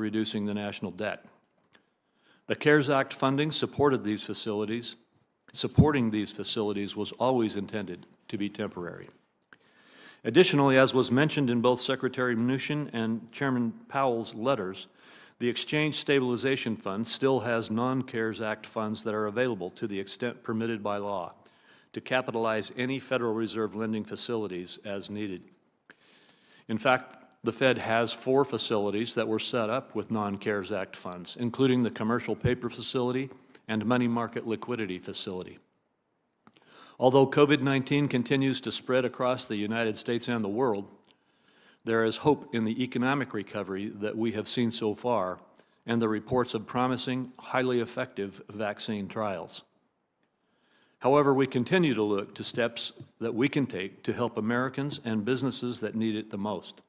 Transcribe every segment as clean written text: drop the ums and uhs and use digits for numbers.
reducing the national debt. The CARES Act funding supporting these facilities was always intended to be temporary. Additionally, as was mentioned in both Secretary Mnuchin and Chairman Powell's letters, the Exchange Stabilization Fund still has non-CARES Act funds that are available to the extent permitted by law to capitalize any Federal Reserve lending facilities as needed. In fact, the Fed has 4 facilities that were set up with non-CARES Act funds, including the Commercial Paper Facility and Money Market Liquidity Facility. Although COVID-19 continues to spread across the United States and the world, there is hope in the economic recovery that we have seen so far and the reports of promising, highly effective vaccine trials. However, we continue to look to steps that we can take to help Americans and businesses that need it the most.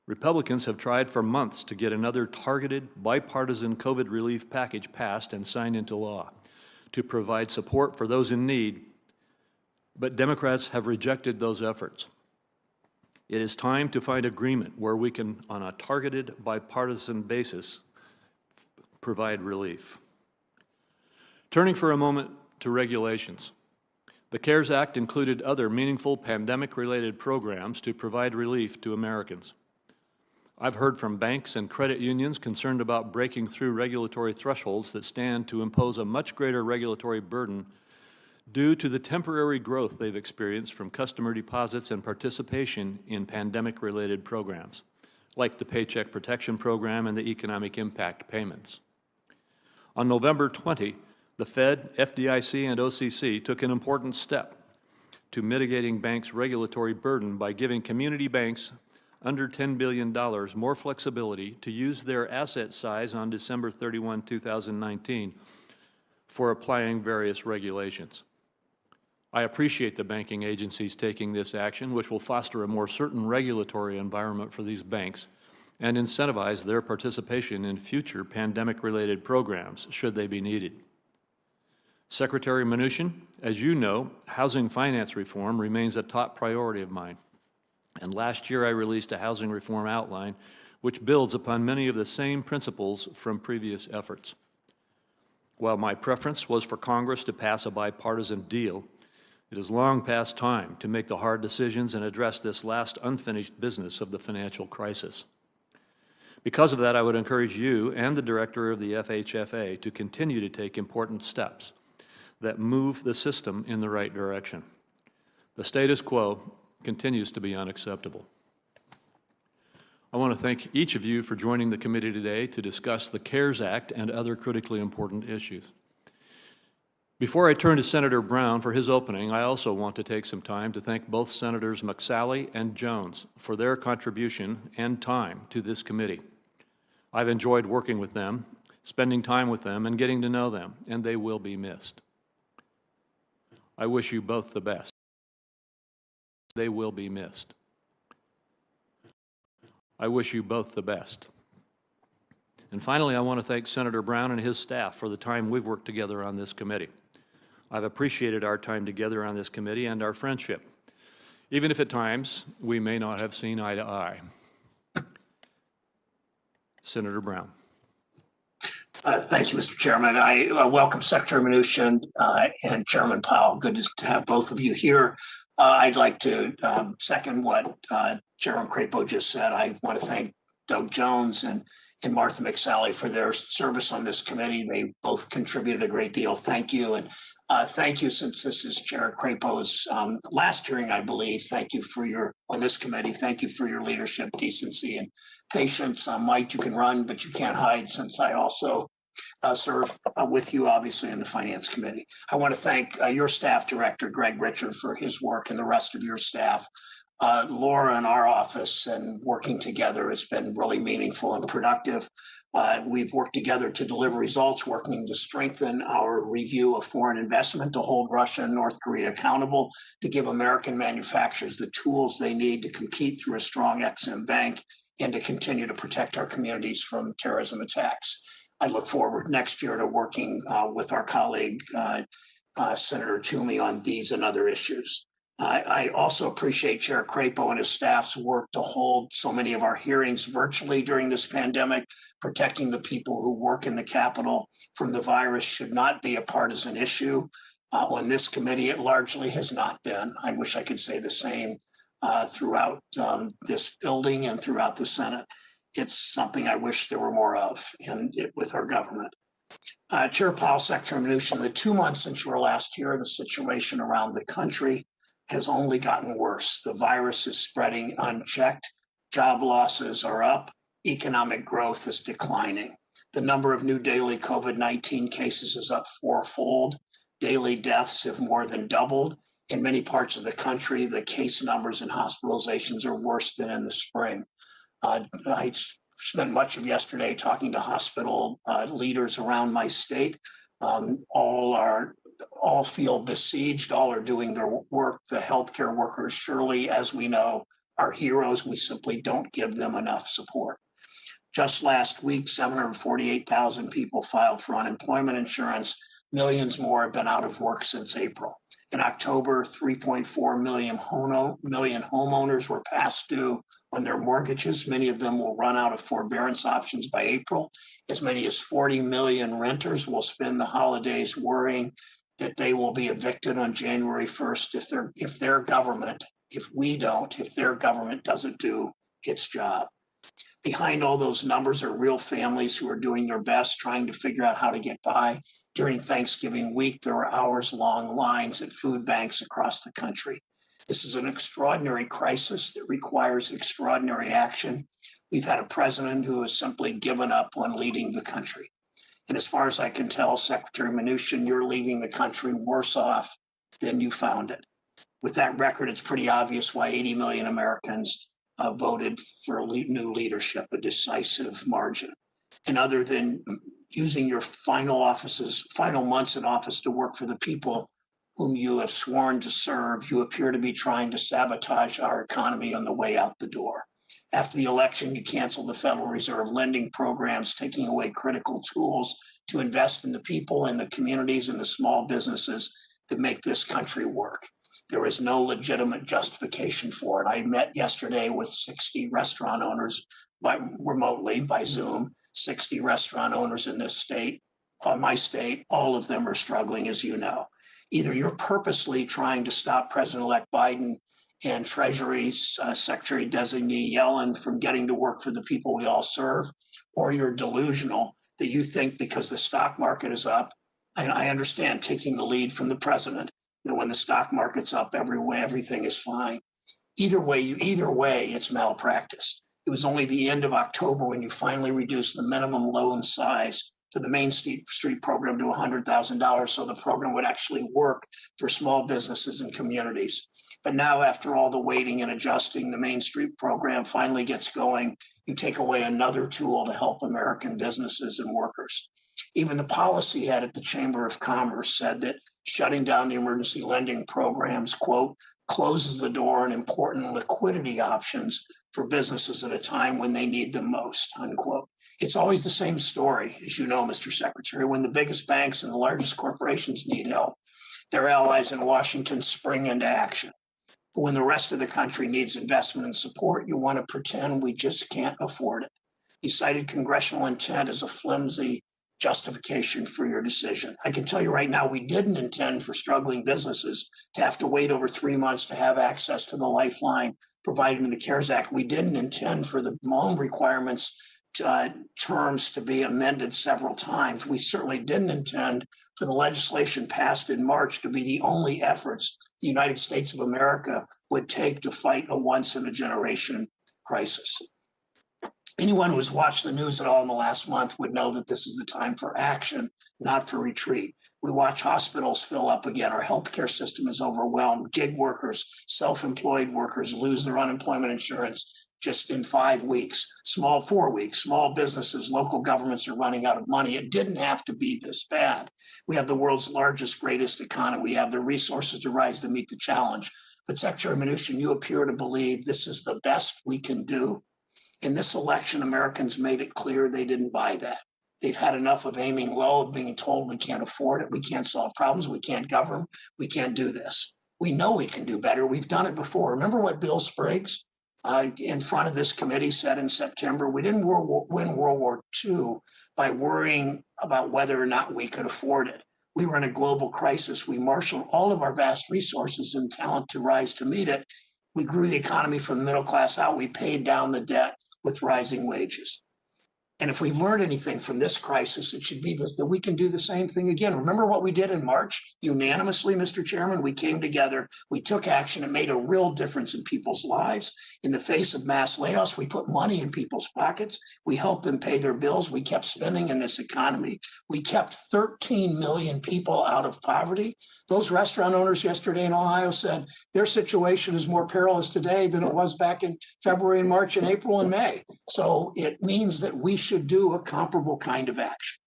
Republicans have tried for months to get another targeted, bipartisan COVID relief package passed and signed into law to provide support for those in need, but Democrats have rejected those efforts. It is time to find agreement where we can, on a targeted, bipartisan basis, provide relief. Turning for a moment to regulations. The CARES Act included other meaningful pandemic-related programs to provide relief to Americans. I've heard from banks and credit unions concerned about breaking through regulatory thresholds that stand to impose a much greater regulatory burden due to the temporary growth they've experienced from customer deposits and participation in pandemic-related programs, like the Paycheck Protection Program and the Economic Impact Payments. On November 20, the Fed, FDIC, and OCC took an important step to mitigating banks' regulatory burden by giving community banks under $10 billion more flexibility to use their asset size on December 31, 2019 for applying various regulations. I appreciate the banking agencies taking this action, which will foster a more certain regulatory environment for these banks and incentivize their participation in future pandemic-related programs, should they be needed. Secretary Mnuchin, as you know, housing finance reform remains a top priority of mine. And last year I released a housing reform outline which builds upon many of the same principles from previous efforts. While my preference was for Congress to pass a bipartisan deal, it is long past time to make the hard decisions and address this last unfinished business of the financial crisis. Because of that, I would encourage you and the director of the FHFA to continue to take important steps that move the system in the right direction. The status quo continues to be unacceptable. I want to thank each of you for joining the committee today to discuss the CARES Act and other critically important issues. Before I turn to Senator Brown for his opening, I also want to take some time to thank both Senators McSally and Jones for their contribution and time to this committee. I've enjoyed working with them, spending time with them, and getting to know them, and they will be missed. I wish you both the best. They will be missed. I wish you both the best. And finally, I want to thank Senator Brown and his staff for the time we've worked together on this committee. I've appreciated our time together on this committee and our friendship, even if at times we may not have seen eye to eye. Senator Brown. Thank you, Mr. Chairman. I welcome Secretary Mnuchin and Chairman Powell. Good to have both of you here. I'd like to second what Jerome Crapo just said. I want to thank Doug Jones and Martha McSally for their service on this committee. They both contributed a great deal. Thank you. And thank you, since this is Chair Crapo's last hearing, I believe. Thank you for on this committee. Thank you for your leadership, decency, and patience. Mike, you can run, but you can't hide, since I also serve with you, obviously, in the Finance Committee. I want to thank your staff director, Greg Richard, for his work, and the rest of your staff. Laura in our office, and working together has been really meaningful and productive. We've worked together to deliver results, working to strengthen our review of foreign investment, to hold Russia and North Korea accountable, to give American manufacturers the tools they need to compete through a strong Ex-Im bank, and to continue to protect our communities from terrorism attacks. I look forward next year to working with our colleague, Senator Toomey, on these and other issues. I also appreciate Chair Crapo and his staff's work to hold so many of our hearings virtually during this pandemic. Protecting the people who work in the Capitol from the virus should not be a partisan issue. On this committee, it largely has not been. I wish I could say the same throughout this building and throughout the Senate. It's something I wish there were more of with our government. Chair Powell, Secretary Mnuchin, the 2 months since you were last here, the situation around the country has only gotten worse. The virus is spreading unchecked. Job losses are up. Economic growth is declining. The number of new daily COVID-19 cases is up fourfold. Daily deaths have more than doubled. In many parts of the country, the case numbers and hospitalizations are worse than in the spring. I spent much of yesterday talking to hospital leaders around my state. All feel besieged, all are doing their work. The healthcare workers, surely, as we know, are heroes. We simply don't give them enough support. Just last week, 748,000 people filed for unemployment insurance. Millions more have been out of work since April. In October, 3.4 million homeowners were past due on their mortgages. Many of them will run out of forbearance options by April. As many as 40 million renters will spend the holidays worrying that they will be evicted on January 1st if their government doesn't do its job. Behind all those numbers are real families who are doing their best, trying to figure out how to get by. During Thanksgiving week, there were hours-long lines at food banks across the country. This is an extraordinary crisis that requires extraordinary action. We've had a president who has simply given up on leading the country. And as far as I can tell, Secretary Mnuchin, you're leaving the country worse off than you found it. With that record, it's pretty obvious why 80 million Americans voted for new leadership, a decisive margin. And other than using your final months in office to work for the people whom you have sworn to serve, you appear to be trying to sabotage our economy on the way out the door. After the election, you canceled the Federal Reserve lending programs, taking away critical tools to invest in the people and the communities and the small businesses that make this country work. There is no legitimate justification for it. I met yesterday with 60 restaurant owners remotely by Zoom, 60 restaurant owners in this state, my state. All of them are struggling, as you know. Either you're purposely trying to stop President-elect Biden and Treasury Secretary Designee Yellen from getting to work for the people we all serve, or you're delusional that you think because the stock market is up, and I understand taking the lead from the president, that when the stock market's up, everything is fine. Either way, it's malpractice. It was only the end of October when you finally reduced the minimum loan size for the Main Street program to $100,000, so the program would actually work for small businesses and communities. But now, after all the waiting and adjusting, the Main Street program finally gets going. You take away another tool to help American businesses and workers. Even the policy head at the Chamber of Commerce said that shutting down the emergency lending programs, quote, closes the door on important liquidity options for businesses at a time when they need them most, unquote. It's always the same story, as you know, Mr. Secretary. When the biggest banks and the largest corporations need help, their allies in Washington spring into action. But when the rest of the country needs investment and support, you want to pretend we just can't afford it. You cited congressional intent as a flimsy justification for your decision. I can tell you right now, we didn't intend for struggling businesses to have to wait over 3 months to have access to the lifeline provided in the CARES Act. We didn't intend for the loan requirements terms to be amended several times. We certainly didn't intend for the legislation passed in March to be the only efforts the United States of America would take to fight a once-in-a-generation crisis. Anyone who has watched the news at all in the last month would know that this is the time for action, not for retreat. We watch hospitals fill up again. Our healthcare system is overwhelmed. Gig workers, self-employed workers lose their unemployment insurance just in 5 weeks, 4 weeks. Small businesses, local governments are running out of money. It didn't have to be this bad. We have the world's largest, greatest economy. We have the resources to rise to meet the challenge. But Secretary Mnuchin, you appear to believe this is the best we can do. In this election, Americans made it clear they didn't buy that. They've had enough of aiming low, of being told we can't afford it, we can't solve problems, we can't govern, we can't do this. We know we can do better. We've done it before. Remember what Bill Spriggs in front of this committee said in September? We didn't win World War II by worrying about whether or not we could afford it. We were in a global crisis. We marshaled all of our vast resources and talent to rise to meet it. We grew the economy from the middle class out. We paid down the debt with rising wages. And if we learned anything from this crisis, it should be this, that we can do the same thing again. Remember what we did in March? Unanimously, Mr. Chairman, we came together, we took action, it made a real difference in people's lives. In the face of mass layoffs, we put money in people's pockets. We helped them pay their bills. We kept spending in this economy. We kept 13 million people out of poverty. Those restaurant owners yesterday in Ohio said their situation is more perilous today than it was back in February and March and April and May. So it means that we should do a comparable kind of action.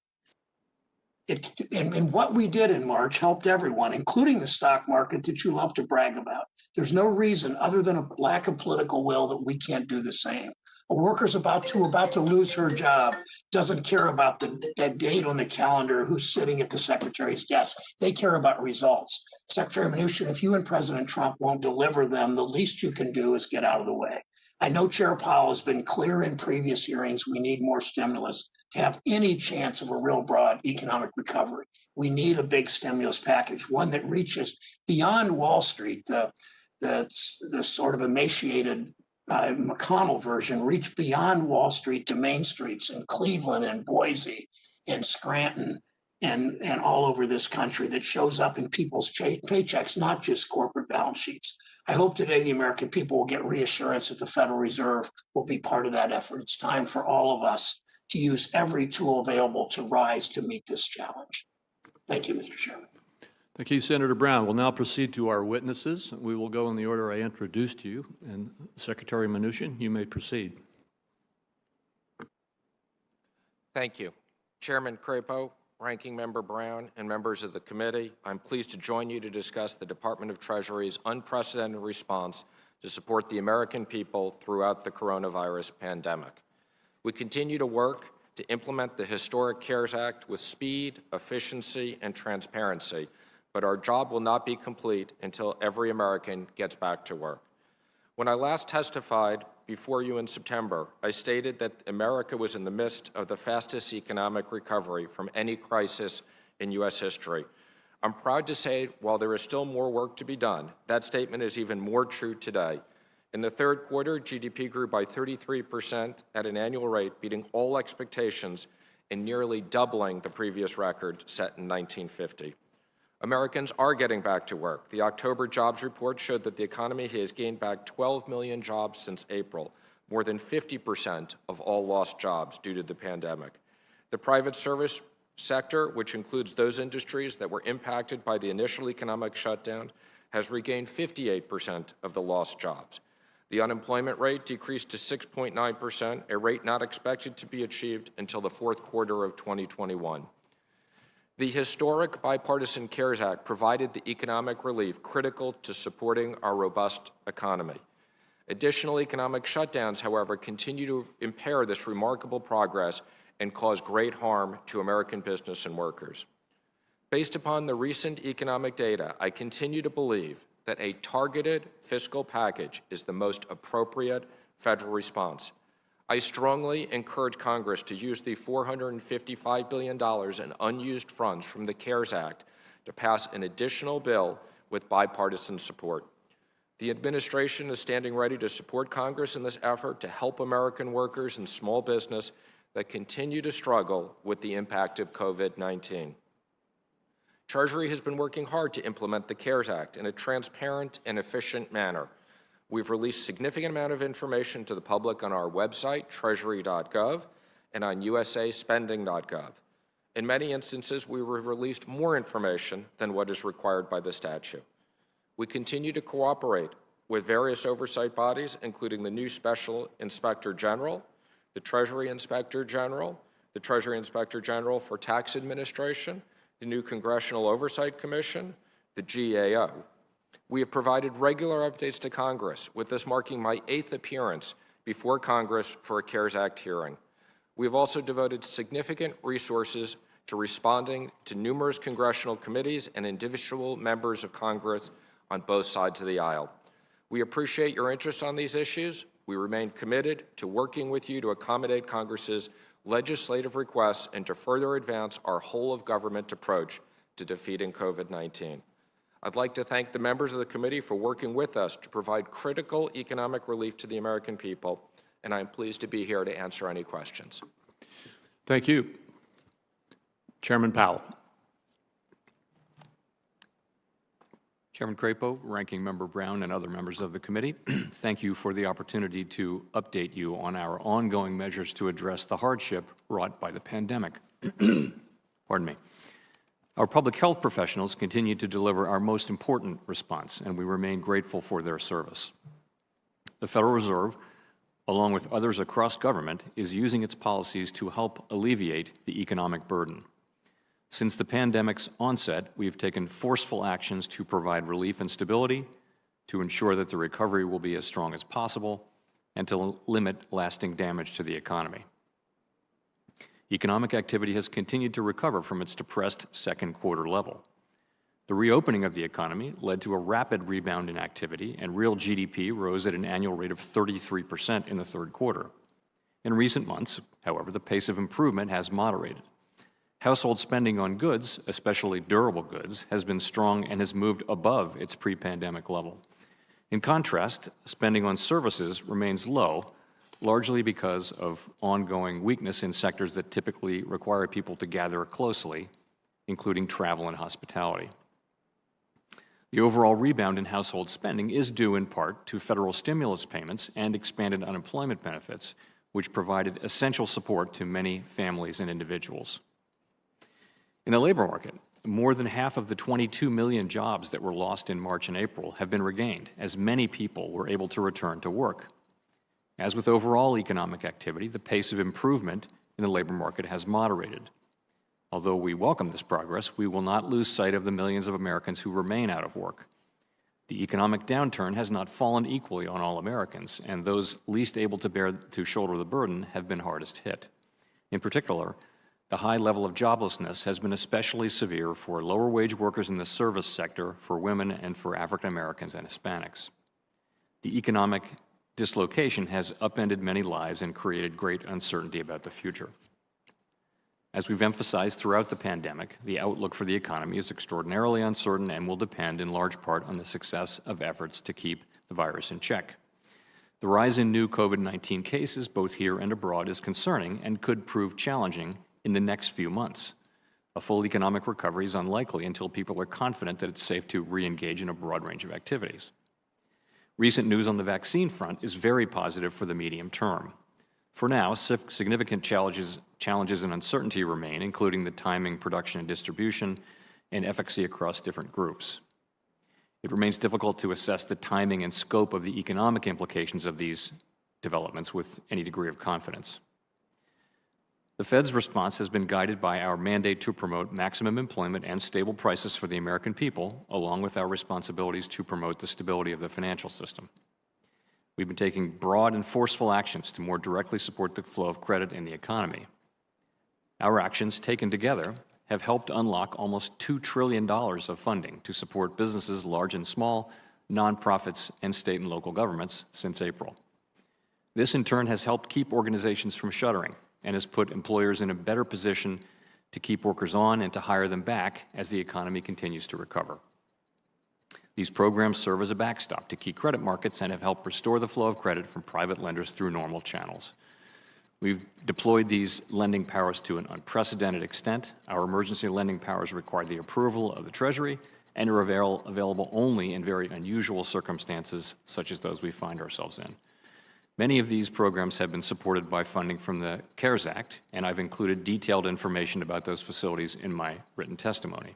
And what we did in March helped everyone, including the stock market that you love to brag about. There's no reason other than a lack of political will that we can't do the same. A worker's about to lose her job, doesn't care about that date on the calendar, who's sitting at the secretary's desk. They care about results. Secretary Mnuchin, if you and President Trump won't deliver them, the least you can do is get out of the way. I know Chair Powell has been clear in previous hearings, we need more stimulus to have any chance of a real broad economic recovery. We need a big stimulus package, one that reaches beyond Wall Street. The sort of emaciated McConnell version reached beyond Wall Street to Main Streets in Cleveland and Boise and Scranton and all over this country, that shows up in people's paychecks, not just corporate balance sheets. I hope today the American people will get reassurance that the Federal Reserve will be part of that effort. It's time for all of us to use every tool available to rise to meet this challenge. Thank you, Mr. Chairman. Thank you, Senator Brown. We'll now proceed to our witnesses. We will go in the order I introduced you. And Secretary Mnuchin, you may proceed. Thank you. Chairman Crapo, Ranking Member Brown, and members of the committee, I'm pleased to join you to discuss the Department of Treasury's unprecedented response to support the American people throughout the coronavirus pandemic. We continue to work to implement the historic CARES Act with speed, efficiency, and transparency, but our job will not be complete until every American gets back to work. When I last testified before you in September, I stated that America was in the midst of the fastest economic recovery from any crisis in U.S. history. I'm proud to say, while there is still more work to be done, that statement is even more true today. In the third quarter, GDP grew by 33% at an annual rate, beating all expectations and nearly doubling the previous record set in 1950. Americans are getting back to work. The October jobs report showed that the economy has gained back 12 million jobs since April, more than 50% of all lost jobs due to the pandemic. The private service sector, which includes those industries that were impacted by the initial economic shutdown, has regained 58% of the lost jobs. The unemployment rate decreased to 6.9%, a rate not expected to be achieved until the fourth quarter of 2021. The historic bipartisan CARES Act provided the economic relief critical to supporting our robust economy. Additional economic shutdowns, however, continue to impair this remarkable progress and cause great harm to American business and workers. Based upon the recent economic data, I continue to believe that a targeted fiscal package is the most appropriate federal response. I strongly encourage Congress to use the $455 billion in unused funds from the CARES Act to pass an additional bill with bipartisan support. The administration is standing ready to support Congress in this effort to help American workers and small business that continue to struggle with the impact of COVID-19. Treasury has been working hard to implement the CARES Act in a transparent and efficient manner. We've released significant amount of information to the public on our website, treasury.gov, and on usaspending.gov. In many instances, we released more information than what is required by the statute. We continue to cooperate with various oversight bodies, including the new Special Inspector General, the Treasury Inspector General, the Treasury Inspector General for Tax Administration, the new Congressional Oversight Commission, the GAO. We have provided regular updates to Congress, with this marking my 8th appearance before Congress for a CARES Act hearing. We have also devoted significant resources to responding to numerous congressional committees and individual members of Congress on both sides of the aisle. We appreciate your interest on these issues. We remain committed to working with you to accommodate Congress's legislative requests and to further advance our whole-of-government approach to defeating COVID-19. I'd like to thank the members of the committee for working with us to provide critical economic relief to the American people, and I'm pleased to be here to answer any questions. Thank you. Chairman Powell. Chairman Crapo, Ranking Member Brown, and other members of the committee, thank you for the opportunity to update you on our ongoing measures to address the hardship wrought by the pandemic. Pardon me. Our public health professionals continue to deliver our most important response, and we remain grateful for their service. The Federal Reserve, along with others across government, is using its policies to help alleviate the economic burden. Since the pandemic's onset, we have taken forceful actions to provide relief and stability, to ensure that the recovery will be as strong as possible, and to limit lasting damage to the economy. Economic activity has continued to recover from its depressed second quarter level. The reopening of the economy led to a rapid rebound in activity, and real GDP rose at an annual rate of 33% in the third quarter. In recent months, however, the pace of improvement has moderated. Household spending on goods, especially durable goods, has been strong and has moved above its pre-pandemic level. In contrast, spending on services remains low, largely because of ongoing weakness in sectors that typically require people to gather closely, including travel and hospitality. The overall rebound in household spending is due in part to federal stimulus payments and expanded unemployment benefits, which provided essential support to many families and individuals. In the labor market, more than half of the 22 million jobs that were lost in March and April have been regained, as many people were able to return to work. As with overall economic activity, the pace of improvement in the labor market has moderated. Although we welcome this progress, we will not lose sight of the millions of Americans who remain out of work. The economic downturn has not fallen equally on all Americans, and those least able to shoulder the burden have been hardest hit. In particular, the high level of joblessness has been especially severe for lower-wage workers in the service sector, for women, and for African Americans and Hispanics. The economic dislocation has upended many lives and created great uncertainty about the future. As we've emphasized throughout the pandemic, the outlook for the economy is extraordinarily uncertain and will depend in large part on the success of efforts to keep the virus in check. The rise in new COVID-19 cases, both here and abroad, is concerning and could prove challenging in the next few months. A full economic recovery is unlikely until people are confident that it's safe to re-engage in a broad range of activities. Recent news on the vaccine front is very positive for the medium term. For now, significant challenges and uncertainty remain, including the timing, production, and distribution, and efficacy across different groups. It remains difficult to assess the timing and scope of the economic implications of these developments with any degree of confidence. The Fed's response has been guided by our mandate to promote maximum employment and stable prices for the American people, along with our responsibilities to promote the stability of the financial system. We've been taking broad and forceful actions to more directly support the flow of credit in the economy. Our actions, taken together, have helped unlock almost $2 trillion of funding to support businesses large and small, nonprofits, and state and local governments since April. This, in turn, has helped keep organizations from shuttering and has put employers in a better position to keep workers on and to hire them back as the economy continues to recover. These programs serve as a backstop to key credit markets and have helped restore the flow of credit from private lenders through normal channels. We've deployed these lending powers to an unprecedented extent. Our emergency lending powers require the approval of the Treasury and are available only in very unusual circumstances, such as those we find ourselves in. Many of these programs have been supported by funding from the CARES Act, and I've included detailed information about those facilities in my written testimony.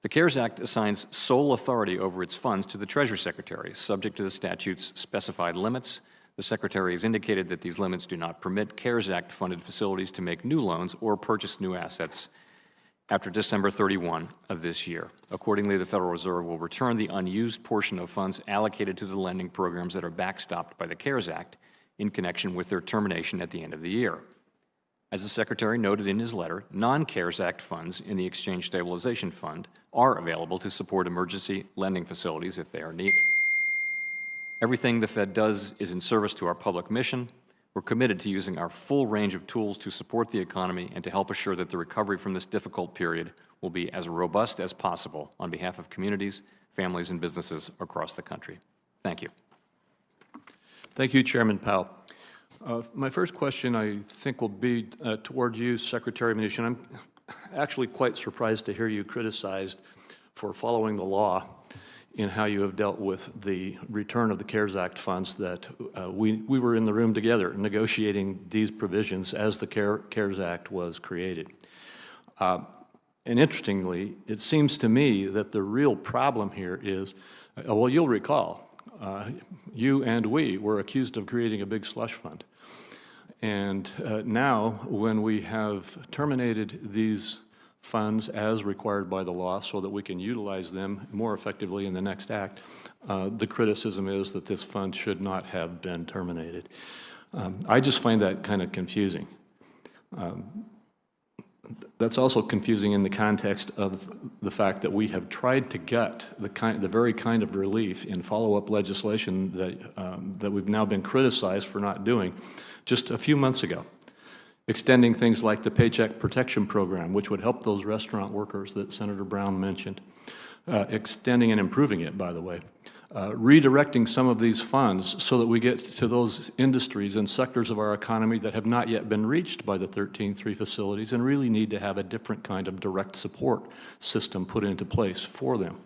The CARES Act assigns sole authority over its funds to the Treasury Secretary, subject to the statute's specified limits. The Secretary has indicated that these limits do not permit CARES Act-funded facilities to make new loans or purchase new assets after December 31 of this year. Accordingly, the Federal Reserve will return the unused portion of funds allocated to the lending programs that are backstopped by the CARES Act in connection with their termination at the end of the year. As the Secretary noted in his letter, non-CARES Act funds in the Exchange Stabilization Fund are available to support emergency lending facilities if they are needed. Everything the Fed does is in service to our public mission. We're committed to using our full range of tools to support the economy and to help assure that the recovery from this difficult period will be as robust as possible on behalf of communities, families, and businesses across the country. Thank you. Thank you, Chairman Powell. My first question, I think, will be toward you, Secretary Mnuchin. I'm actually quite surprised to hear you criticized for following the law in how you have dealt with the return of the CARES Act funds that we were in the room together negotiating these provisions as the CARES Act was created. And interestingly, it seems to me that the real problem here is, well, you'll recall, you and we were accused of creating a big slush fund. And now, when we have terminated these funds as required by the law so that we can utilize them more effectively in the next act, the criticism is that this fund should not have been terminated. I just find that kind of confusing. That's also confusing in the context of the fact that we have tried to get the very kind of relief in follow-up legislation that we've now been criticized for not doing just a few months ago, extending things like the Paycheck Protection Program, which would help those restaurant workers that Senator Brown mentioned, extending and improving it, by the way, redirecting some of these funds so that we get to those industries and sectors of our economy that have not yet been reached by the 13-3 facilities and really need to have a different kind of direct support system put into place for them.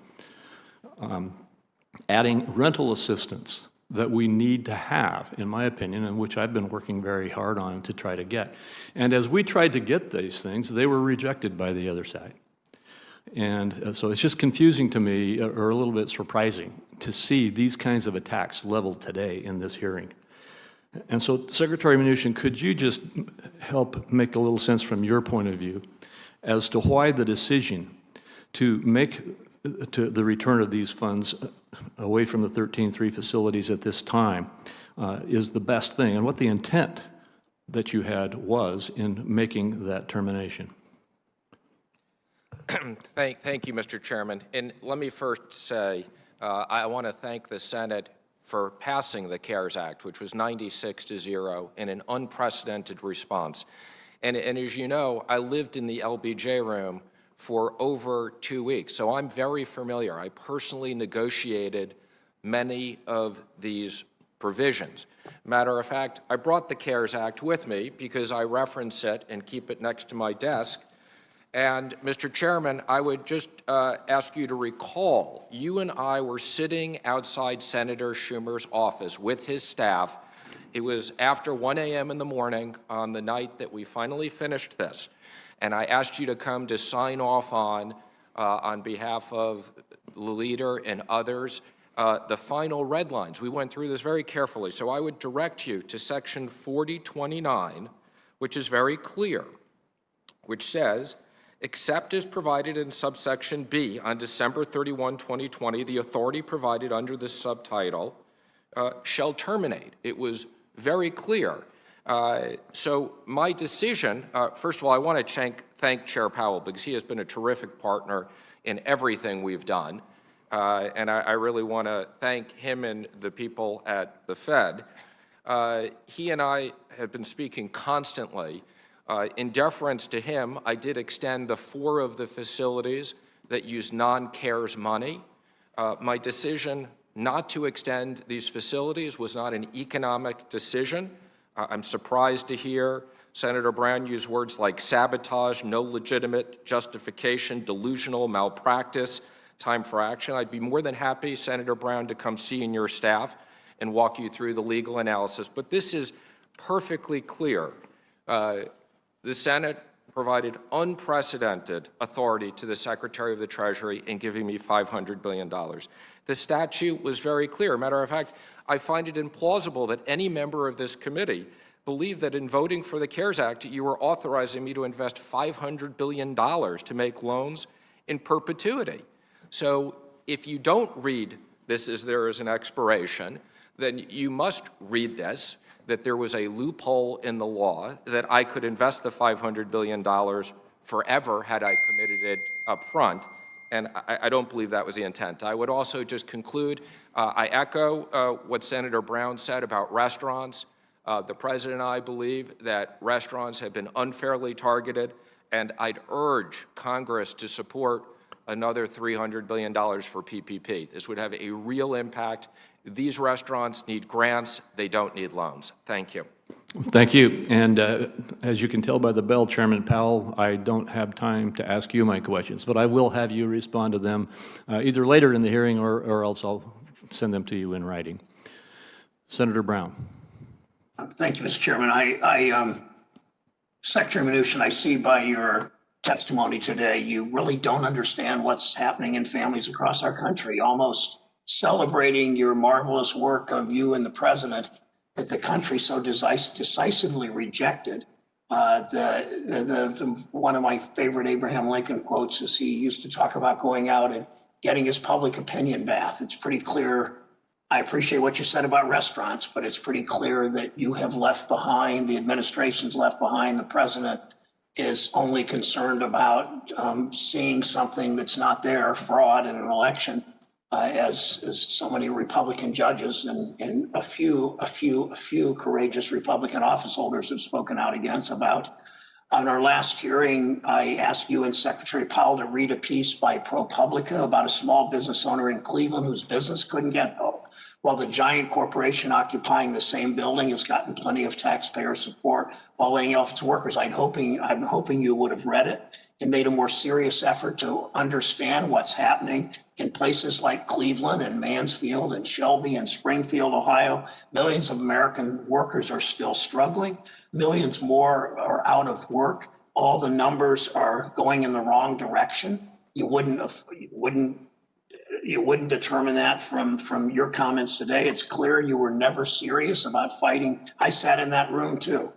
Adding rental assistance that we need to have, in my opinion, and which I've been working very hard on to try to get. And as we tried to get these things, they were rejected by the other side. And so it's just confusing to me, or a little bit surprising, to see these kinds of attacks leveled today in this hearing. And so, Secretary Mnuchin, could you just help make a little sense from your point of view as to why the decision to make the return of these funds away from the 13-3 facilities at this time is the best thing, and what the intent that you had was in making that termination? Thank you, Mr. Chairman. And let me first say, I want to thank the Senate for passing the CARES Act, which was 96-0 in an unprecedented response. And as you know, I lived in the LBJ room for over 2 weeks, so I'm very familiar. I personally negotiated many of these provisions. Matter of fact, I brought the CARES Act with me because I reference it and keep it next to my desk. And, Mr. Chairman, I would just ask you to recall, you and I were sitting outside Senator Schumer's office with his staff. It was after 1 a.m. in the morning on the night that we finally finished this. And I asked you to come to sign off on behalf of the leader and others, the final red lines. We went through this very carefully. So I would direct you to Section 4029, which is very clear, which says, except as provided in subsection B on December 31, 2020, the authority provided under this subtitle shall terminate. It was very clear. So my decision, first of all, I want to thank Chair Powell because he has been a terrific partner in everything we've done. And I really want to thank him and the people at the Fed. He and I have been speaking constantly. In deference to him, I did extend the 4 of the facilities that use non-CARES money. My decision not to extend these facilities was not an economic decision. I'm surprised to hear Senator Brown use words like sabotage, no legitimate justification, delusional, malpractice, time for action. I'd be more than happy, Senator Brown, to come see your staff and walk you through the legal analysis. But this is perfectly clear. The Senate provided unprecedented authority to the Secretary of the Treasury in giving me $500 billion. The statute was very clear. Matter of fact, I find it implausible that any member of this committee believed that in voting for the CARES Act, you were authorizing me to invest $500 billion to make loans in perpetuity. So if you don't read this as there is an expiration, then you must read this that there was a loophole in the law that I could invest the $500 billion forever had I committed it up front. And I don't believe that was the intent. I would also just conclude, I echo what Senator Brown said about restaurants. The President and I believe that restaurants have been unfairly targeted, and I'd urge Congress to support another $300 billion for PPP. This would have a real impact. These restaurants need grants. They don't need loans. Thank you. Thank you. And as you can tell by the bell, Chairman Powell, I don't have time to ask you my questions, but I will have you respond to them either later in the hearing or else I'll send them to you in writing. Senator Brown. Thank you, Mr. Chairman. Secretary Mnuchin, I see by your testimony today, you really don't understand what's happening in families across our country, almost celebrating your marvelous work of you and the President that the country so decisively rejected. One of my favorite Abraham Lincoln quotes is he used to talk about going out and getting his public opinion bath. It's pretty clear. I appreciate what you said about restaurants, but it's pretty clear that you have left behind, the administration's left behind, the President is only concerned about seeing something that's not there, fraud in an election, as so many Republican judges and a few courageous Republican office holders have spoken out against about. On our last hearing, I asked you and Secretary Powell to read a piece by ProPublica about a small business owner in Cleveland whose business couldn't get help, while the giant corporation occupying the same building has gotten plenty of taxpayer support while laying off its workers. I'm hoping you would have read it and made a more serious effort to understand what's happening in places like Cleveland and Mansfield and Shelby and Springfield, Ohio. Millions of American workers are still struggling. Millions more are out of work. All the numbers are going in the wrong direction. You wouldn't determine that from your comments today. It's clear you were never serious about fighting. I sat in that room too,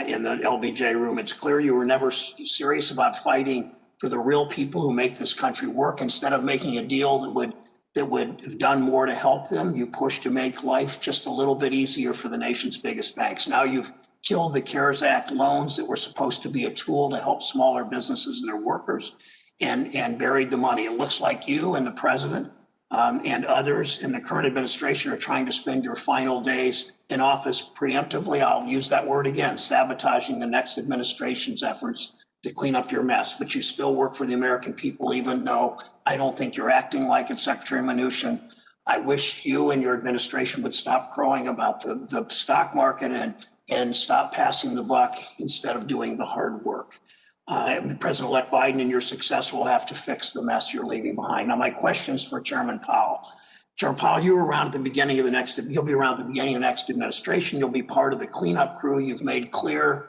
in the LBJ room. It's clear you were never serious about fighting for the real people who make this country work. Instead of making a deal that would have done more to help them, you pushed to make life just a little bit easier for the nation's biggest banks. Now you've killed the CARES Act loans that were supposed to be a tool to help smaller businesses and their workers, and buried the money. It looks like you and the President and others in the current administration are trying to spend your final days in office preemptively. I'll use that word again, sabotaging the next administration's efforts to clean up your mess. But you still work for the American people, even though I don't think you're acting like it, Secretary Mnuchin. I wish you and your administration would stop crowing about the stock market and stop passing the buck instead of doing the hard work. President-elect Biden and your success will have to fix the mess you're leaving behind. Now, my question's for Chairman Powell. Chairman Powell, you were around at the beginning of you'll be around at the beginning of the next administration. You'll be part of the cleanup crew. You've made clear,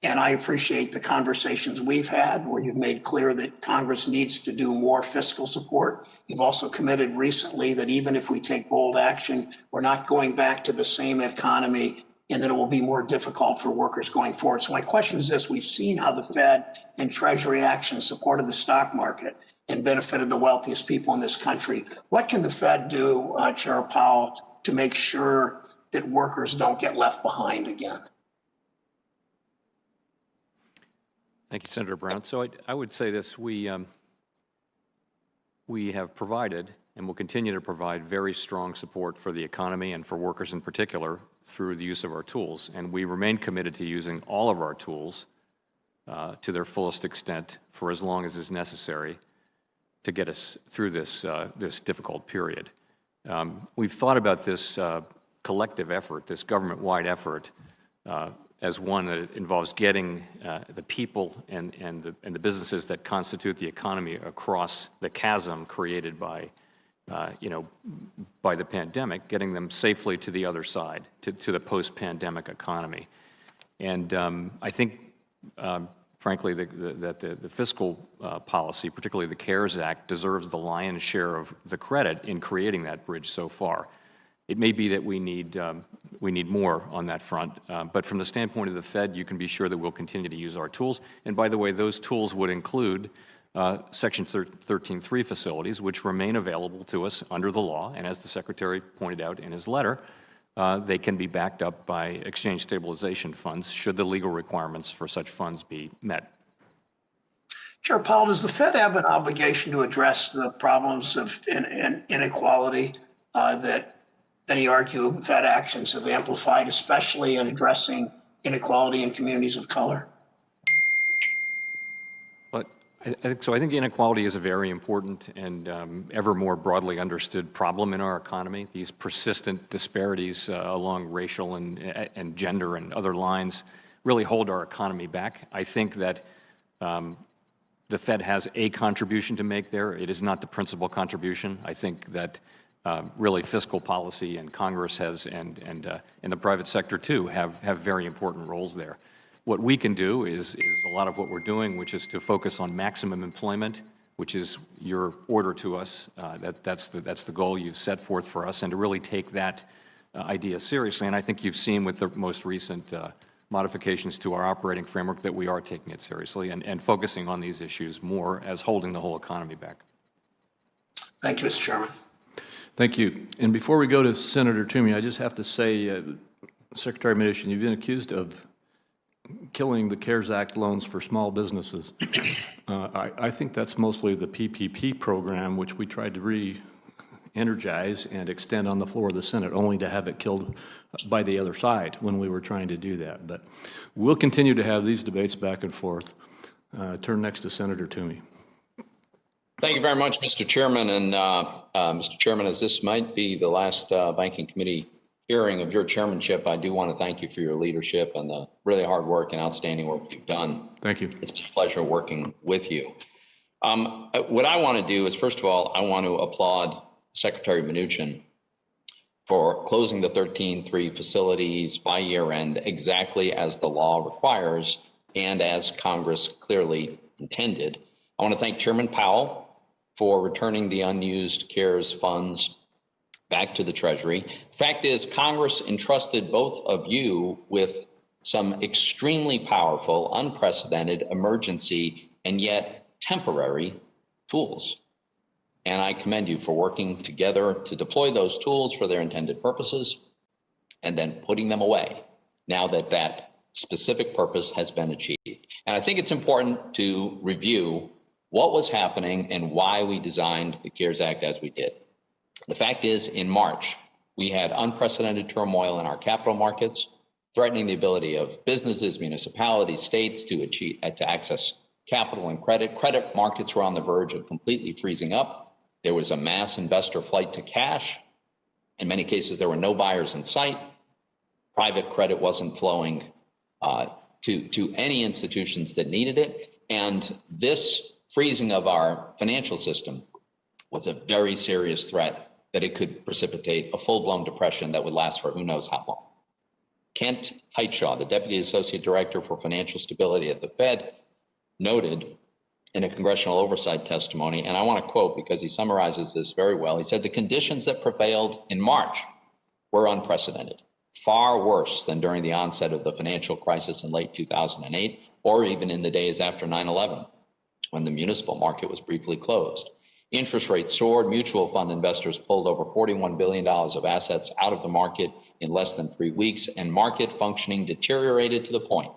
and I appreciate the conversations we've had where you've made clear that Congress needs to do more fiscal support. You've also committed recently that even if we take bold action, we're not going back to the same economy, and that it will be more difficult for workers going forward. So my question is this: we've seen how the Fed and Treasury action supported the stock market and benefited the wealthiest people in this country. What can the Fed do, Chair Powell, to make sure that workers don't get left behind again? Thank you, Senator Brown. So I would say this: we have provided and will continue to provide very strong support for the economy and for workers in particular through the use of our tools. And we remain committed to using all of our tools to their fullest extent for as long as is necessary to get us through this difficult period. We've thought about this collective effort, this government-wide effort, as one that involves getting the people and the businesses that constitute the economy across the chasm created by the pandemic, getting them safely to the other side, to the post-pandemic economy. And I think, frankly, that the fiscal policy, particularly the CARES Act, deserves the lion's share of the credit in creating that bridge so far. It may be that we need more on that front, but from the standpoint of the Fed, you can be sure that we'll continue to use our tools. And by the way, those tools would include Section 13.3 facilities, which remain available to us under the law. And as the Secretary pointed out in his letter, they can be backed up by exchange stabilization funds should the legal requirements for such funds be met. Chair Powell, does the Fed have an obligation to address the problems of inequality that many argue Fed actions have amplified, especially in addressing inequality in communities of color? But I think inequality is a very important and ever more broadly understood problem in our economy. These persistent disparities along racial and gender and other lines really hold our economy back. I think that the Fed has a contribution to make there. It is not the principal contribution. I think that really fiscal policy and Congress has, and the private sector too, have very important roles there. What we can do is a lot of what we're doing, which is to focus on maximum employment, which is your order to us. That's the goal you've set forth for us, and to really take that idea seriously. And I think you've seen with the most recent modifications to our operating framework that we are taking it seriously and focusing on these issues more as holding the whole economy back. Thank you, Mr. Chairman. Thank you. And before we go to Senator Toomey, I just have to say, Secretary Mnuchin, you've been accused of killing the CARES Act loans for small businesses. I think that's mostly the PPP program, which we tried to re-energize and extend on the floor of the Senate, only to have it killed by the other side when we were trying to do that. But we'll continue to have these debates back and forth. Turn next to Senator Toomey. Thank you very much, Mr. Chairman. And Mr. Chairman, as this might be the last Banking Committee hearing of your chairmanship, I do want to thank you for your leadership and the really hard work and outstanding work you've done. Thank you. It's been a pleasure working with you. What I want to do is, first of all, I want to applaud Secretary Mnuchin for closing the 13-3 facilities by year end exactly as the law requires and as Congress clearly intended. I want to thank Chairman Powell for returning the unused CARES funds back to the Treasury. Fact is, Congress entrusted both of you with some extremely powerful, unprecedented, emergency, and yet temporary tools. And I commend you for working together to deploy those tools for their intended purposes and then putting them away now that that specific purpose has been achieved. And I think it's important to review what was happening and why we designed the CARES Act as we did. The fact is, in March, we had unprecedented turmoil in our capital markets, threatening the ability of businesses, municipalities, states to access capital and credit. Credit markets were on the verge of completely freezing up. There was a mass investor flight to cash. In many cases, there were no buyers in sight. Private credit wasn't flowing to any institutions that needed it. And this freezing of our financial system was a very serious threat that it could precipitate a full-blown depression that would last for who knows how long. Kent Heitshaw, the Deputy Associate Director for Financial Stability at the Fed, noted in a congressional oversight testimony, and I want to quote because he summarizes this very well. He said, "The conditions that prevailed in March were unprecedented, far worse than during the onset of the financial crisis in late 2008, or even in the days after 9/11, when the municipal market was briefly closed. Interest rates soared, mutual fund investors pulled over $41 billion of assets out of the market in less than 3 weeks, and market functioning deteriorated to the point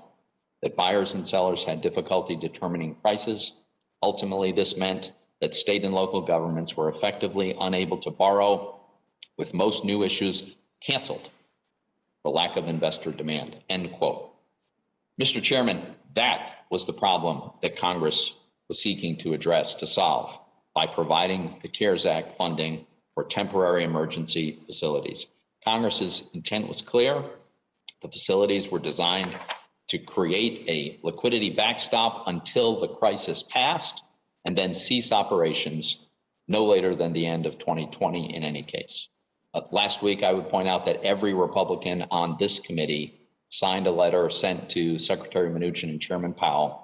that buyers and sellers had difficulty determining prices. Ultimately, this meant that state and local governments were effectively unable to borrow, with most new issues canceled for lack of investor demand," end quote. Mr. Chairman, that was the problem that Congress was seeking to address, to solve, by providing the CARES Act funding for temporary emergency facilities. Congress's intent was clear. The facilities were designed to create a liquidity backstop until the crisis passed, and then cease operations no later than the end of 2020 in any case. Last week, I would point out that every Republican on this committee signed a letter sent to Secretary Mnuchin and Chairman Powell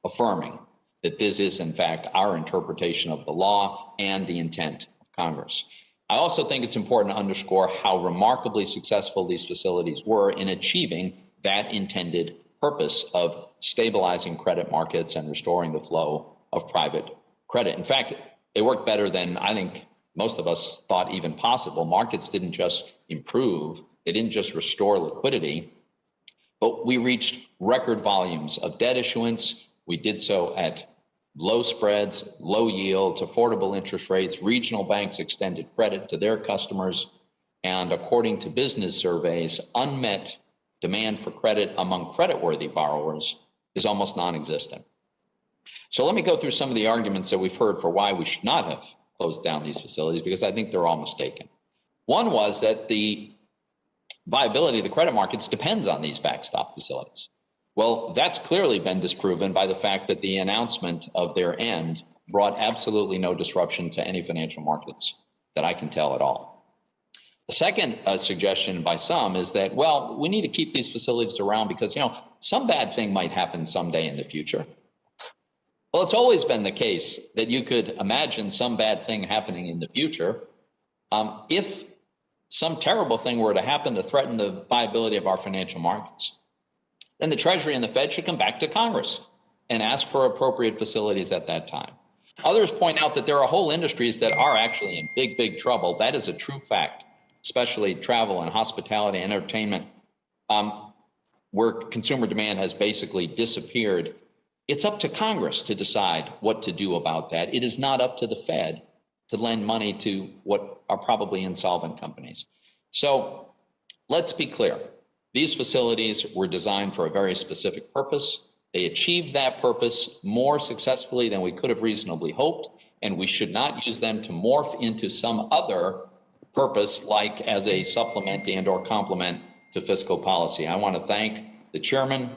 affirming that this is, in fact, our interpretation of the law and the intent of Congress. I also think it's important to underscore how remarkably successful these facilities were in achieving that intended purpose of stabilizing credit markets and restoring the flow of private credit. In fact, it worked better than I think most of us thought even possible. Markets didn't just improve, They didn't just restore liquidity, but we reached record volumes of debt issuance. We did so at low spreads, low yields, affordable interest rates. Regional banks extended credit to their customers. And according to business surveys, unmet demand for credit among creditworthy borrowers is almost non-existent. So let me go through some of the arguments that we've heard for why we should not have closed down these facilities, because I think they're all mistaken. One was that the viability of the credit markets depends on these backstop facilities. Well, that's clearly been disproven by the fact that the announcement of their end brought absolutely no disruption to any financial markets that I can tell at all. The second suggestion by some is that, well, we need to keep these facilities around because, some bad thing might happen someday in the future. Well, it's always been the case that you could imagine some bad thing happening in the future. If some terrible thing were to happen to threaten the viability of our financial markets, then the Treasury and the Fed should come back to Congress and ask for appropriate facilities at that time. Others point out that there are whole industries that are actually in big, big trouble. That is a true fact, especially travel and hospitality and entertainment, where consumer demand has basically disappeared. It's up to Congress to decide what to do about that. It is not up to the Fed to lend money to what are probably insolvent companies. So let's be clear. These facilities were designed for a very specific purpose. They achieved that purpose more successfully than we could have reasonably hoped, and we should not use them to morph into some other purpose, like as a supplement and or complement to fiscal policy. I want to thank the chairman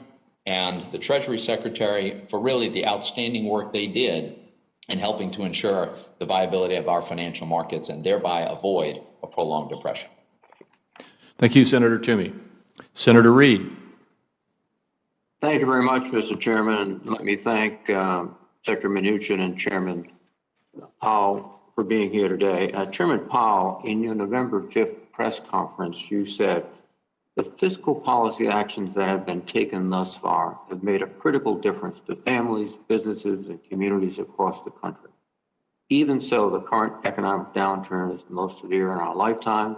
and the Treasury Secretary for really the outstanding work they did in helping to ensure the viability of our financial markets and thereby avoid a prolonged depression. Thank you, Senator Toomey. Senator Reed. Thank you very much, Mr. Chairman. And let me thank Secretary Mnuchin and Chairman Powell for being here today. Chairman Powell, in your November 5th press conference, you said, the fiscal policy actions that have been taken thus far have made a critical difference to families, businesses, and communities across the country. Even so, the current economic downturn is the most severe in our lifetime.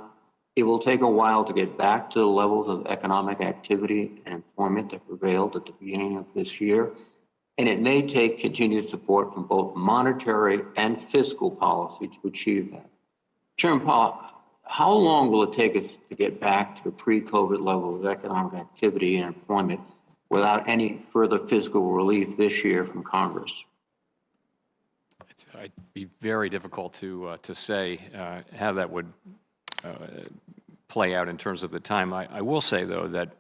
It will take a while to get back to the levels of economic activity and employment that prevailed at the beginning of this year. And it may take continued support from both monetary and fiscal policy to achieve that. Chairman Powell, how long will it take us to get back to pre-COVID levels of economic activity and employment without any further fiscal relief this year from Congress? It'd be very difficult to say how that would play out in terms of the time. I will say, though, that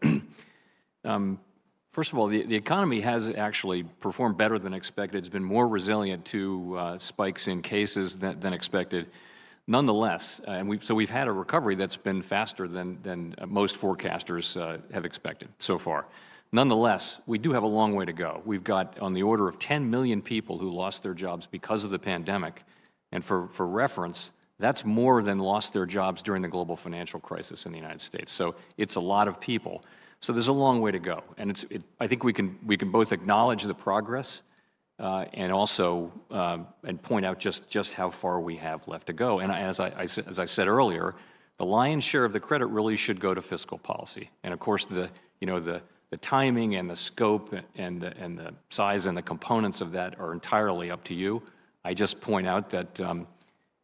first of all, the economy has actually performed better than expected. It's been more resilient to spikes in cases than expected. Nonetheless, and we've had a recovery that's been faster than most forecasters have expected so far. Nonetheless, we do have a long way to go. We've got on the order of 10 million people who lost their jobs because of the pandemic. And for reference, that's more than lost their jobs during the global financial crisis in the United States. So it's a lot of people. So there's a long way to go. And I think we can both acknowledge the progress and also and point out just how far we have left to go. And as I said earlier, the lion's share of the credit really should go to fiscal policy. And of course, the timing and the scope and the size and the components of that are entirely up to you. I just point out that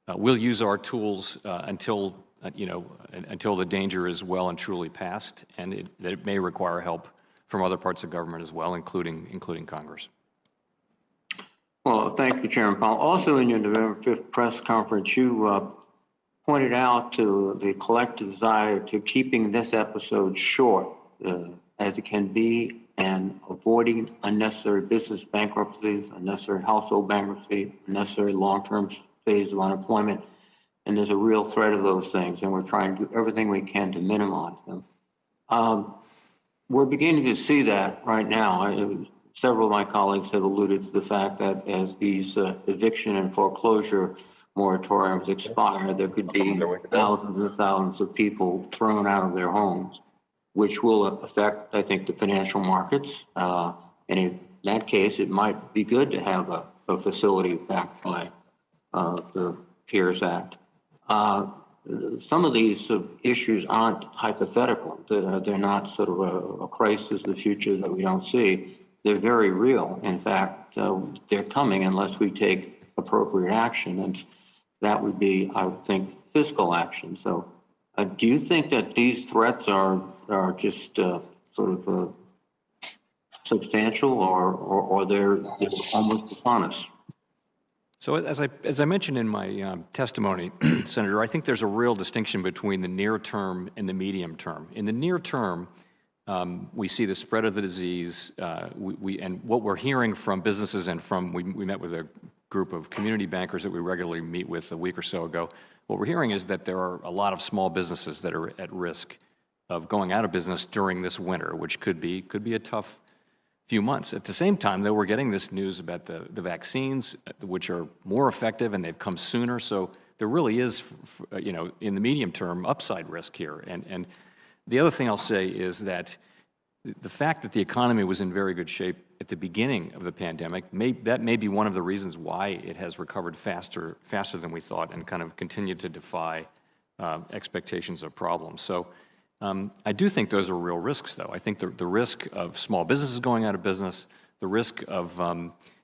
we'll use our tools until the danger is well and truly past, and that it may require help from other parts of government as well, including Congress. Well, thank you, Chairman Powell. Also, in your November 5th press conference, you pointed out to the collective desire to keeping this episode short as it can be and avoiding unnecessary business bankruptcies, unnecessary household bankruptcy, unnecessary long-term phase of unemployment. And there's a real threat of those things, and we're trying to do everything we can to minimize them. We're beginning to see that right now. Several of my colleagues have alluded to the fact that as these eviction and foreclosure moratoriums expire, there could be thousands and thousands of people thrown out of their homes, which will affect, I think, the financial markets. And in that case, it might be good to have a facility backed by the CARES Act. some of these issues aren't hypothetical. They're not sort of a crisis, the future that we don't see. They're very real. In fact, they're coming unless we take appropriate action, and that would be, I would think, fiscal action. So do you think that these threats are just sort of substantial, or they're almost upon us? So as I mentioned in my testimony, Senator, I think there's a real distinction between the near term and the medium term. In the near term, we see the spread of the disease, and what we're hearing from businesses and from, we met with a group of community bankers that we regularly meet with a week or so ago. What we're hearing is that there are a lot of small businesses that are at risk of going out of business during this winter, which could be a tough few months. At the same time, though, we're getting this news about the vaccines, which are more effective and they've come sooner. So there really is, in the medium term, upside risk here. And the other thing I'll say is that the fact that the economy was in very good shape at the beginning of the pandemic, that may be one of the reasons why it has recovered faster than we thought and kind of continued to defy expectations of problems. So I do think those are real risks, though. I think the risk of small businesses going out of business, the risk of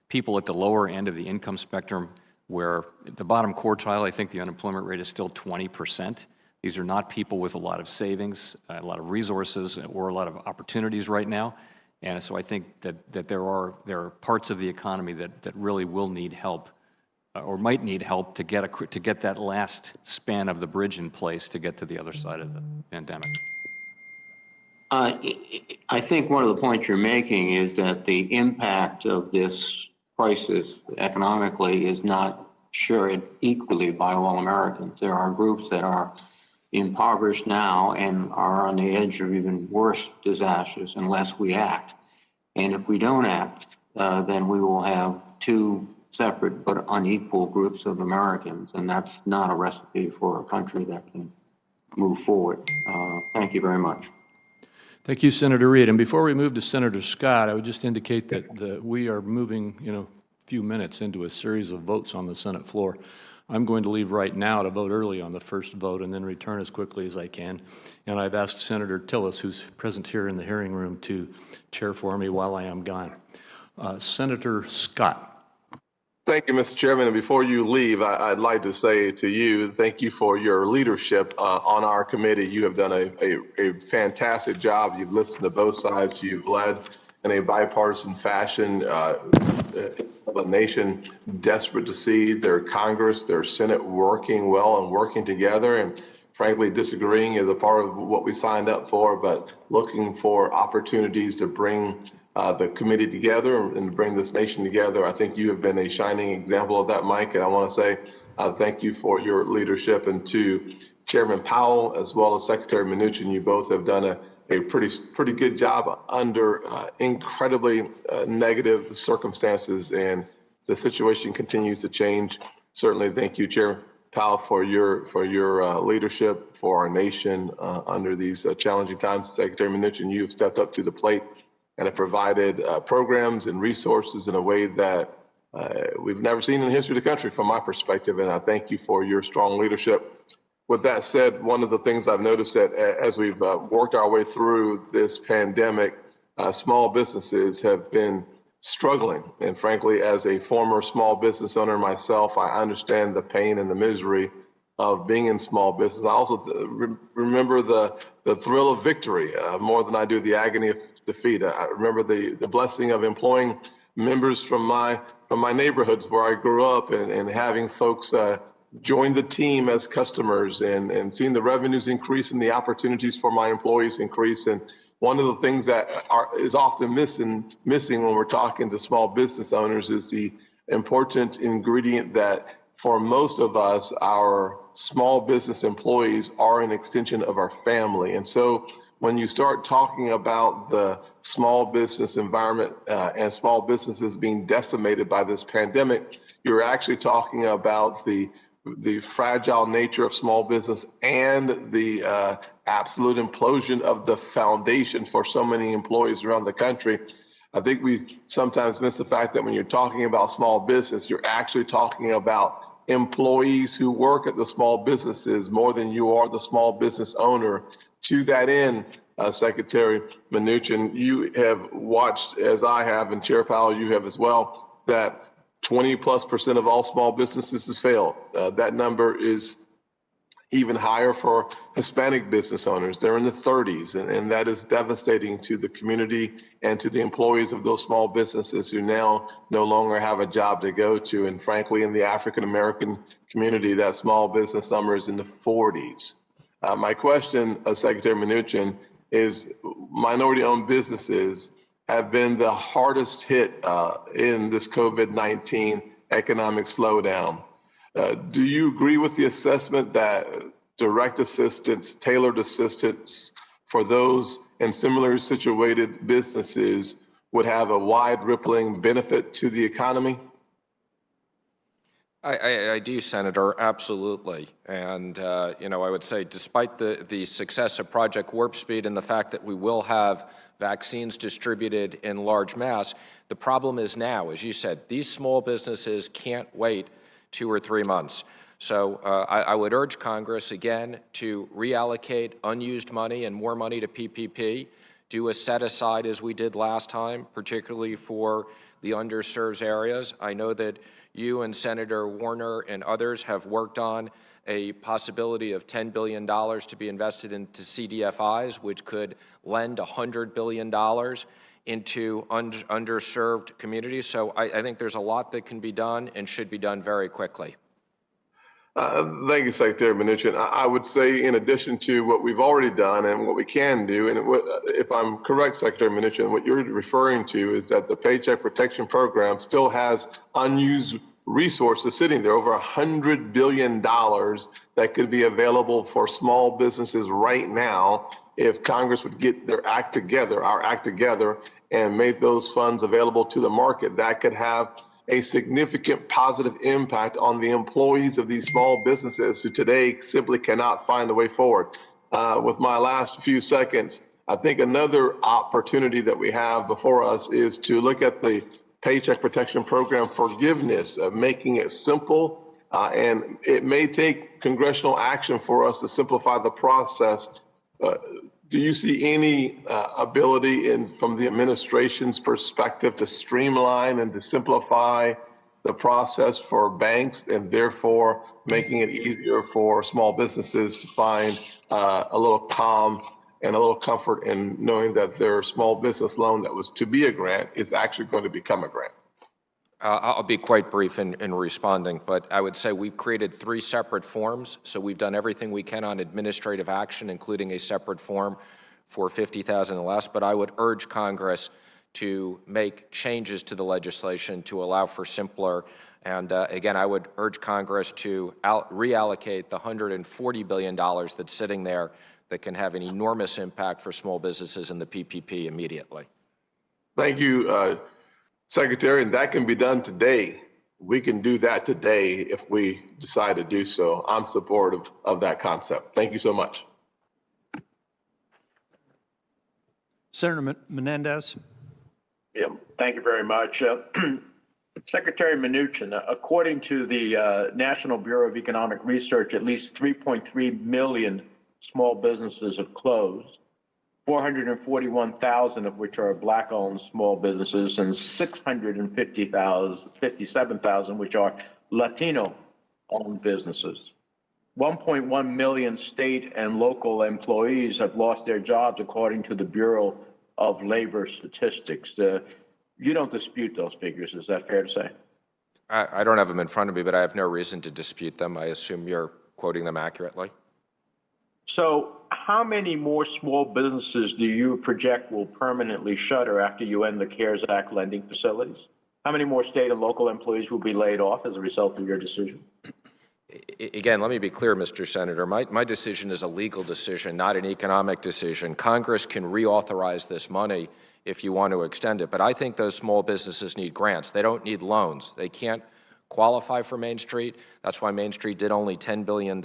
people at the lower end of the income spectrum, where at the bottom quartile, I think the unemployment rate is still 20%. These are not people with a lot of savings, a lot of resources, or a lot of opportunities right now. And so I think that there are parts of the economy that really will need help, or might need help to get that last span of the bridge in place to get to the other side of the pandemic. I think one of the points you're making is that the impact of this crisis economically is not shared equally by all Americans. There are groups that are impoverished now and are on the edge of even worse disasters unless we act. And if we don't act, then we will have two separate but unequal groups of Americans, and that's not a recipe for a country that can move forward. Thank you very much. Thank you, Senator Reed. And before we move to Senator Scott, I would just indicate that we are moving, a few minutes into a series of votes on the Senate floor. I'm going to leave right now to vote early on the first vote and then return as quickly as I can. And I've asked Senator Tillis, who's present here in the hearing room, to chair for me while I am gone. Senator Scott. Thank you, Mr. Chairman. And before you leave, I'd like to say to you, thank you for your leadership on our committee. You have done a fantastic job. You've listened to both sides. You've led in a bipartisan fashion of a nation desperate to see their Congress, their Senate working well and working together. And frankly, disagreeing is a part of what we signed up for, but looking for opportunities to bring the committee together and bring this nation together. I think you have been a shining example of that, Mike, and I want to say thank you for your leadership. And to Chairman Powell, as well as Secretary Mnuchin, you both have done a pretty good job under incredibly negative circumstances, and the situation continues to change. Certainly, thank you, Chairman Powell, for your leadership for our nation under these challenging times. Secretary Mnuchin, you have stepped up to the plate and have provided programs and resources in a way that we've never seen in the history of the country from my perspective, and I thank you for your strong leadership. With that said, one of the things I've noticed that as we've worked our way through this pandemic, small businesses have been struggling. And frankly, as a former small business owner myself, I understand the pain and the misery of being in small business. I also remember the thrill of victory more than I do the agony of defeat. I remember the blessing of employing members from my neighborhoods where I grew up and having folks join the team as customers and seeing the revenues increase and the opportunities for my employees increase. And one of the things that is often missing when we're talking to small business owners is the important ingredient that for most of us, our small business employees are an extension of our family. And so when you start talking about the small business environment and small businesses being decimated by this pandemic, you're actually talking about the fragile nature of small business and the absolute implosion of the foundation for so many employees around the country. I think we sometimes miss the fact that when you're talking about small business, you're actually talking about employees who work at the small businesses more than you are the small business owner. To that end, Secretary Mnuchin, you have watched, as I have, and Chair Powell, you have as well, that 20+% of all small businesses has failed. That number is even higher for Hispanic business owners. They're in the 30s, and that is devastating to the community and to the employees of those small businesses who now no longer have a job to go to. And frankly, in the African American community, that small business number is in the 40s. My question, Secretary Mnuchin, is minority-owned businesses have been the hardest hit in this COVID-19 economic slowdown. Do you agree with the assessment that direct assistance, tailored assistance for those in similarly situated businesses would have a wide rippling benefit to the economy? I do, Senator, absolutely. And, I would say despite the success of Project Warp Speed and the fact that we will have vaccines distributed in large mass, the problem is now, as you said, these small businesses can't wait 2 or 3 months. So I would urge Congress, again, to reallocate unused money and more money to PPP, do a set-aside as we did last time, particularly for the underserved areas. I know that you and Senator Warner and others have worked on a possibility of $10 billion to be invested into CDFIs, which could lend $100 billion into underserved communities. So I think there's a lot that can be done and should be done very quickly. Thank you, Secretary Mnuchin. I would say, in addition to what we've already done and what we can do, and if I'm correct, Secretary Mnuchin, what you're referring to is that the Paycheck Protection Program still has unused resources sitting there, over $100 billion that could be available for small businesses right now if Congress would get their act together, our act together, and make those funds available to the market. That could have a significant positive impact on the employees of these small businesses who today simply cannot find a way forward. With my last few seconds, I think another opportunity that we have before us is to look at the Paycheck Protection Program forgiveness, of making it simple, and it may take congressional action for us to simplify the process. Do you see any ability from the administration's perspective to streamline and to simplify the process for banks, and therefore making it easier for small businesses to find a little calm and a little comfort in knowing that their small business loan that was to be a grant is actually going to become a grant? I'll be quite brief in responding, but I would say we've created 3 separate forms. So we've done everything we can on administrative action, including a separate form for $50,000 and less. But I would urge Congress to make changes to the legislation to allow for simpler. And again, I would urge Congress to reallocate the $140 billion that's sitting there that can have an enormous impact for small businesses in the PPP immediately. Thank you, Secretary, and that can be done today. We can do that today if we decide to do so. I'm supportive of that concept. Thank you so much. Senator Menendez. Yeah, thank you very much. Secretary Mnuchin, according to the National Bureau of Economic Research, at least 3.3 million small businesses have closed, 441,000 of which are Black-owned small businesses, and 657,000 which are Latino-owned businesses. 1.1 million state and local employees have lost their jobs, according to the Bureau of Labor Statistics. You don't dispute those figures, is that fair to say? I don't have them in front of me, but I have no reason to dispute them. I assume you're quoting them accurately. So how many more small businesses do you project will permanently shutter after you end the CARES Act lending facilities? How many more state and local employees will be laid off as a result of your decision? Again, let me be clear, Mr. Senator. My decision is a legal decision, not an economic decision. Congress can reauthorize this money if you want to extend it. But I think those small businesses need grants. They don't need loans. They can't qualify for Main Street. That's why Main Street did only $10 billion,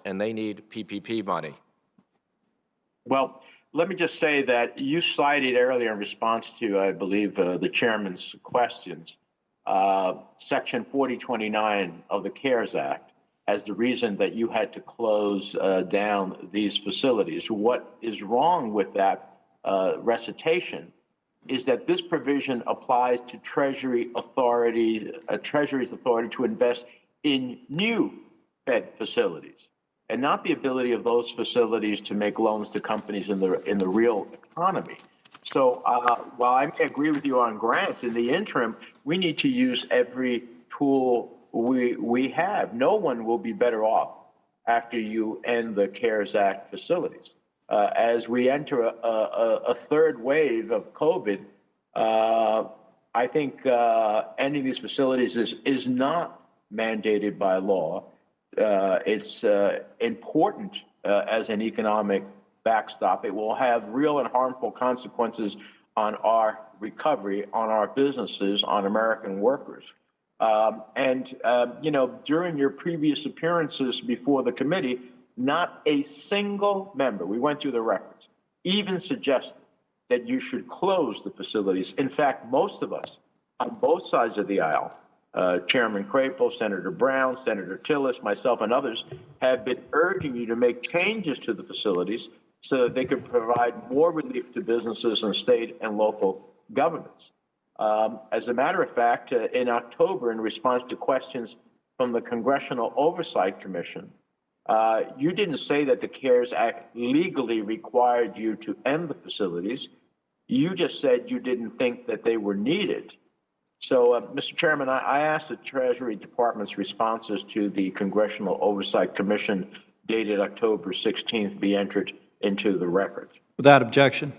and they need PPP money. Well, let me just say that you cited earlier in response to, I believe, the chairman's questions, Section 4029 of the CARES Act as the reason that you had to close down these facilities. What is wrong with that recitation is that this provision applies to Treasury's authority to invest in new Fed facilities, and not the ability of those facilities to make loans to companies in the real economy. So while I may agree with you on grants, in the interim, we need to use every tool we have. No one will be better off after you end the CARES Act facilities. As we enter a third wave of COVID, I think ending these facilities is not mandated by law. It's important as an economic backstop. It will have real and harmful consequences on our recovery, on our businesses, on American workers. During your previous appearances before the committee, not a single member, we went through the records, even suggested that you should close the facilities. In fact, most of us on both sides of the aisle, Chairman Crapo, Senator Brown, Senator Tillis, myself, and others have been urging you to make changes to the facilities so that they can provide more relief to businesses and state and local governments. As a matter of fact, in October, in response to questions from the Congressional Oversight Commission, you didn't say that the CARES Act legally required you to end the facilities. You just said you didn't think that they were needed. So, Mr. Chairman, I asked the Treasury Department's responses to the Congressional Oversight Commission dated October 16th be entered into the record. Without objection.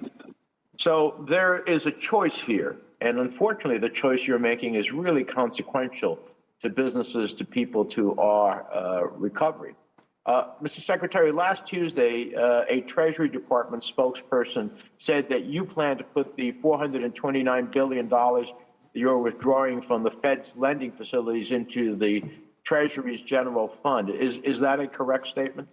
So there is a choice here. And unfortunately, the choice you're making is really consequential to businesses, to people, to our recovery. Mr. Secretary, last Tuesday, a Treasury Department spokesperson said that you plan to put the $429 billion you're withdrawing from the Fed's lending facilities into the Treasury's general fund. Is that a correct statement?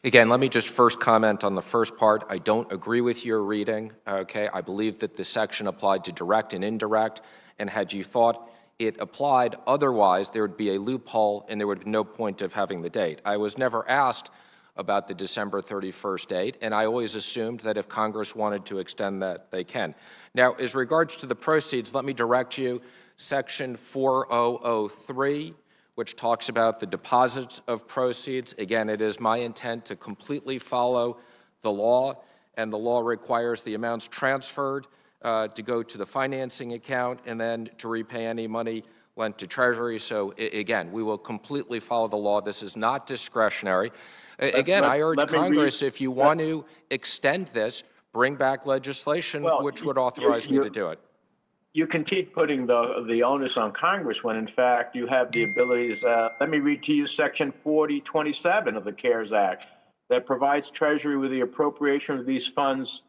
Again, let me just first comment on the first part. I don't agree with your reading, okay? I believe that the section applied to direct and indirect, and had you thought it applied otherwise, there would be a loophole and there would be no point of having the date. I was never asked about the December 31st date, and I always assumed that if Congress wanted to extend that, they can. Now, as regards to the proceeds, let me direct you, Section 4003, which talks about the deposits of proceeds. Again, it is my intent to completely follow the law, and the law requires the amounts transferred to go to the financing account and then to repay any money lent to Treasury. So again, we will completely follow the law. This is not discretionary. Again, I urge Congress, if you want to extend this, bring back legislation which would authorize me to do it. You can keep putting the onus on Congress when, in fact, you have the abilities. Let me read to you Section 4027 of the CARES Act that provides Treasury with the appropriation of these funds,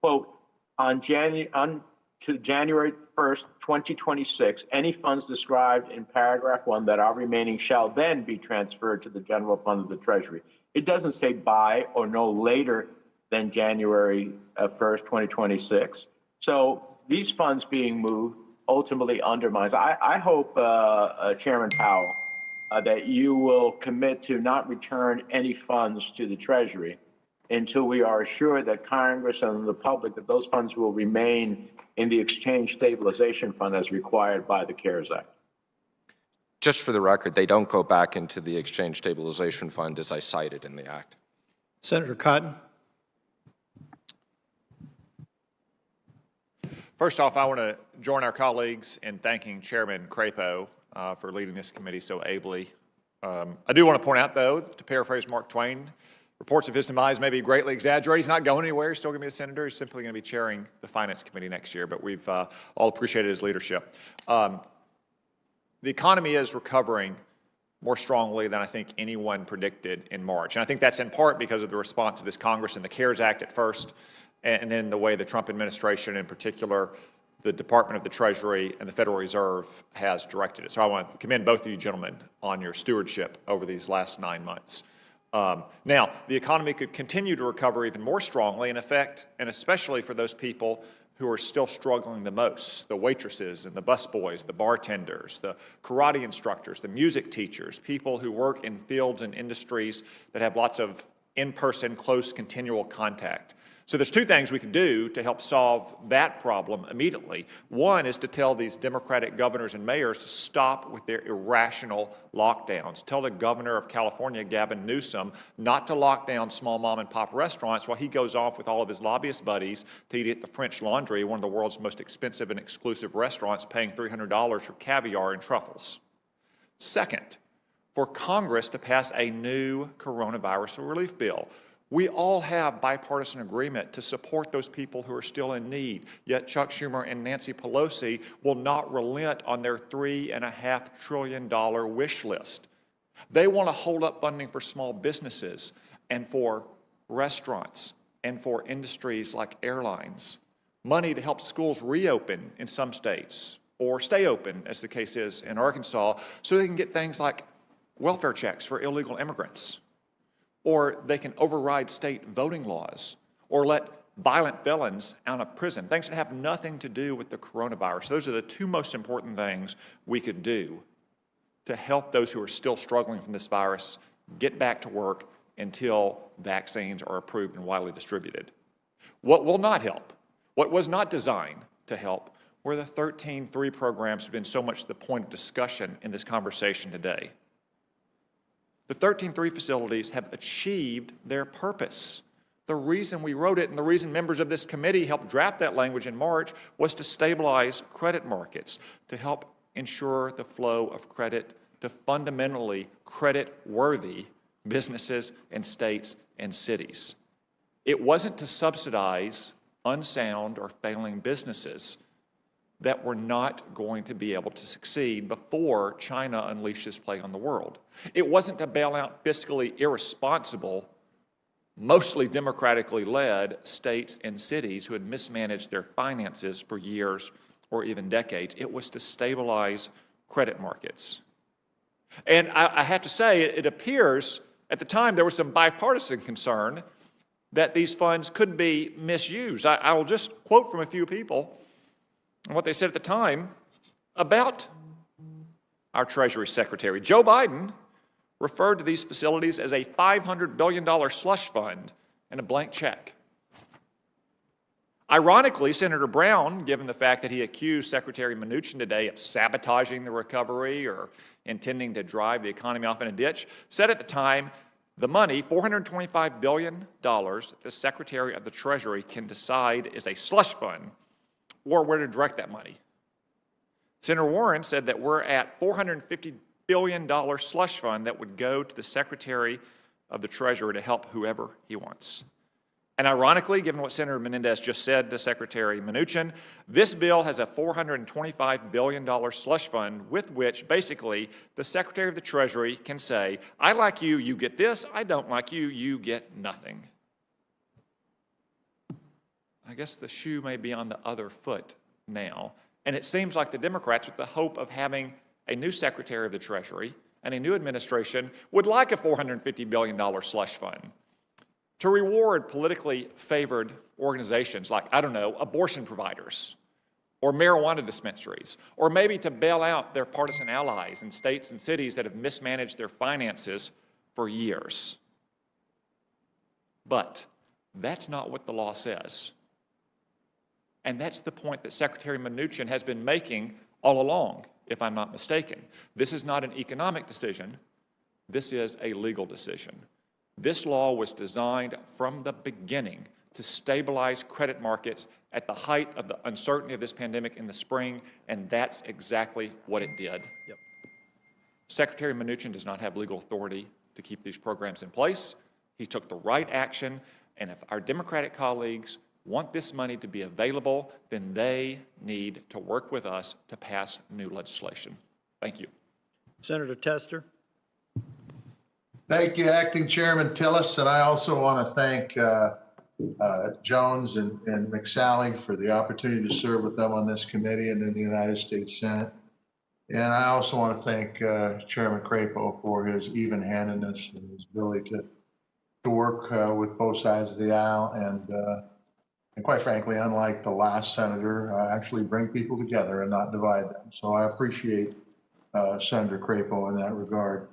quote, to January 1st, 2026, any funds described in paragraph 1 that are remaining shall then be transferred to the general fund of the Treasury. It doesn't say by or no later than January 1st, 2026. So these funds being moved ultimately undermines. I hope, Chairman Powell, that you will commit to not return any funds to the Treasury until we are assured that Congress and the public that those funds will remain in the Exchange Stabilization Fund as required by the CARES Act. Just for the record, they don't go back into the Exchange Stabilization Fund as I cited in the Act. Senator Cotton. First off, I want to join our colleagues in thanking Chairman Crapo for leading this committee so ably. I do want to point out, though, to paraphrase Mark Twain, reports of his demise may be greatly exaggerated. He's not going anywhere. He's still going to be a senator. He's simply going to be chairing the Finance Committee next year, but we've all appreciated his leadership. The economy is recovering more strongly than I think anyone predicted in March. And I think that's in part because of the response of this Congress and the CARES Act at first, and then the way the Trump administration, in particular, the Department of the Treasury and the Federal Reserve has directed it. So I want to commend both of you gentlemen on your stewardship over these last 9 months. Now, the economy could continue to recover even more strongly, in effect, and especially for those people who are still struggling the most, the waitresses and the busboys, the bartenders, the karate instructors, the music teachers, people who work in fields and industries that have lots of in-person, close, continual contact. So there's two things we can do to help solve that problem immediately. One is to tell these Democratic governors and mayors to stop with their irrational lockdowns. Tell the governor of California, Gavin Newsom, not to lock down small mom and pop restaurants while he goes off with all of his lobbyist buddies to eat at the French Laundry, one of the world's most expensive and exclusive restaurants, paying $300 for caviar and truffles. Second, for Congress to pass a new coronavirus relief bill. We all have bipartisan agreement to support those people who are still in need, yet Chuck Schumer and Nancy Pelosi will not relent on their $3.5 trillion wish list. They want to hold up funding for small businesses and for restaurants and for industries like airlines, money to help schools reopen in some states or stay open, as the case is in Arkansas, so they can get things like welfare checks for illegal immigrants. Or they can override state voting laws, or let violent felons out of prison, things that have nothing to do with the coronavirus. Those are the two most important things we could do to help those who are still struggling from this virus get back to work until vaccines are approved and widely distributed. What will not help, what was not designed to help, were the 13-3 programs that have been so much the point of discussion in this conversation today. The 13-3 facilities have achieved their purpose. The reason we wrote it and the reason members of this committee helped draft that language in March was to stabilize credit markets, to help ensure the flow of credit to fundamentally credit-worthy businesses and states and cities. It wasn't to subsidize unsound or failing businesses that were not going to be able to succeed before China unleashed this plague on the world. It wasn't to bail out fiscally irresponsible, mostly democratically led states and cities who had mismanaged their finances for years or even decades. It was to stabilize credit markets. And I have to say, it appears at the time there was some bipartisan concern that these funds could be misused. I will just quote from a few people and what they said at the time about our Treasury Secretary. Joe Biden referred to these facilities as a $500 billion slush fund and a blank check. Ironically, Senator Brown, given the fact that he accused Secretary Mnuchin today of sabotaging the recovery or intending to drive the economy off in a ditch, said at the time, the money, $425 billion, that the Secretary of the Treasury can decide is a slush fund or where to direct that money. Senator Warren said that we're at $450 billion slush fund that would go to the Secretary of the Treasury to help whoever he wants. And ironically, given what Senator Menendez just said to Secretary Mnuchin, this bill has a $425 billion slush fund with which basically the Secretary of the Treasury can say, I like you, you get this. I don't like you, you get nothing. I guess the shoe may be on the other foot now. And it seems like the Democrats, with the hope of having a new Secretary of the Treasury and a new administration, would like a $450 billion slush fund to reward politically favored organizations like, I don't know, abortion providers or marijuana dispensaries, or maybe to bail out their partisan allies in states and cities that have mismanaged their finances for years. But that's not what the law says. And that's the point that Secretary Mnuchin has been making all along, if I'm not mistaken. This is not an economic decision. This is a legal decision. This law was designed from the beginning to stabilize credit markets at the height of the uncertainty of this pandemic in the spring, and that's exactly what it did. Yep. Secretary Mnuchin does not have legal authority to keep these programs in place. He took the right action, and if our Democratic colleagues want this money to be available, then they need to work with us to pass new legislation. Thank you. Senator Tester. Thank you, Acting Chairman Tillis, and I also want to thank Jones and McSally for the opportunity to serve with them on this committee and in the United States Senate. And I also want to thank Chairman Crapo for his even-handedness and his ability to work with both sides of the aisle and and quite frankly, unlike the last senator, actually bring people together and not divide them. So I appreciate Senator Crapo in that regard.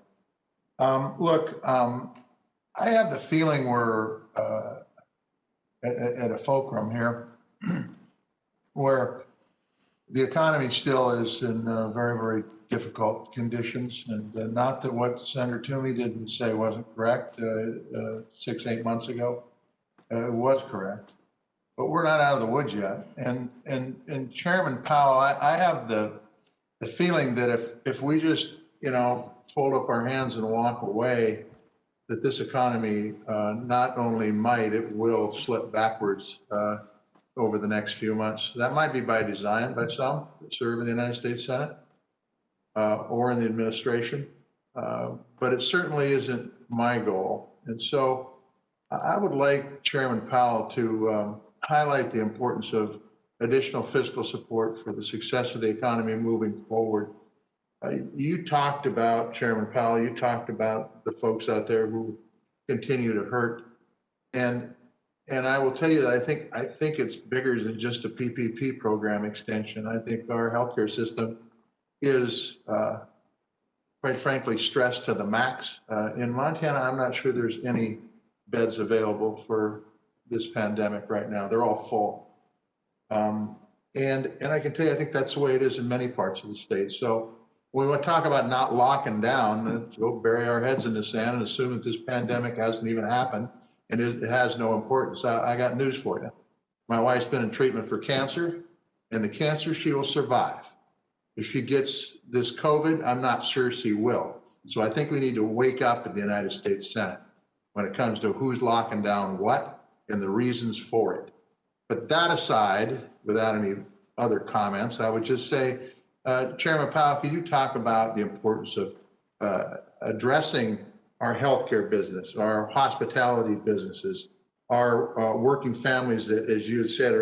Look, I have the feeling we're at a fulcrum here where the economy still is in very, very difficult conditions. And not that what Senator Toomey didn't say wasn't correct 6-8 months ago. It was correct. But we're not out of the woods yet. And Chairman Powell, I have the feeling that if we just, fold up our hands and walk away, that this economy not only might, it will slip backwards over the next few months. That might be by design by some that serve in the United States Senate or in the administration, but it certainly isn't my goal. And so I would like Chairman Powell to highlight the importance of additional fiscal support for the success of the economy moving forward. You talked about, Chairman Powell, you talked about the folks out there who continue to hurt. And I will tell you that I think it's bigger than just a PPP program extension. I think our healthcare system is, quite frankly, stressed to the max. In Montana, I'm not sure there's any beds available for this pandemic right now. They're all full. And I can tell you, I think that's the way it is in many parts of the state. So when we talk about not locking down, let's go bury our heads in the sand and assume that this pandemic hasn't even happened and it has no importance. I got news for you. My wife's been in treatment for cancer, and the cancer, she will survive. If she gets this COVID, I'm not sure she will. So I think we need to wake up in the United States Senate when it comes to who's locking down what and the reasons for it. But that aside, without any other comments, I would just say, Chairman Powell, could you talk about the importance of addressing our healthcare business, our hospitality businesses, our working families that, as you had said,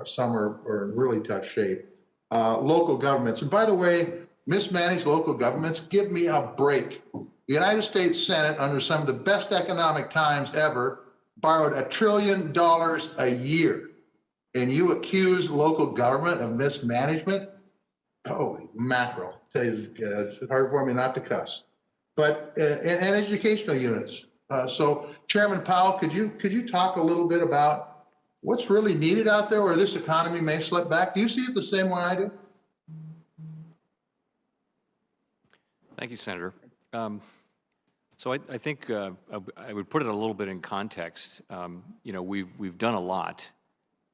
some are in really tough shape, local governments. And by the way, mismanaged local governments, give me a break. The United States Senate, under some of the best economic times ever, borrowed $1 trillion a year. And you accuse local government of mismanagement? Holy mackerel. It's hard for me not to cuss. But, and educational units. So Chairman Powell, could you talk a little bit about what's really needed out there where this economy may slip back? Do you see it the same way I do? Thank you, Senator. So I think I would put it a little bit in context. We've done a lot,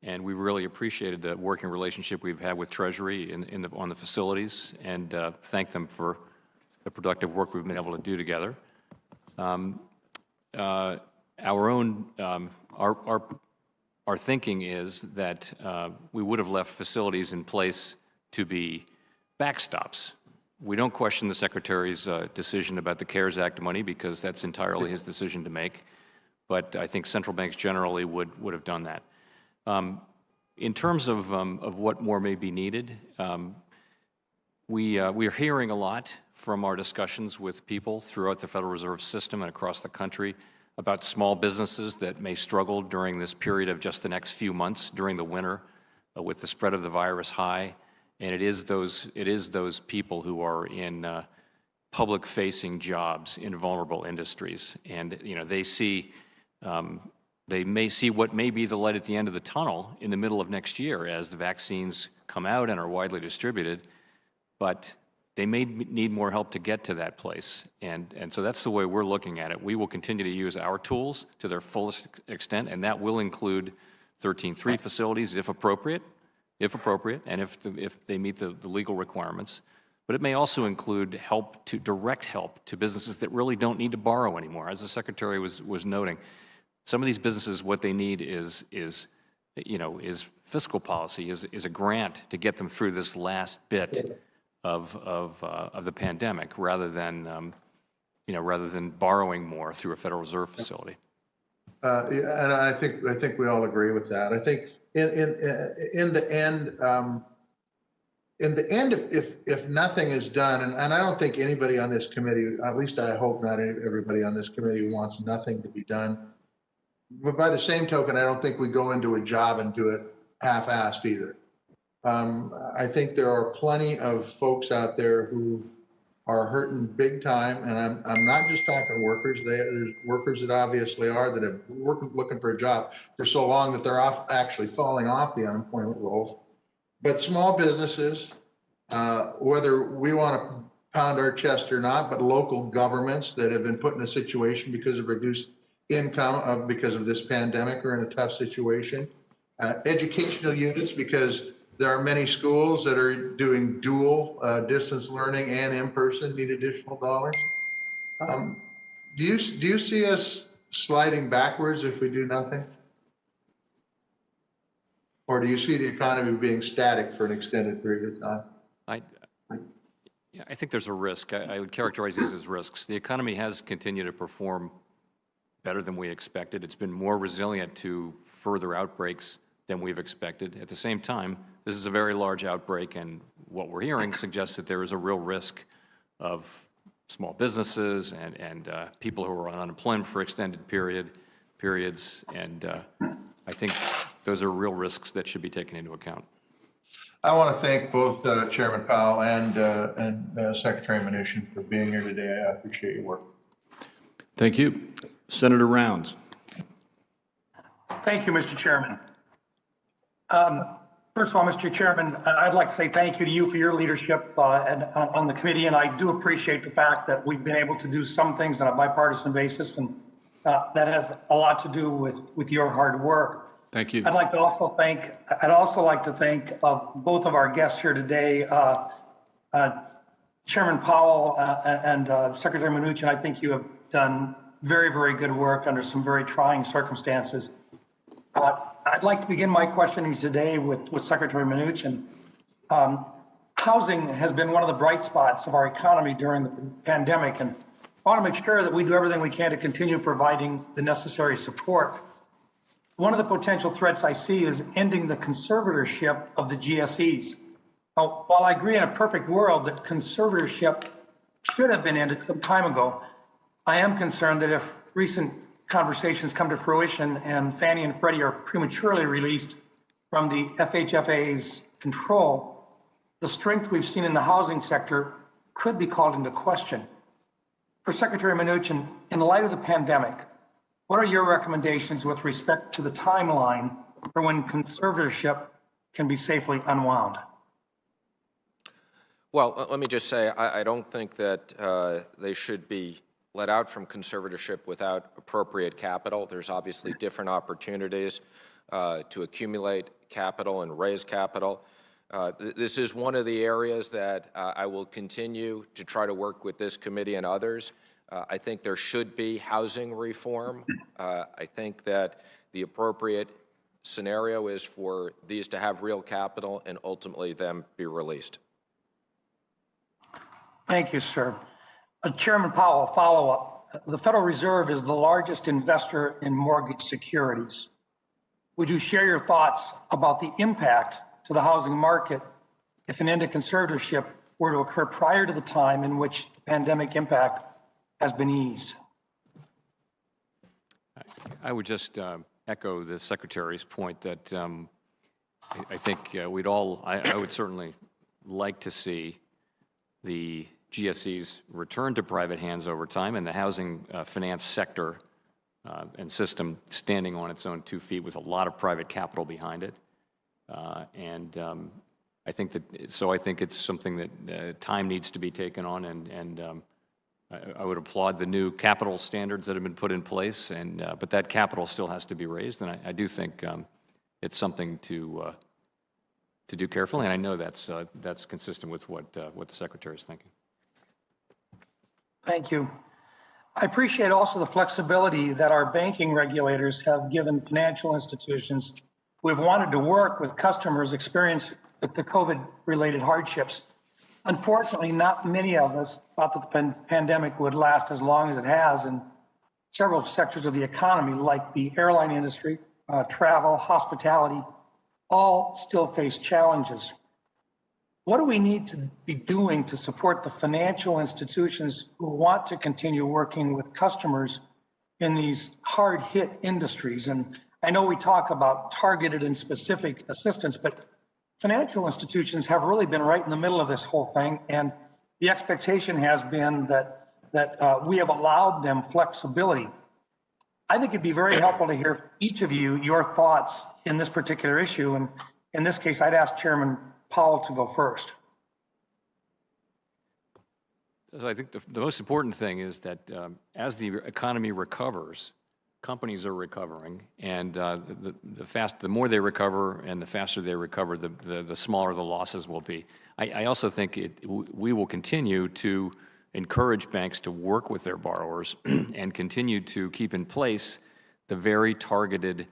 and we really appreciated the working relationship we've had with Treasury on the facilities, and thank them for the productive work we've been able to do together. Our thinking is that we would have left facilities in place to be backstops. We don't question the Secretary's decision about the CARES Act money because that's entirely his decision to make, but I think central banks generally would have done that. In terms of what more may be needed, we are hearing a lot from our discussions with people throughout the Federal Reserve System and across the country about small businesses that may struggle during this period of just the next few months during the winter with the spread of the virus high. And it is those people who are in public-facing jobs in vulnerable industries, and they may see what may be the light at the end of the tunnel in the middle of next year as the vaccines come out and are widely distributed, but they may need more help to get to that place. And so that's the way we're looking at it. We will continue to use our tools to their fullest extent, and that will include 13(3) facilities if appropriate, and if they meet the legal requirements. But it may also include direct help to businesses that really don't need to borrow anymore. As the Secretary was noting, some of these businesses, what they need is fiscal policy, is a grant to get them through this last bit of the pandemic, rather than borrowing more through a Federal Reserve facility. And I think we all agree with that. I think in the end, if nothing is done, and I don't think anybody on this committee, at least I hope not everybody on this committee, wants nothing to be done. But by the same token, I don't think we go into a job and do it half-assed either. I think there are plenty of folks out there who are hurting big time, and I'm not just talking workers. There's workers that obviously are that have looking for a job for so long that they're actually falling off the unemployment rolls. But small businesses, whether we want to pound our chest or not, but local governments that have been put in a situation because of reduced income because of this pandemic are in a tough situation. Educational units, because there are many schools that are doing dual distance learning and in-person, need additional dollars. Do you see us sliding backwards if we do nothing? Or do you see the economy being static for an extended period of time? I think there's a risk. I would characterize these as risks. The economy has continued to perform better than we expected. It's been more resilient to further outbreaks than we've expected. At the same time, this is a very large outbreak, and what we're hearing suggests that there is a real risk of small businesses and people who are on unemployment for extended periods, and I think those are real risks that should be taken into account. I want to thank both Chairman Powell and Secretary Mnuchin for being here today. I appreciate your work. Thank you. Senator Rounds. Thank you, Mr. Chairman. First of all, Mr. Chairman, I'd like to say thank you to you for your leadership on the committee, and I do appreciate the fact that we've been able to do some things on a bipartisan basis, and that has a lot to do with your hard work. Thank you. I'd also like to thank both of our guests here today, Chairman Powell and Secretary Mnuchin. I think you have done very, very good work under some very trying circumstances. I'd like to begin my questioning today with Secretary Mnuchin. Housing has been one of the bright spots of our economy during the pandemic, and I want to make sure that we do everything we can to continue providing the necessary support. One of the potential threats I see is ending the conservatorship of the GSEs. Now, while I agree in a perfect world that conservatorship should have been ended some time ago, I am concerned that if recent conversations come to fruition and Fannie and Freddie are prematurely released from the FHFA's control, the strength we've seen in the housing sector could be called into question. For Secretary Mnuchin, in light of the pandemic, what are your recommendations with respect to the timeline for when conservatorship can be safely unwound? Well, let me just say, I don't think that they should be let out from conservatorship without appropriate capital. There's obviously different opportunities to accumulate capital and raise capital. This is one of the areas that I will continue to try to work with this committee and others. I think there should be housing reform. I think that the appropriate scenario is for these to have real capital and ultimately them be released. Thank you, sir. Chairman Powell, follow-up. The Federal Reserve is the largest investor in mortgage securities. Would you share your thoughts about the impact to the housing market if an end to conservatorship were to occur prior to the time in which the pandemic impact has been eased? I would just echo the Secretary's point that I think I would certainly like to see the GSEs return to private hands over time and the housing finance sector and system standing on its own 2 feet with a lot of private capital behind it. I think it's something that time needs to be taken on, and I would applaud the new capital standards that have been put in place, but that capital still has to be raised, and I do think it's something to do carefully, and I know that's consistent with what the Secretary is thinking. Thank you. I appreciate also the flexibility that our banking regulators have given financial institutions who have wanted to work with customers experienced with the COVID-related hardships. Unfortunately, not many of us thought that the pandemic would last as long as it has in several sectors of the economy, like the airline industry, travel, hospitality, all still face challenges. What do we need to be doing to support the financial institutions who want to continue working with customers in these hard-hit industries. And I know we talk about targeted and specific assistance, but financial institutions have really been right in the middle of this whole thing. And the expectation has been that we have allowed them flexibility. I think it'd be very helpful to hear each of you, your thoughts in this particular issue. And in this case, I'd ask Chairman Powell to go first. So I think the most important thing is that as the economy recovers, companies are recovering, and the more they recover and the faster they recover, the smaller the losses will be. I also think we will continue to encourage banks to work with their borrowers and continue to keep in place the very targeted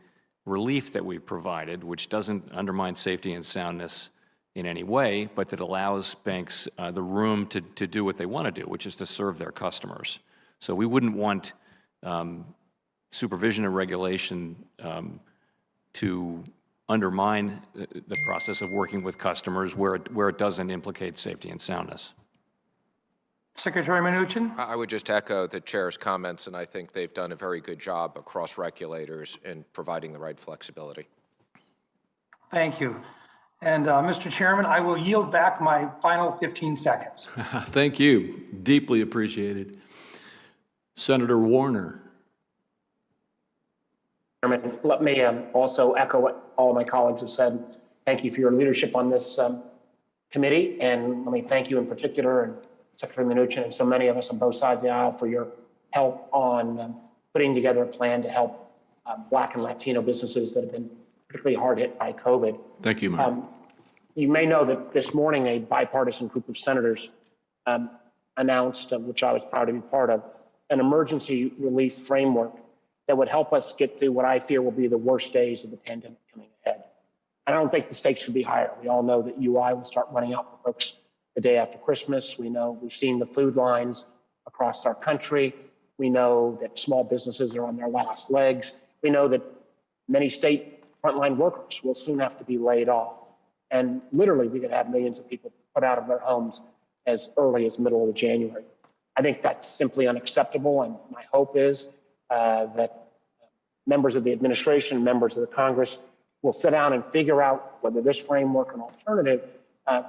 relief that we've provided, which doesn't undermine safety and soundness in any way, but that allows banks the room to do what they want to do, which is to serve their customers. So we wouldn't want supervision and regulation to undermine the process of working with customers where it doesn't implicate safety and soundness. Secretary Mnuchin? I would just echo the chair's comments, and I think they've done a very good job across regulators in providing the right flexibility. Thank you. And Mr. Chairman, I will yield back my final 15 seconds. Thank you. Deeply appreciated. Senator Warner. Chairman, let me also echo what all my colleagues have said. Thank you for your leadership on this committee, and let me thank you in particular, and Secretary Mnuchin and so many of us on both sides of the aisle for your help on putting together a plan to help Black and Latino businesses that have been particularly hard hit by COVID. Thank you, Mark. You may know that this morning a bipartisan group of senators announced, which I was proud to be part of, an emergency relief framework that would help us get through what I fear will be the worst days of the pandemic coming ahead. I don't think the stakes should be higher. We all know that UI will start running out for folks the day after Christmas. We know we've seen the food lines across our country. We know that small businesses are on their last legs. We know that many state frontline workers will soon have to be laid off. And literally, we could have millions of people put out of their homes as early as middle of January. I think that's simply unacceptable. And my hope is that members of the administration, members of the Congress will sit down and figure out whether this framework and alternative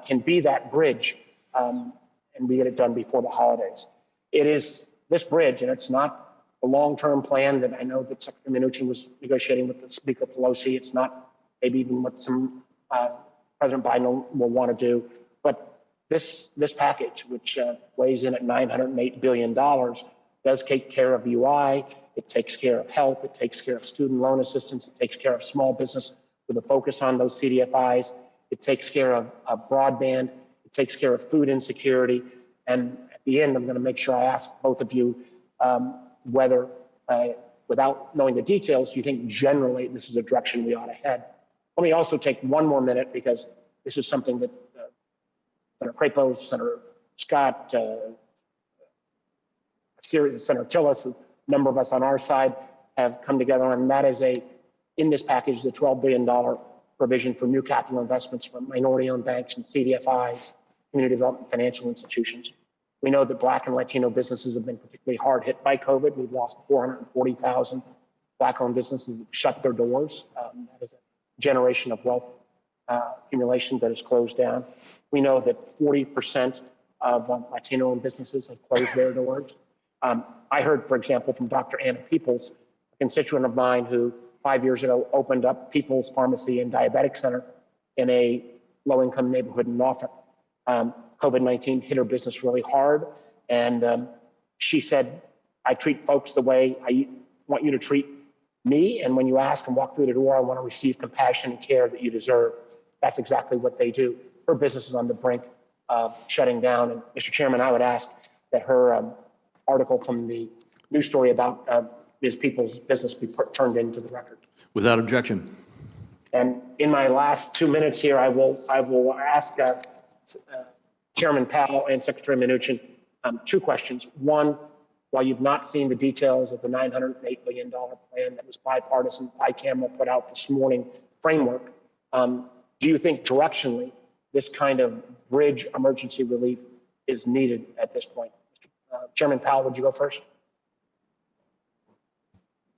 can be that bridge, and we get it done before the holidays. It is this bridge, and it's not the long-term plan that I know that Secretary Mnuchin was negotiating with the Speaker Pelosi. It's not maybe even what some President Biden will want to do. But this package, which weighs in at $908 billion, does take care of UI. It takes care of health. It takes care of student loan assistance. It takes care of small business with a focus on those CDFIs. It takes care of broadband. It takes care of food insecurity. And at the end, I'm going to make sure I ask both of you whether, without knowing the details, you think generally this is a direction we ought to head. Let me also take one more minute, because this is something that Senator Crapo, Senator Scott, Senator Tillis, a number of us on our side have come together on, and that is in this package, the $12 billion provision for new capital investments from minority-owned banks and CDFIs, community development financial institutions. We know that Black and Latino businesses have been particularly hard hit by COVID. We've lost 440,000 Black-owned businesses that have shut their doors. That is a generation of wealth accumulation that has closed down. We know that 40% of Latino-owned businesses have closed their doors. I heard, for example, from Dr. Anna Peoples, a constituent of mine who 5 years ago opened up People's Pharmacy and Diabetic Center in a low-income neighborhood in Norfolk. COVID-19 hit her business really hard, and she said, I treat folks the way I want you to treat me, and when you ask and walk through the door, I want to receive compassion and care that you deserve. That's exactly what they do. Her business is on the brink of shutting down, and Mr. Chairman, I would ask that her article from the news story about Ms. People's business be turned into the record. Without objection. And in my last 2 minutes here, I will ask Chairman Powell and Secretary Mnuchin two questions. One, while you've not seen the details of the $908 billion plan that was bipartisan, bicameral put out this morning framework, do you think directionally this kind of bridge emergency relief is needed at this point? Chairman Powell, would you go first?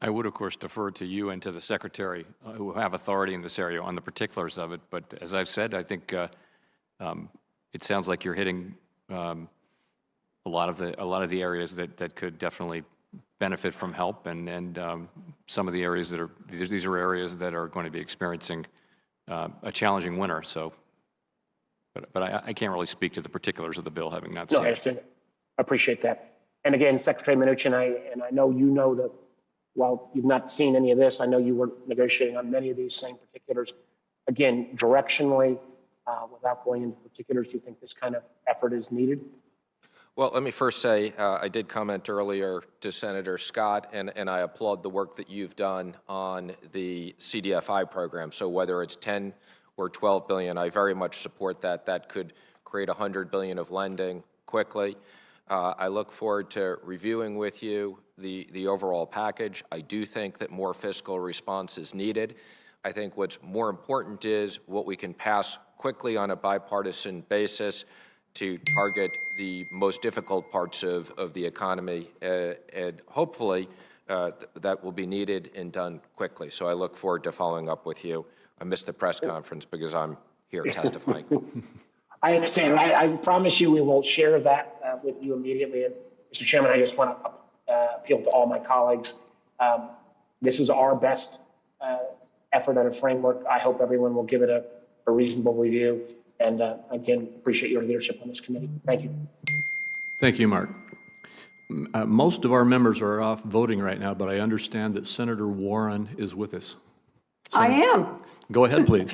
I would, of course, defer to you and to the Secretary who have authority in this area on the particulars of it. But as I've said, I think it sounds like you're hitting a lot of the areas that could definitely benefit from help, and some of the areas that are these are areas that are going to be experiencing a challenging winter. So, but I can't really speak to the particulars of the bill, having not seen No, I it. understand. I appreciate that. And again, Secretary Mnuchin, I know you know that while you've not seen any of this, I know you were negotiating on many of these same particulars. Again, directionally, without going into particulars, do you think this kind of effort is needed? Well, let me first say, I did comment earlier to Senator Scott, and I applaud the work that you've done on the CDFI program. So whether it's 10 or 12 billion, I very much support that. That could create 100 billion of lending quickly. I look forward to reviewing with you the overall package. I do think that more fiscal response is needed. I think what's more important is what we can pass quickly on a bipartisan basis to target the most difficult parts of the economy, and hopefully that will be needed and done quickly. So I look forward to following up with you. I missed the press conference because I'm here testifying. I understand. I promise you we will share that with you immediately. And Mr. Chairman, I just want to appeal to all my colleagues. This is our best effort at a framework. I hope everyone will give it a reasonable review. And again, appreciate your leadership on this committee. Thank you. Thank you, Mark. Most of our members are off voting right now, but I understand that Senator Warren is with us. I am. Go ahead, please.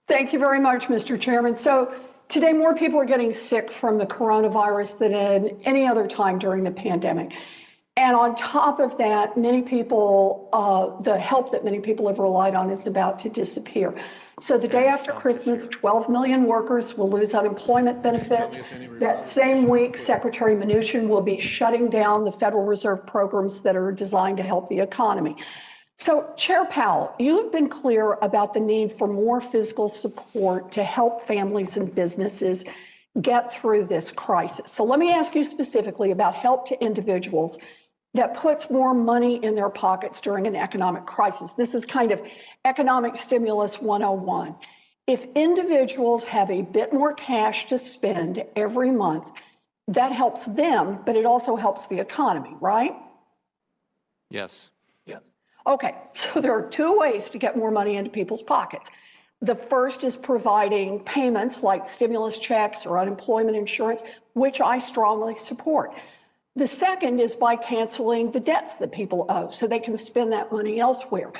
Thank you very much, Mr. Chairman. So today, more people are getting sick from the coronavirus than at any other time during the pandemic. And on top of that, many people, the help that many people have relied on is about to disappear. So the day after Christmas, 12 million workers will lose unemployment benefits. That same week, Secretary Mnuchin will be shutting down the Federal Reserve programs that are designed to help the economy. So, Chair Powell, you have been clear about the need for more fiscal support to help families and businesses get through this crisis. So let me ask you specifically about help to individuals that puts more money in their pockets during an economic crisis. This is kind of economic stimulus 101. If individuals have a bit more cash to spend every month, that helps them, but it also helps the economy, right? Yes. Okay, so there are two ways to get more money into people's pockets. The first is providing payments like stimulus checks or unemployment insurance, which I strongly support. The second is by canceling the debts that people owe so they can spend that money elsewhere.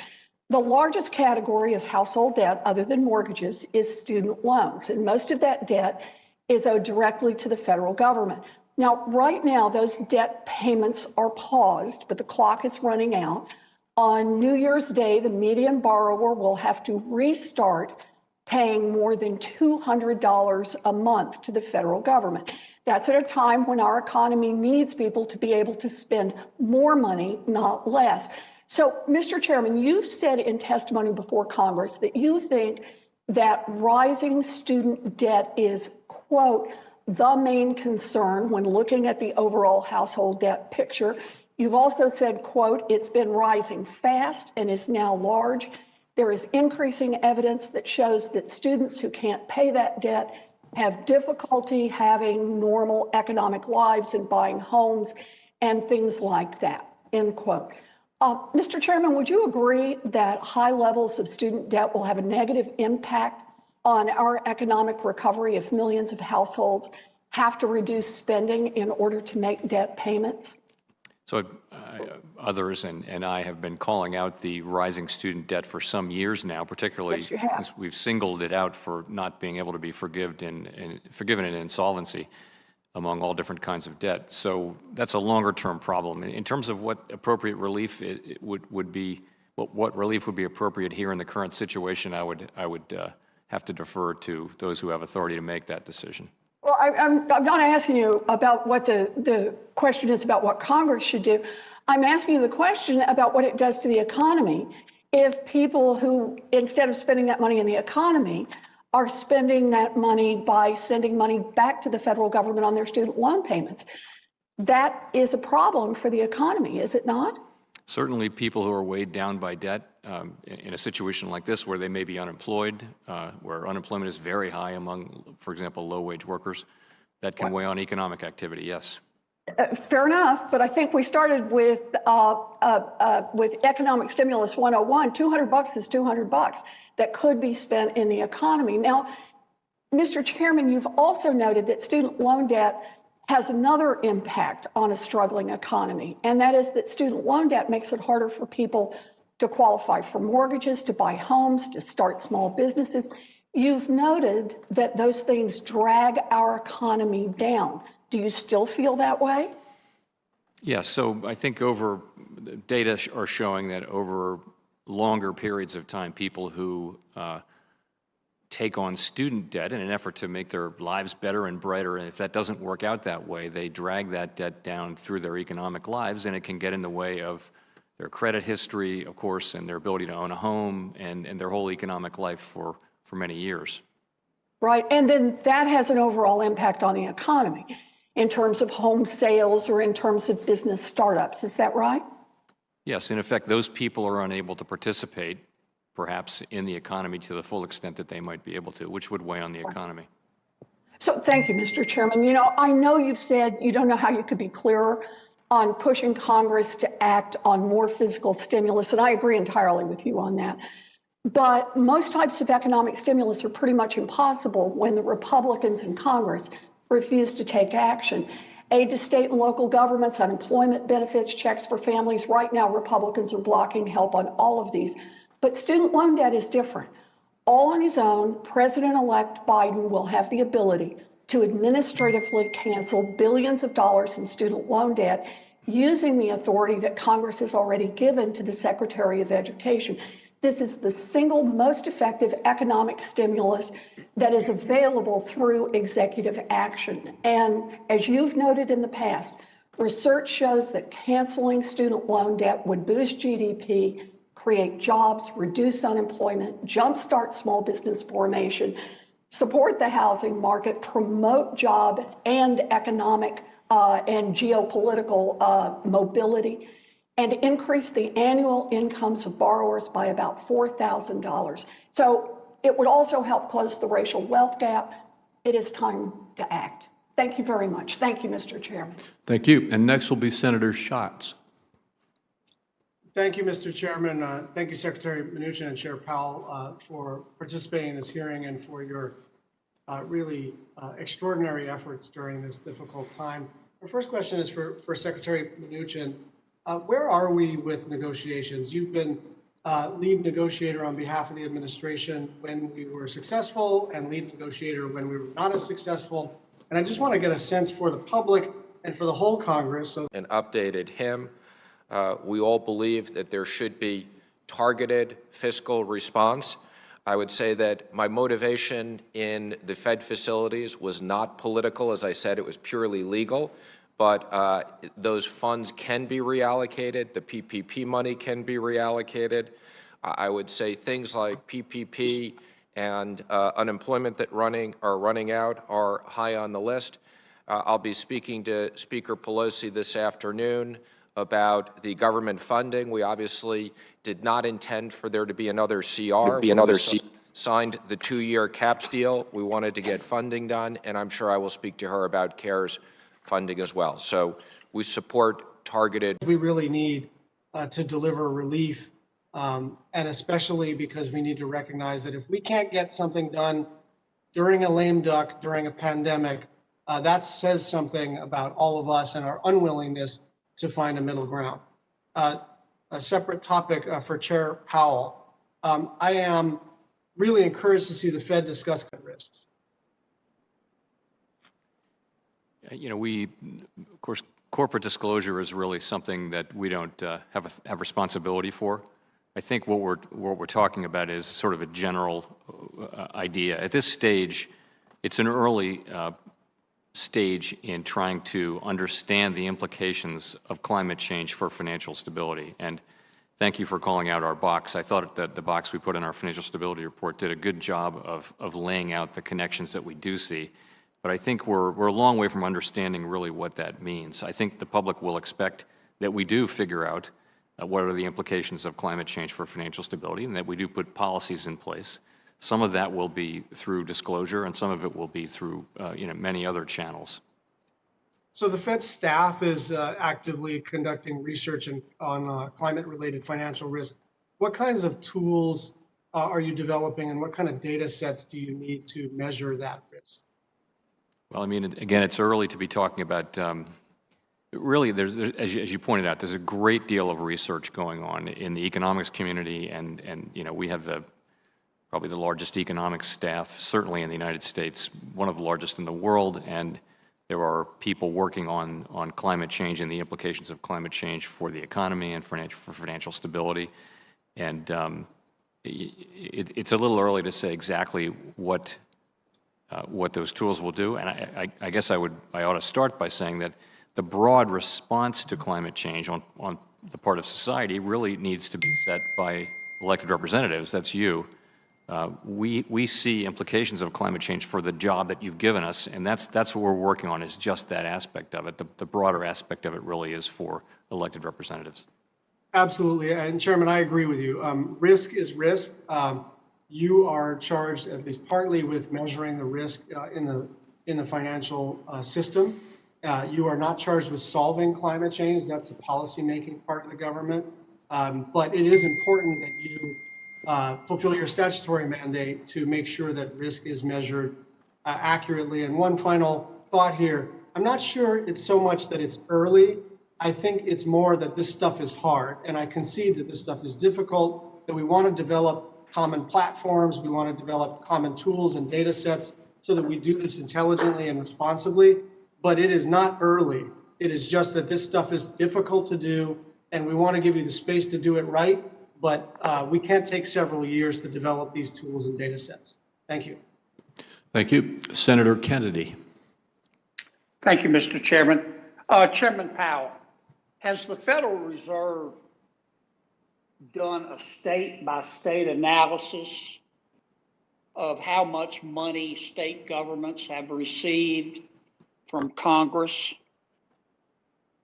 The largest category of household debt, other than mortgages, is student loans, and most of that debt is owed directly to the federal government. Now, right now, those debt payments are paused, but the clock is running out. On New Year's Day, the median borrower will have to restart paying more than $200 a month to the federal government. That's at a time when our economy needs people to be able to spend more money, not less. So, Mr. Chairman, you've said in testimony before Congress that you think that rising student debt is, quote, the main concern when looking at the overall household debt picture. You've also said, quote, it's been rising fast and is now large. There is increasing evidence that shows that students who can't pay that debt have difficulty having normal economic lives and buying homes and things like that, end quote. Mr. Chairman, would you agree that high levels of student debt will have a negative impact on our economic recovery if millions of households have to reduce spending in order to make debt payments? So others and I have been calling out the rising student debt for some years now, particularly since we've singled it out for not being able to be forgiven in insolvency among all different kinds of debt. So that's a longer-term problem. In terms of what appropriate relief would be, what relief would be appropriate here in the current situation, I would have to defer to those who have authority to make that decision. Well, I'm not asking you about what the question is about what Congress should do. I'm asking you the question about what it does to the economy if people who, instead of spending that money in the economy, are spending that money by sending money back to the federal government on their student loan payments. That is a problem for the economy, is it not? Certainly, people who are weighed down by debt in a situation like this where they may be unemployed, where unemployment is very high among, for example, low-wage workers, that can weigh on economic activity, yes. Fair enough, but I think we started with economic stimulus 101. $200 is $200 that could be spent in the economy. Now, Mr. Chairman, you've also noted that student loan debt has another impact on a struggling economy, and that is that student loan debt makes it harder for people to qualify for mortgages, to buy homes, to start small businesses. You've noted that those things drag our economy down. Do you still feel that way? Yes, so I think data are showing that over longer periods of time, people who take on student debt in an effort to make their lives better and brighter, and if that doesn't work out that way, they drag that debt down through their economic lives, and it can get in the way of their credit history, of course, and their ability to own a home and their whole economic life for many years. Right, and then that has an overall impact on the economy in terms of home sales or in terms of business startups. Is that right? Yes, in effect, those people are unable to participate perhaps in the economy to the full extent that they might be able to, which would weigh on the economy. So thank you, Mr. Chairman. You know, I know you've said you don't know how you could be clearer on pushing Congress to act on more physical stimulus, and I agree entirely with you on that. But most types of economic stimulus are pretty much impossible when the Republicans in Congress refuse to take action. Aid to state and local governments, unemployment benefits, checks for families. Right now, Republicans are blocking help on all of these. But student loan debt is different. All on his own, President-elect Biden will have the ability to administratively cancel billions of dollars in student loan debt using the authority that Congress has already given to the Secretary of Education. This is the single most effective economic stimulus that is available through executive action. And as you've noted in the past, research shows that canceling student loan debt would boost GDP, create jobs, reduce unemployment, jumpstart small business formation, support the housing market, promote job and economic and geopolitical mobility, and increase the annual incomes of borrowers by about $4,000. So it would also help close the racial wealth gap. It is time to act. Thank you very much. Thank you, Mr. Chairman. Thank you. And next will be Senator Schatz. Thank you, Mr. Chairman. Thank you, Secretary Mnuchin and Chair Powell, for participating in this hearing and for your really extraordinary efforts during this difficult time. Our first question is for Secretary Mnuchin. Where are we with negotiations? You've been lead negotiator on behalf of the administration when we were successful and lead negotiator when we were not as successful. And I just want to get a sense for the public and for the whole Congress. And updated him. We all believe that there should be targeted fiscal response. I would say that my motivation in the Fed facilities was not political. As I said, it was purely legal. But those funds can be reallocated. The PPP money can be reallocated. I would say things like PPP and unemployment that are running out are high on the list. I'll be speaking to Speaker Pelosi this afternoon about the government funding. We obviously did not intend for there to be another CR. Signed the 2-year CAPS deal. We wanted to get funding done, and I'm sure I will speak to her about CARES funding as well. So we support targeted. We really need to deliver relief, and especially because we need to recognize that if we can't get something done during a lame duck, during a pandemic, that says something about all of us and our unwillingness to find a middle ground. A separate topic for Chair Powell. I am really encouraged to see the Fed discuss risks. You know, of course, corporate disclosure is really something that we don't have responsibility for. I think what we're talking about is sort of a general idea. At this stage, it's an early stage in trying to understand the implications of climate change for financial stability. And thank you for calling out our box. I thought that the box we put in our financial stability report did a good job of laying out the connections that we do see. But I think we're a long way from understanding really what that means. I think the public will expect that we do figure out what are the implications of climate change for financial stability, and that we do put policies in place. Some of that will be through disclosure, and some of it will be through many other channels. So the Fed staff is actively conducting research on climate-related financial risk. What kinds of tools are you developing, and what kind of data sets do you need to measure that risk? Well, I mean, again, it's early to be talking about, really, as you pointed out, there's a great deal of research going on in the economics community, and we have probably the largest economics staff, certainly in the United States, one of the largest in the world, and there are people working on climate change and the implications of climate change for the economy and for financial stability. And it's a little early to say exactly what those tools will do. And I guess I ought to start by saying that the broad response to climate change on the part of society really needs to be set by elected representatives. That's you. We see implications of climate change for the job that you've given us, and that's what we're working on, is just that aspect of it. The broader aspect of it really is for elected representatives. Absolutely, and Chairman, I agree with you. Risk is risk. You are charged, at least partly, with measuring the risk in the financial system. You are not charged with solving climate change. That's the policymaking part of the government. But it is important that you fulfill your statutory mandate to make sure that risk is measured accurately. And one final thought here, I'm not sure it's so much that it's early. I think it's more that this stuff is hard. And I concede that this stuff is difficult, that we want to develop common platforms, we want to develop common tools and data sets so that we do this intelligently and responsibly. But it is not early. It is just that this stuff is difficult to do, and we want to give you the space to do it right. But we can't take several years to develop these tools and data sets. Thank you. Thank you. Senator Kennedy. Thank you, Mr. Chairman. Chairman Powell, has the Federal Reserve done a state-by-state analysis of how much money state governments have received from Congress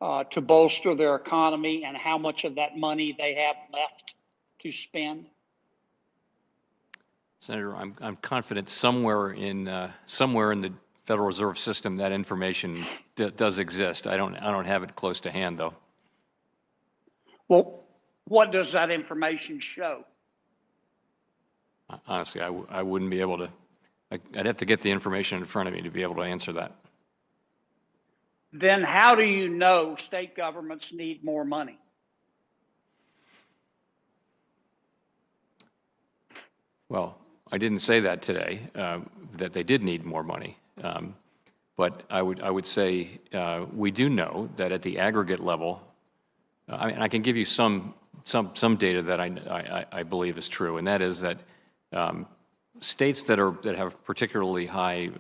to bolster their economy, and how much of that money they have left to spend? Senator, I'm confident somewhere in the Federal Reserve System that information does exist. I don't have it close to hand, though. Well, what does that information show? Honestly, I wouldn't be able to. I'd have to get the information in front of me to be able to answer that. Then how do you know state governments need more money? Well, I didn't say that today, that they did need more money. But I would say we do know that at the aggregate level, I can give you some data that I believe is true, and that is that states that have particularly high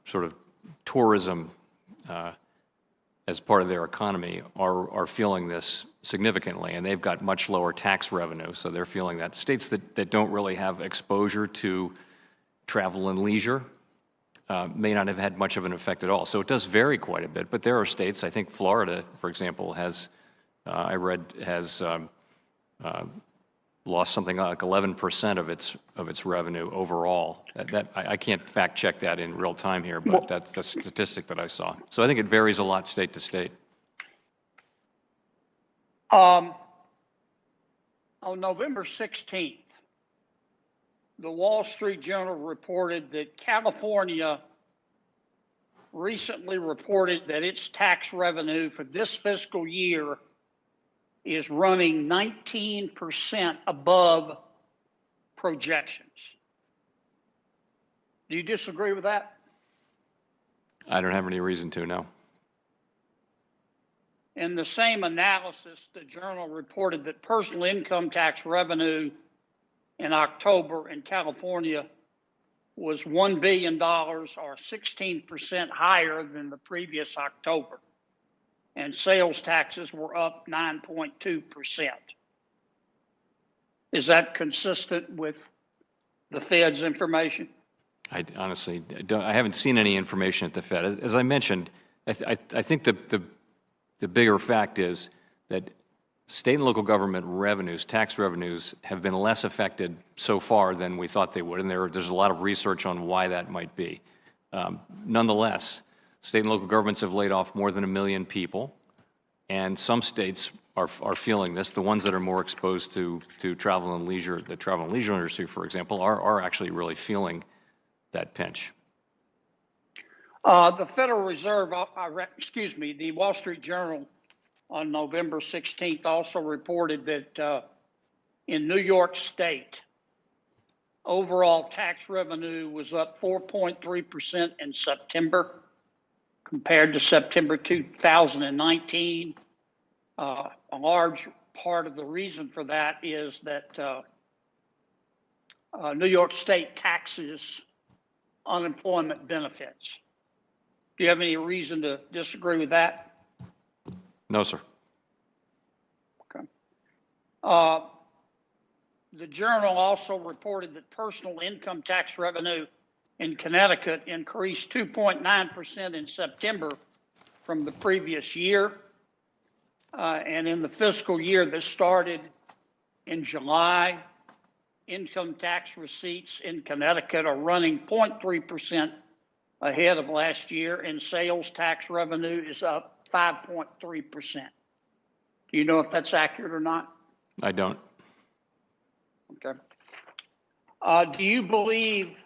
sort of tourism as part of their economy are feeling this significantly, and they've got much lower tax revenue, so they're feeling that. States that don't really have exposure to travel and leisure may not have had much of an effect at all. So it does vary quite a bit, but there are states, I think Florida, for example, has, I read, has lost something like 11% of its revenue overall. I can't fact check that in real time here, but that's the statistic that I saw. So I think it varies a lot state to state. On November 16th, the Wall Street Journal reported that California recently reported that its tax revenue for this fiscal year is running 19% above projections. Do you disagree with that? I don't have any reason to, no. In the same analysis, the Journal reported that personal income tax revenue in October in California was $1 billion, or 16% higher than the previous October. And sales taxes were up 9.2%. Is that consistent with the Fed's information? I honestly I haven't seen any information at the Fed. As I mentioned, I think the bigger fact is that state and local government revenues, tax revenues, have been less affected so far than we thought they would, and there's a lot of research on why that might be. Nonetheless, state and local governments have laid off more than 1 million people, and some states are feeling this. The ones that are more exposed to travel and leisure, the travel and leisure industry, for example, are actually really feeling that pinch. The Federal Reserve, the Wall Street Journal on November 16th also reported that in New York State, overall tax revenue was up 4.3% in September compared to September 2019. A large part of the reason for that is that New York State taxes unemployment benefits. Do you have any reason to disagree with that? No, sir. Okay. The Journal also reported that personal income tax revenue in Connecticut increased 2.9% in September from the previous year. And in the fiscal year that started in July, income tax receipts in Connecticut are running 0.3% ahead of last year, and sales tax revenue is up 5.3%. Do you know if that's accurate or not? I don't. Okay. Do you believe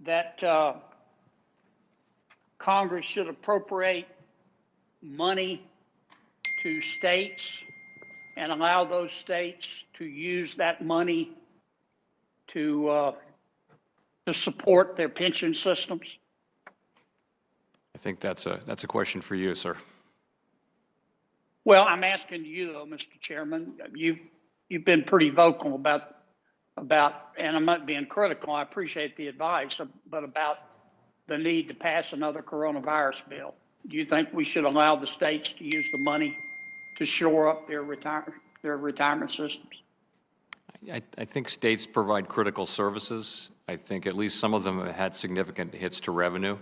that Congress should appropriate money to states and allow those states to use that money to support their pension systems? I think that's a question for you, sir. Well, I'm asking you though, Mr. Chairman. You've been pretty vocal about, and I'm not being critical, I appreciate the advice, but about the need to pass another coronavirus bill. Do you think we should allow the states to use the money to shore up their retirement systems? I think states provide critical services. I think at least some of them have had significant hits to revenue.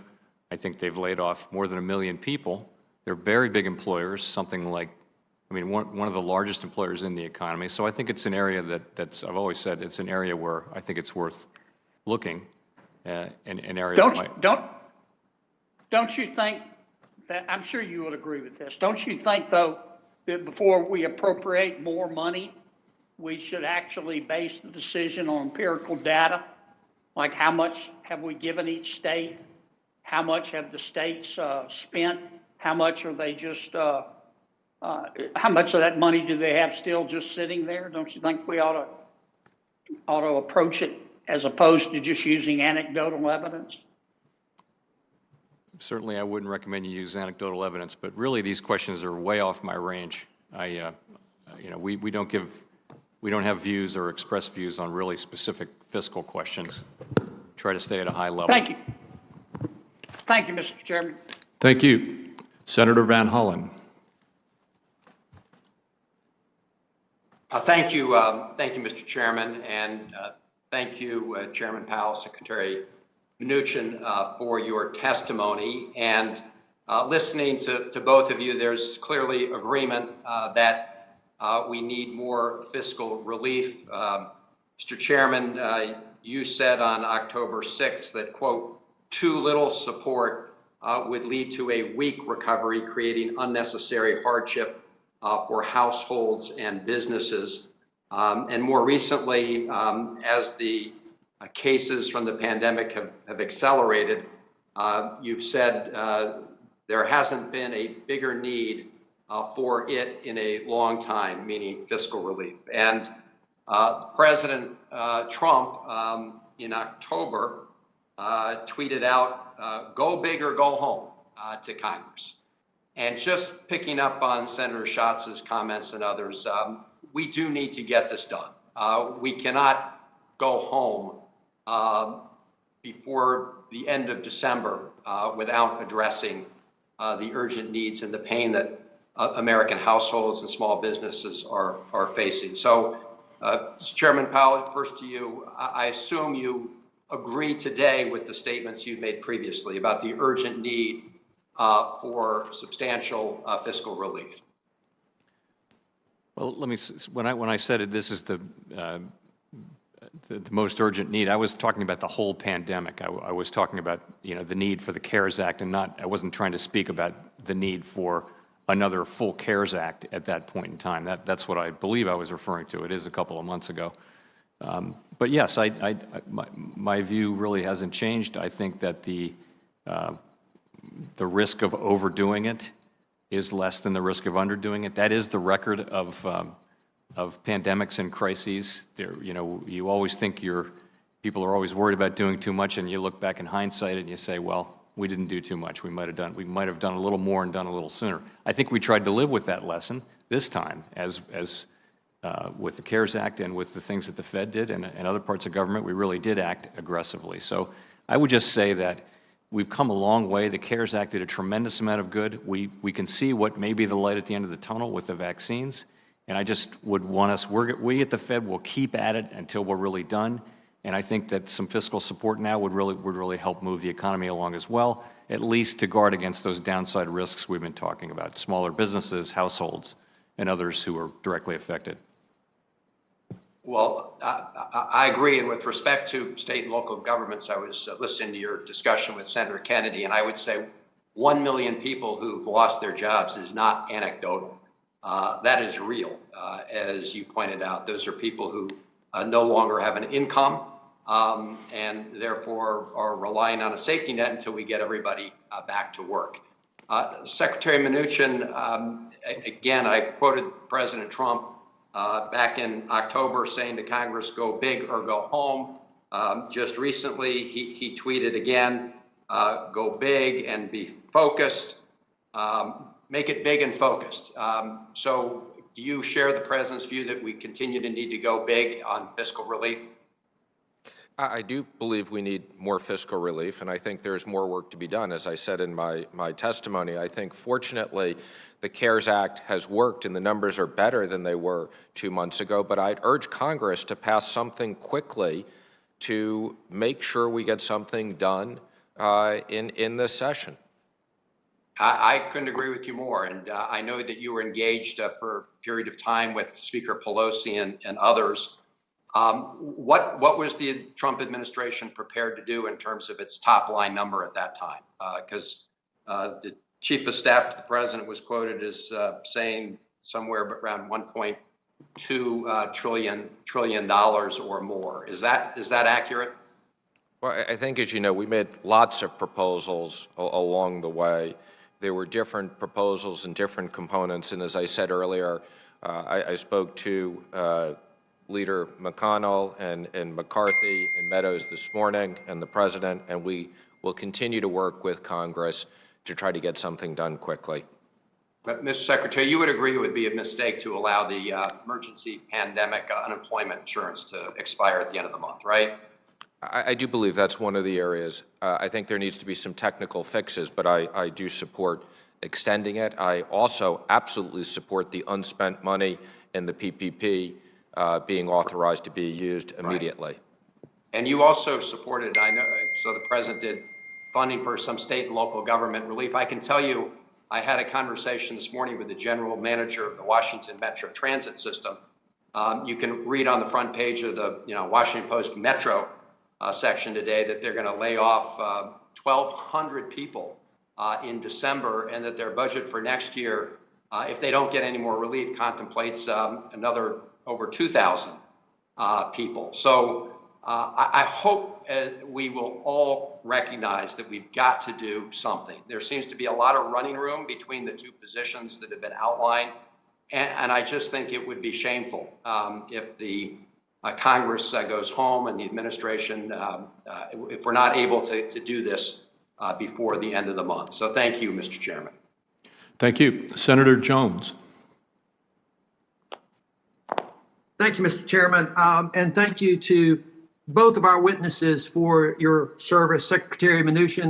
I think they've laid off more than 1 million people. They're very big employers, something like, one of the largest employers in the economy. So I think it's an area that's, I've always said, it's an area where I think it's worth looking at, an area Don't you think that, I'm sure you would agree with this, don't you think though, that before we appropriate more money, we should actually base the decision on empirical data? Like how much have we given each state? How much have the states spent? How much are they just, how much of that money do they have still just sitting there? Don't you think we ought to approach it as opposed to just using anecdotal evidence? Certainly, I wouldn't recommend you use anecdotal evidence, but really these questions are way off my range. We don't have views or express views on really specific fiscal questions. Try to stay at a high level. Thank you. Thank you, Mr. Chairman. Thank you. Senator Van Hollen. Thank you, Mr. Chairman, and thank you, Chairman Powell, Secretary Mnuchin, for your testimony. And listening to both of you, there's clearly agreement that we need more fiscal relief. Mr. Chairman, you said on October 6th that, quote, too little support would lead to a weak recovery, creating unnecessary hardship for households and businesses. And more recently, as the cases from the pandemic have accelerated, you've said there hasn't been a bigger need for it in a long time, meaning fiscal relief. And President Trump in October tweeted out, go big or go home to Congress. And just picking up on Senator Schatz's comments and others, we do need to get this done. We cannot go home before the end of December without addressing the urgent needs and the pain that American households and small businesses are facing. So, Chairman Powell, first to you, I assume you agree today with the statements you made previously about the urgent need for substantial fiscal relief. Well, when I said it, this is the most urgent need, I was talking about the whole pandemic. I was talking about, the need for the CARES Act, and I wasn't trying to speak about the need for another full CARES Act at that point in time. That's what I believe I was referring to. It is a couple of months ago. But yes, my view really hasn't changed. I think that the risk of overdoing it is less than the risk of underdoing it. That is the record of pandemics and crises. You always think people are always worried about doing too much, and you look back in hindsight and you say, well, we didn't do too much. We might have done a little more and done a little sooner. I think we tried to live with that lesson this time, as with the CARES Act and with the things that the Fed did and other parts of government. We really did act aggressively. So I would just say that we've come a long way. The CARES Act did a tremendous amount of good. We can see what may be the light at the end of the tunnel with the vaccines. And I just would want us, we at the Fed will keep at it until we're really done. And I think that some fiscal support now would really help move the economy along as well, at least to guard against those downside risks we've been talking about, smaller businesses, households, and others who are directly affected. Well, I agree. And with respect to state and local governments, I was listening to your discussion with Senator Kennedy, and I would say 1 million people who've lost their jobs is not anecdotal. That is real. As you pointed out, those are people who no longer have an income and therefore are relying on a safety net until we get everybody back to work. Secretary Mnuchin, again, I quoted President Trump back in October saying to Congress, go big or go home. Just recently, he tweeted again, go big and be focused. Make it big and focused. So do you share the President's view that we continue to need to go big on fiscal relief? I do believe we need more fiscal relief, and I think there's more work to be done. As I said in my testimony, I think fortunately the CARES Act has worked and the numbers are better than they were 2 months ago, but I'd urge Congress to pass something quickly to make sure we get something done in this session. I couldn't agree with you more, and I know that you were engaged for a period of time with Speaker Pelosi and others. What was the Trump administration prepared to do in terms of its top line number at that time? Because the chief of staff to the president was quoted as saying somewhere around $1.2 trillion or more. Is that accurate? Well, I think, as you know, we made lots of proposals along the way. There were different proposals and different components, and as I said earlier, I spoke to Leader McConnell and McCarthy and Meadows this morning and the President, and we will continue to work with Congress to try to get something done quickly. But, Mr. Secretary, you would agree it would be a mistake to allow the emergency pandemic unemployment insurance to expire at the end of the month, right? I do believe that's one of the areas. I think there needs to be some technical fixes, but I do support extending it. I also absolutely support the unspent money in the PPP being authorized to be used immediately. Right. And you also supported, I know, so the President did funding for some state and local government relief. I can tell you, I had a conversation this morning with the general manager of the Washington Metro Transit System. You can read on the front page of the Washington Post Metro section today that they're going to lay off 1,200 people in December, and that their budget for next year, if they don't get any more relief, contemplates another over 2,000 people. So I hope we will all recognize that we've got to do something. There seems to be a lot of running room between the two positions that have been outlined, and I just think it would be shameful if the Congress goes home and the administration, if we're not able to do this before the end of the month. So thank you, Mr. Chairman. Thank you. Senator Jones. Thank you, Mr. Chairman, and thank you to both of our witnesses for your service. Secretary Mnuchin,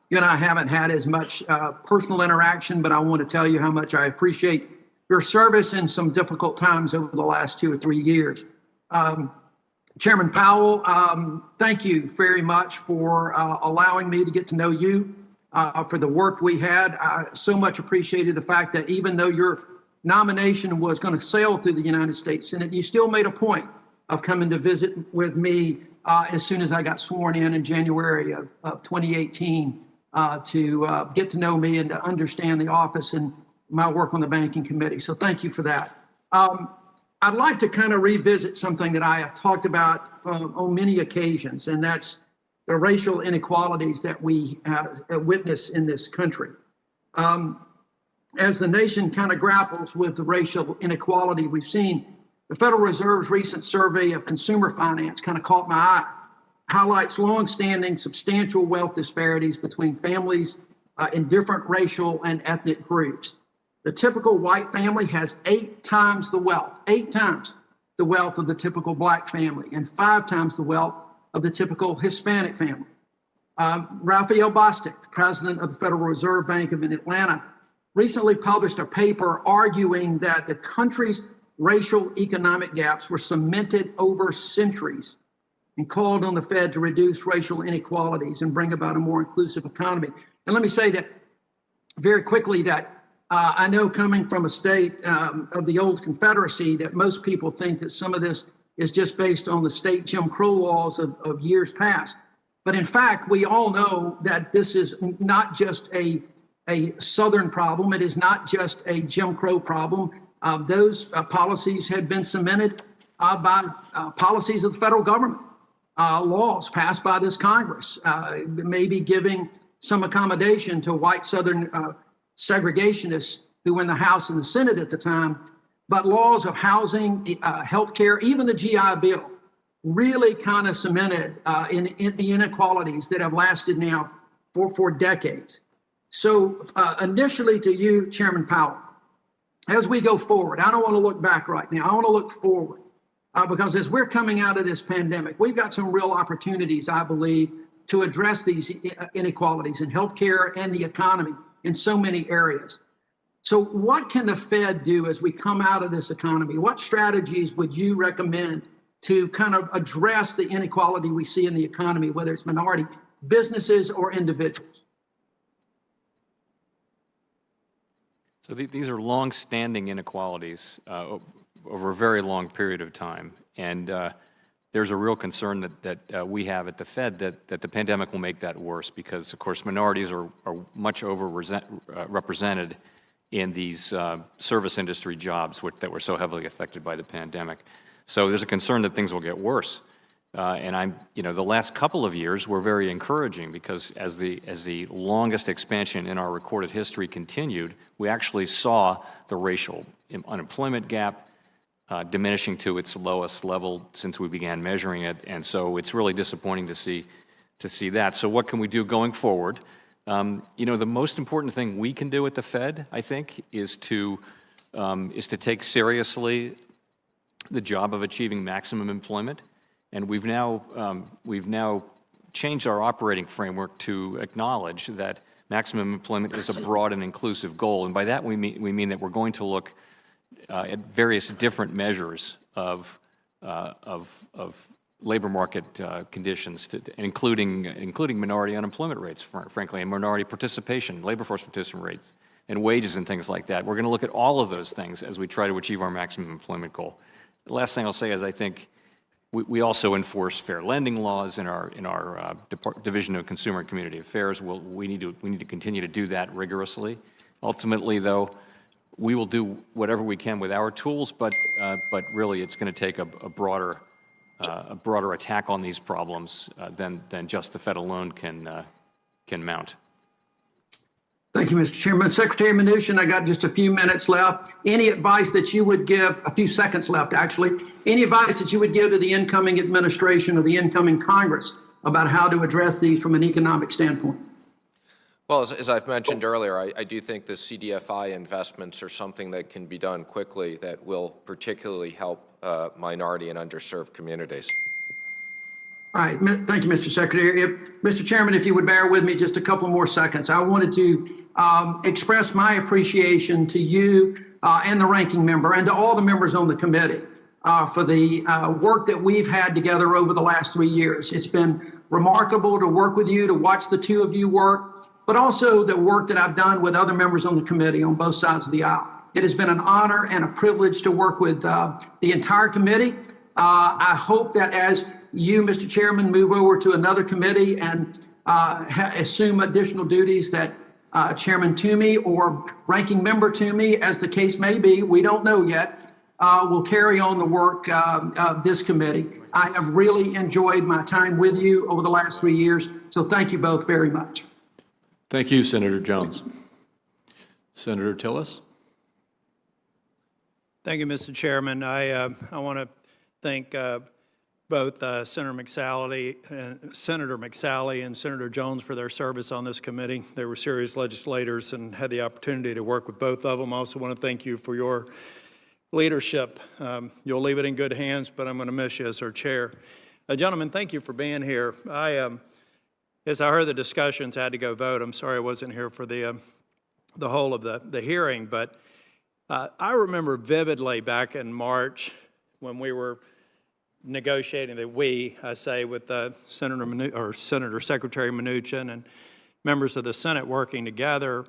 you and I haven't had as much personal interaction, but I want to tell you how much I appreciate your service in some difficult times over the last 2 or 3 years. Chairman Powell, thank you very much for allowing me to get to know you, for the work we had. I so much appreciated the fact that even though you're nomination was going to sail through the United States Senate, you still made a point of coming to visit with me as soon as I got sworn in January of 2018 to get to know me and to understand the office and my work on the banking committee. So thank you for that. I'd like to kind of revisit something that I have talked about on many occasions, and that's the racial inequalities that we witness in this country. As the nation kind of grapples with the racial inequality we've seen, the Federal Reserve's recent survey of consumer finance kind of caught my eye, highlights longstanding substantial wealth disparities between families in different racial and ethnic groups. The typical white family has 8 times the wealth of the typical black family, and 5 times the wealth of the typical Hispanic family. Raphael Bostic, president of the Federal Reserve Bank of Atlanta, recently published a paper arguing that the country's racial economic gaps were cemented over centuries, and called on the Fed to reduce racial inequalities and bring about a more inclusive economy. And let me say that very quickly that I know, coming from a state of the old Confederacy, that most people think that some of this is just based on the state Jim Crow laws of years past. But in fact, we all know that this is not just a Southern problem. It is not just a Jim Crow problem. Those policies had been cemented by policies of the federal government, laws passed by this Congress, maybe giving some accommodation to white Southern segregationists who were in the House and the Senate at the time. But laws of housing, healthcare, even the GI Bill really kind of cemented in the inequalities that have lasted now for decades. So initially to you, Chairman Powell, as we go forward, I don't want to look back right now. I want to look forward because as we're coming out of this pandemic, we've got some real opportunities, I believe, to address these inequalities in healthcare and the economy in so many areas. So what can the Fed do as we come out of this economy? What strategies would you recommend to kind of address the inequality we see in the economy, whether it's minority businesses or individuals? So these are long-standing inequalities over a very long period of time. And there's a real concern that we have at the Fed that the pandemic will make that worse because, of course, minorities are much represented in these service industry jobs that were so heavily affected by the pandemic. So there's a concern that things will get worse. And the last couple of years were very encouraging because as the longest expansion in our recorded history continued, we actually saw the racial unemployment gap diminishing to its lowest level since we began measuring it. And so it's really disappointing to see that. So what can we do going forward? The most important thing we can do at the Fed, I think, is to take seriously the job of achieving maximum employment. And we've now changed our operating framework to acknowledge that maximum employment is a broad and inclusive goal. And by that we mean that we're going to look at various different measures of labor market conditions, including minority unemployment rates, frankly, and minority participation, labor force participation rates, and wages and things like that. We're going to look at all of those things as we try to achieve our maximum employment goal. The last thing I'll say is I think we also enforce fair lending laws in our Division of Consumer and Community Affairs. We need to continue to do that rigorously. Ultimately, though, we will do whatever we can with our tools, but really it's going to take a broader attack on these problems than just the Fed alone can mount. Thank you, Mr. Chairman. Secretary Mnuchin, I got just a few minutes left. Any advice that you would give, a few seconds left actually, any advice that you would give to the incoming administration or the incoming Congress about how to address these from an economic standpoint? Well, as I've mentioned earlier, I do think the CDFI investments are something that can be done quickly that will particularly help minority and underserved communities. All right, thank you, Mr. Secretary. Mr. Chairman, if you would bear with me just a couple more seconds, I wanted to express my appreciation to you and the ranking member and to all the members on the committee for the work that we've had together over the last 3 years. It's been remarkable to work with you, to watch the two of you work, but also the work that I've done with other members on the committee on both sides of the aisle. It has been an honor and a privilege to work with the entire committee. I hope that as you, Mr. Chairman, move over to another committee and assume additional duties that Chairman Toomey or Ranking Member Toomey, as the case may be, we don't know yet, will carry on the work of this committee. I have really enjoyed my time with you over the last 3 years, so thank you both very much. Thank you, Senator Jones. Senator Tillis? Thank you, Mr. Chairman. I want to thank both Senator McSally and Senator Jones for their service on this committee. They were serious legislators and had the opportunity to work with both of them. I also want to thank you for your leadership. You'll leave it in good hands, but I'm going to miss you as our chair. Gentlemen, thank you for being here. As I heard the discussions, I had to go vote. I'm sorry I wasn't here for the whole of the hearing, but I remember vividly back in March when we were negotiating with Senator Secretary Mnuchin and members of the Senate working together.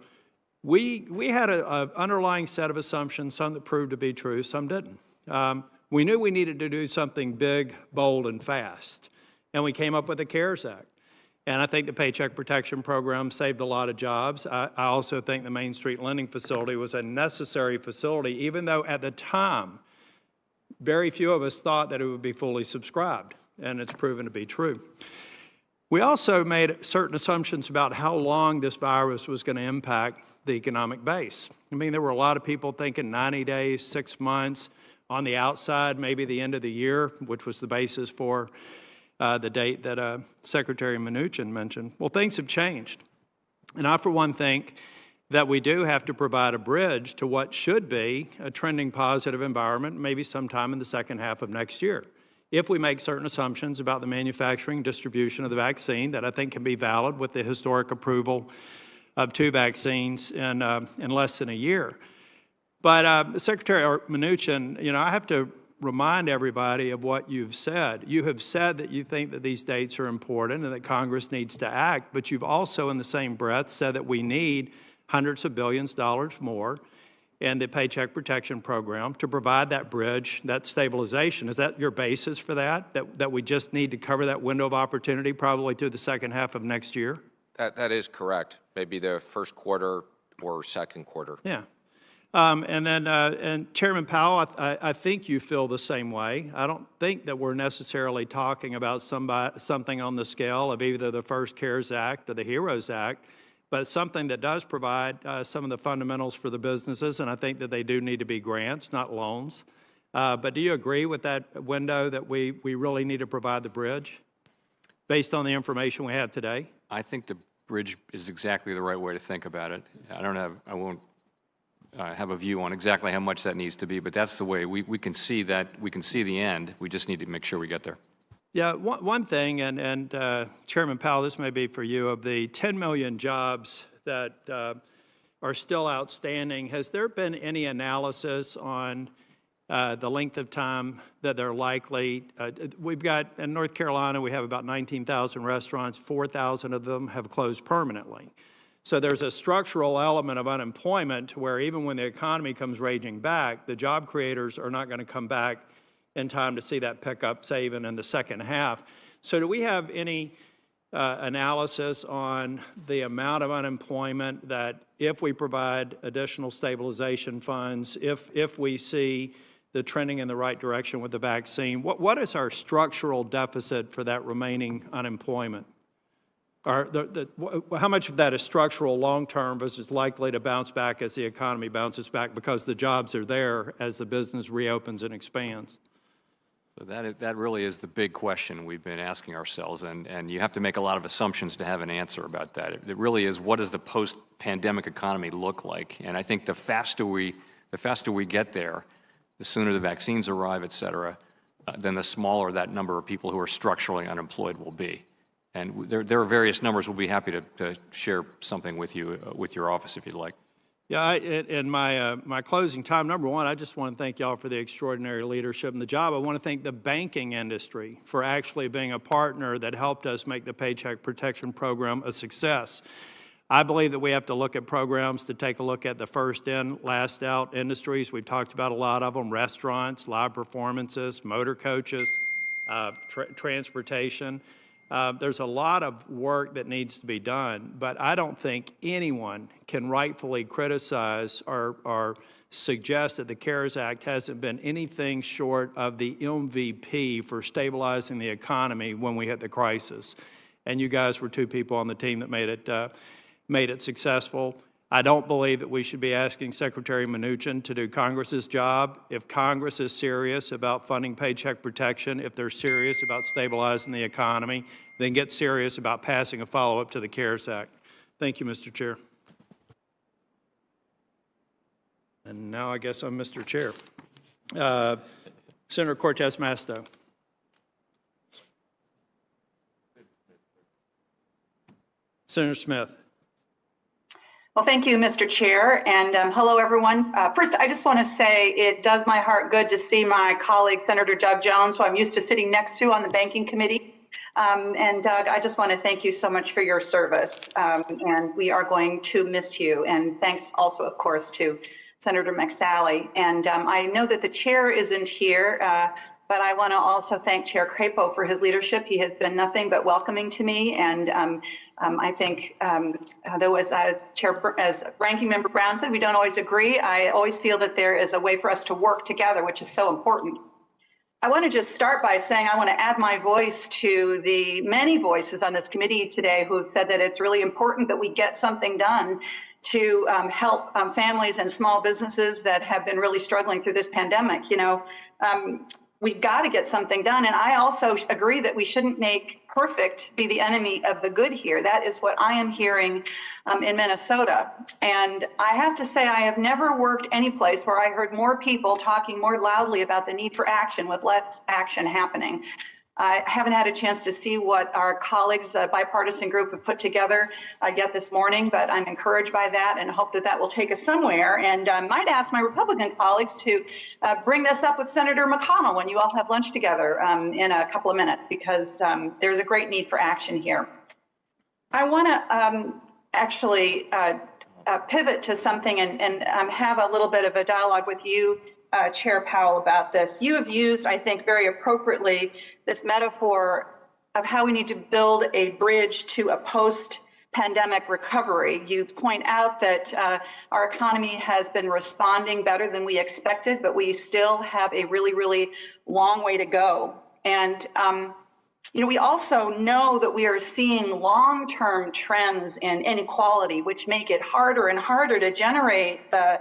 We had an underlying set of assumptions, some that proved to be true, some didn't. We knew we needed to do something big, bold, and fast, and we came up with the CARES Act. And I think the Paycheck Protection Program saved a lot of jobs. I also think the Main Street Lending Facility was a necessary facility, even though at the time, very few of us thought that it would be fully subscribed, and it's proven to be true. We also made certain assumptions about how long this virus was going to impact the economic base. I mean, there were a lot of people thinking 90 days, 6 months, on the outside, maybe the end of the year, which was the basis for the date that Secretary Mnuchin mentioned. Well, things have changed. And I, for one, think that we do have to provide a bridge to what should be a trending positive environment, maybe sometime in the second half of next year, if we make certain assumptions about the manufacturing distribution of the vaccine that I think can be valid with the historic approval of 2 vaccines in less than a year. But Secretary Mnuchin, I have to remind everybody of what you've said. You have said that you think that these dates are important and that Congress needs to act, but you've also in the same breath said that we need hundreds of billions of dollars more in the Paycheck Protection Program to provide that bridge, that stabilization. Is that your basis for that we just need to cover that window of opportunity probably through the second half of next year? That is correct. Maybe the first quarter or second quarter. Yeah. And Chairman Powell, I think you feel the same way. I don't think that we're necessarily talking about something on the scale of either the first CARES Act or the HEROES Act, but something that does provide some of the fundamentals for the businesses, and I think that they do need to be grants, not loans. But do you agree with that window that we really need to provide the bridge based on the information we have today? I think the bridge is exactly the right way to think about it. I won't have a view on exactly how much that needs to be, but that's the way we can see that. We can see the end. We just need to make sure we get there. Yeah, one thing, and Chairman Powell, this may be for you, of the 10 million jobs that are still outstanding, has there been any analysis on the length of time that they're likely? We've got, in North Carolina, we have about 19,000 restaurants. 4,000 of them have closed permanently. So there's a structural element of unemployment where even when the economy comes raging back, the job creators are not going to come back in time to see that pickup, say, even in the second half. So do we have any analysis on the amount of unemployment that if we provide additional stabilization funds, if we see the trending in the right direction with the vaccine, what is our structural deficit for that remaining unemployment? Or how much of that is structural long-term versus likely to bounce back as the economy bounces back because the jobs are there as the business reopens and expands? So that really is the big question we've been asking ourselves, and you have to make a lot of assumptions to have an answer about that. It really is, what does the post-pandemic economy look like? And I think the faster we get there, the sooner the vaccines arrive, et cetera, then the smaller that number of people who are structurally unemployed will be. And there are various numbers. We'll be happy to share something with you, with your office if you'd like. Yeah, in my closing time, number one, I just want to thank y'all for the extraordinary leadership and the job. I want to thank the banking industry for actually being a partner that helped us make the Paycheck Protection Program a success. I believe that we have to look at programs to take a look at the first in, last out industries. We've talked about a lot of them: restaurants, live performances, motor coaches, transportation. There's a lot of work that needs to be done, but I don't think anyone can rightfully criticize or suggest that the CARES Act hasn't been anything short of the MVP for stabilizing the economy when we hit the crisis. And you guys were two people on the team that made it successful. I don't believe that we should be asking Secretary Mnuchin to do Congress's job. If Congress is serious about funding paycheck protection, if they're serious about stabilizing the economy, then get serious about passing a follow-up to the CARES Act. Thank you, Mr. Chair. And now I guess I'm Mr. Chair. Senator Cortez Masto. Senator Smith. Well, thank you, Mr. Chair, and hello, everyone. First, I just want to say it does my heart good to see my colleague, Senator Doug Jones, who I'm used to sitting next to on the Banking Committee. And Doug, I just want to thank you so much for your service, and we are going to miss you. And thanks also, of course, to Senator McSally. And I know that the chair isn't here, but I want to also thank Chair Crapo for his leadership. He has been nothing but welcoming to me, and I think, though as Ranking Member Brown said, we don't always agree. I always feel that there is a way for us to work together, which is so important. I want to just start by saying I want to add my voice to the many voices on this committee today who have said that it's really important that we get something done to help families and small businesses that have been really struggling through this pandemic. You know, we've got to get something done. And I also agree that we shouldn't make perfect be the enemy of the good here. That is what I am hearing in Minnesota. And I have to say, I have never worked any place where I heard more people talking more loudly about the need for action with less action happening. I haven't had a chance to see what our colleagues, bipartisan group, have put together yet this morning, but I'm encouraged by that and hope that that will take us somewhere. And I might ask my Republican colleagues to bring this up with Senator McConnell when you all have lunch together in a couple of minutes, because there's a great need for action here. I want to actually pivot to something and have a little bit of a dialogue with you, Chair Powell, about this. You have used, I think, very appropriately this metaphor of how we need to build a bridge to a post-pandemic recovery. You point out that our economy has been responding better than we expected, but we still have a really, really long way to go. And you know, we also know that we are seeing long-term trends in inequality, which make it harder and harder to generate the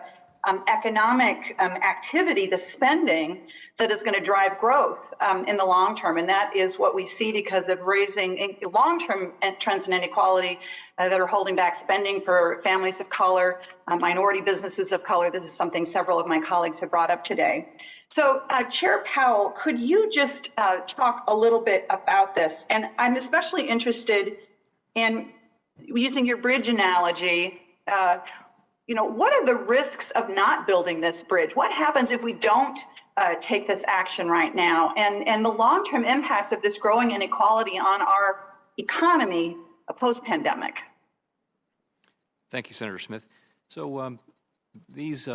economic activity, the spending that is going to drive growth in the long term. And that is what we see because of raising long-term trends in inequality that are holding back spending for families of color, minority businesses of color. This is something several of my colleagues have brought up today. So Chair Powell, could you just talk a little bit about this? And I'm especially interested in using your bridge analogy. You know, what are the risks of not building this bridge? What happens if we don't take this action right now? And the long-term impacts of this growing inequality on our economy post-pandemic? Thank you, Senator Smith. So these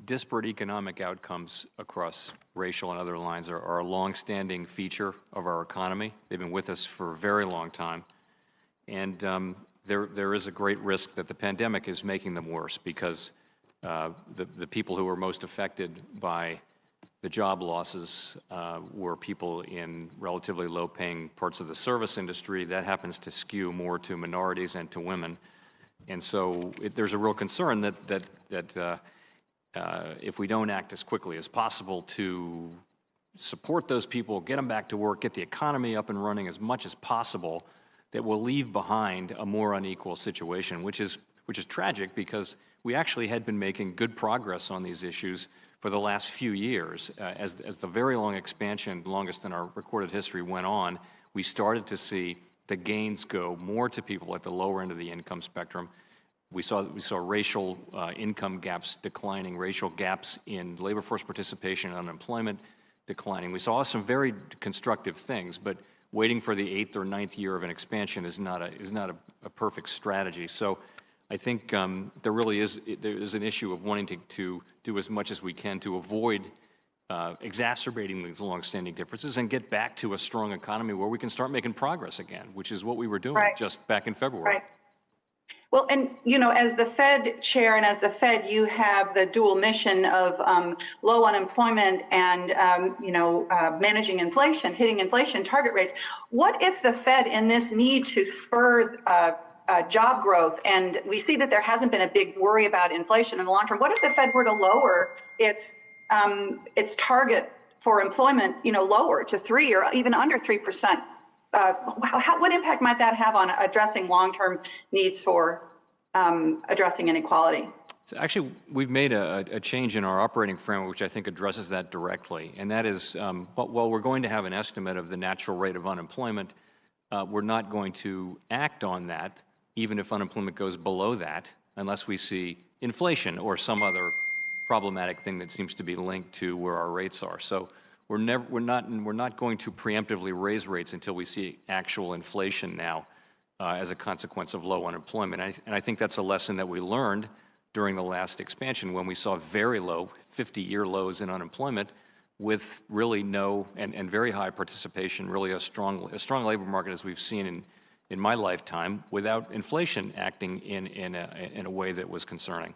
disparate economic outcomes across racial and other lines are a long-standing feature of our economy. They've been with us for a very long time. And there is a great risk that the pandemic is making them worse because the people who were most affected by the job losses were people in relatively low-paying parts of the service industry. That happens to skew more to minorities and to women. And so there's a real concern that if we don't act as quickly as possible to support those people, get them back to work, get the economy up and running as much as possible, that will leave behind a more unequal situation, which is tragic because we actually had been making good progress on these issues for the last few years. As the very long expansion, longest in our recorded history, went on, we started to see the gains go more to people at the lower end of the income spectrum. We saw racial income gaps declining, racial gaps in labor force participation and unemployment declining. We saw some very constructive things, but waiting for the 8th or 9th year of an expansion is not a perfect strategy. So I think there is an issue of wanting to do as much as we can to avoid exacerbating these longstanding differences and get back to a strong economy where we can start making progress again, which is what we were doing just back in February. Right. Well, and, you know, as the Fed chair and as the Fed, you have the dual mission of low unemployment and, managing inflation, hitting inflation target rates. What if the Fed, in this need to spur job growth, and we see that there hasn't been a big worry about inflation in the long term, what if the Fed were to lower its target for employment, lower to 3 or even under 3%? What impact might that have on addressing long-term needs for addressing inequality? So actually, we've made a change in our operating framework, which I think addresses that directly. And that is, while we're going to have an estimate of the natural rate of unemployment, we're not going to act on that, even if unemployment goes below that, unless we see inflation or some other problematic thing that seems to be linked to where our rates are. So we're not going to preemptively raise rates until we see actual inflation now as a consequence of low unemployment. And I think that's a lesson that we learned during the last expansion when we saw very low, 50-year lows in unemployment with really no and very high participation, really a strong labor market as we've seen in my lifetime, without inflation acting in a way that was concerning.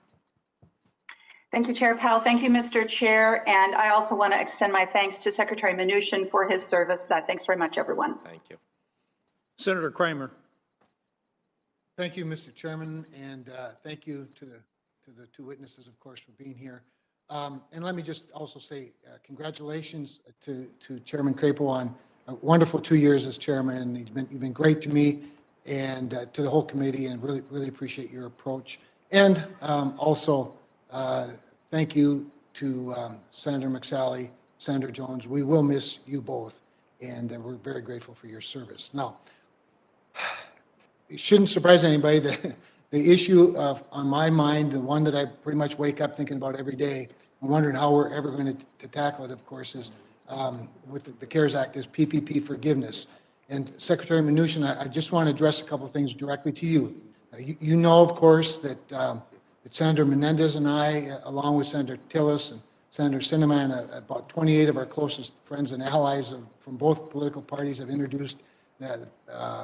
Thank you, Chair Powell. Thank you, Mr. Chair. And I also want to extend my thanks to Secretary Mnuchin for his service. Thanks very much, everyone. Thank you. Senator Kramer. Thank you, Mr. Chairman, and thank you to the two witnesses, of course, for being here. And let me just also say congratulations to Chairman Crapo on a wonderful 2 years as chairman, and you've been great to me and to the whole committee, and really appreciate your approach. And also, thank you to Senator McSally, Senator Jones. We will miss you both, and we're very grateful for your service. Now, it shouldn't surprise anybody that the issue on my mind, the one that I pretty much wake up thinking about every day, and wondering how we're ever going to tackle it, of course, is with the CARES Act, is PPP forgiveness. And Secretary Mnuchin, I just want to address a couple of things directly to you. You know, of course, that Senator Menendez and I, along with Senator Tillis and Senator Sinema, and about 28 of our closest friends and allies from both political parties, have introduced the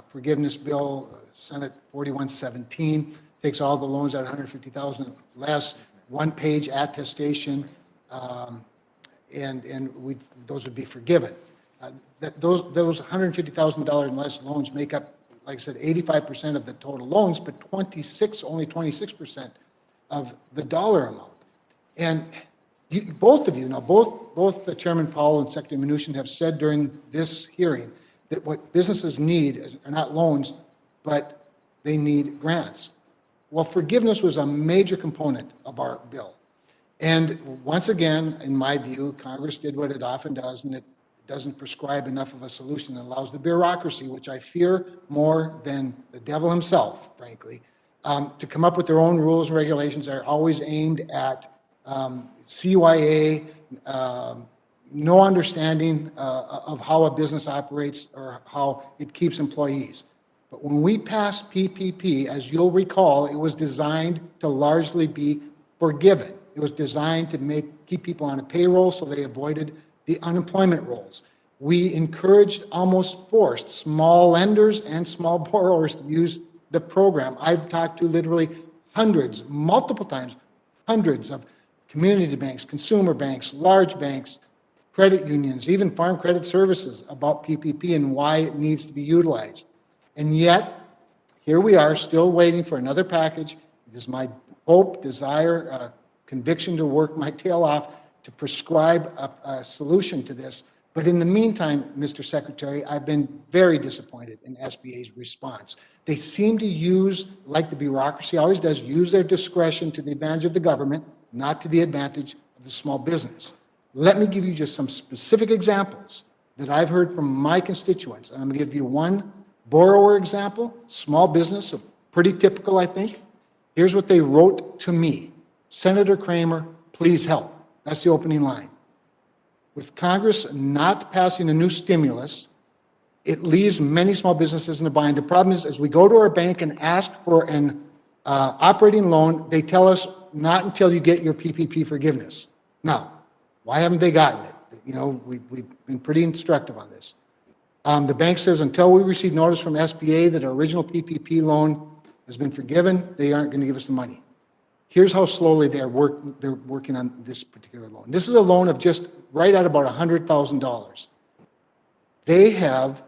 forgiveness bill, Senate 4117, takes all the loans at $150,000 less, one-page attestation, and those would be forgiven. Those $150,000 and less loans make up, like I said, 85% of the total loans, but only 26% of the dollar amount. And both of you, now both the Chairman Powell and Secretary Mnuchin have said during this hearing that what businesses need are not loans, but they need grants. Well, forgiveness was a major component of our bill. And once again, in my view, Congress did what it often does, and it doesn't prescribe enough of a solution that allows the bureaucracy, which I fear more than the devil himself, frankly, to come up with their own rules and regulations that are always aimed at CYA, no understanding of how a business operates or how it keeps employees. But when we passed PPP, as you'll recall, it was designed to largely be forgiven. It was designed to keep people on a payroll so they avoided the unemployment rolls. We encouraged, almost forced, small lenders and small borrowers to use the program. I've talked to literally hundreds, multiple times, hundreds of community banks, consumer banks, large banks, credit unions, even farm credit services about PPP and why it needs to be utilized. And yet, here we are still waiting for another package. It is my hope, desire, conviction to work my tail off to prescribe a solution to this. But in the meantime, Mr. Secretary, I've been very disappointed in SBA's response. They seem to use, like the bureaucracy always does, use their discretion to the advantage of the government, not to the advantage of the small business. Let me give you just some specific examples that I've heard from my constituents. And I'm going to give you one borrower example, small business, pretty typical, I think. Here's what they wrote to me. Senator Kramer, please help. That's the opening line. With Congress not passing a new stimulus, It leaves many small businesses in a bind. The problem is, as we go to our bank and ask for an operating loan, they tell us not until you get your PPP forgiveness. Now, why haven't they gotten it? You know, we've been pretty instructive on this. The bank says until we receive notice from SBA that our original PPP loan has been forgiven, they aren't going to give us the money. Here's how slowly they're working on this particular loan. This is a loan of just right at about $100,000. They have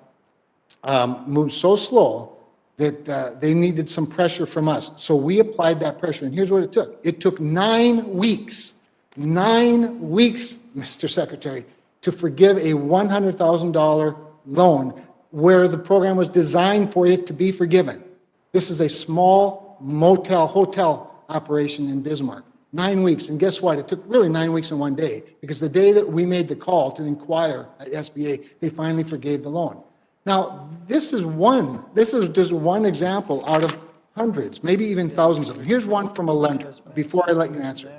moved so slow that they needed some pressure from us. So we applied that pressure, and here's what it took. It took 9 weeks, Mr. Secretary, to forgive a $100,000 loan where the program was designed for it to be forgiven. This is a small hotel operation in Bismarck. 9 weeks, and guess what? It took really 9 weeks and 1 day, because the day that we made the call to inquire at SBA, they finally forgave the loan. Now, this is just one example out of hundreds, maybe even thousands of them. Here's one from a lender, before I let you answer.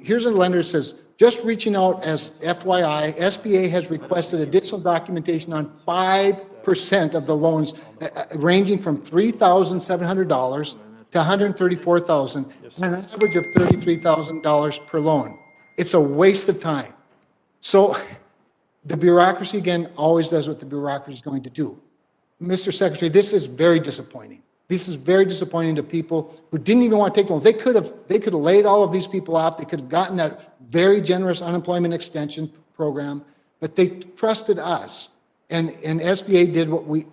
Here's a lender that says, just reaching out as FYI, SBA has requested additional documentation on 5% of the loans, ranging from $3,700 to $134,000, and an average of $33,000 per loan. It's a waste of time. So the bureaucracy, again, always does what the bureaucracy is going to do. Mr. Secretary, this is very disappointing. This is very disappointing to people who didn't even want to take loans. They could have laid all of these people off. They could have gotten that very generous unemployment extension program, but they trusted us. And SBA did what we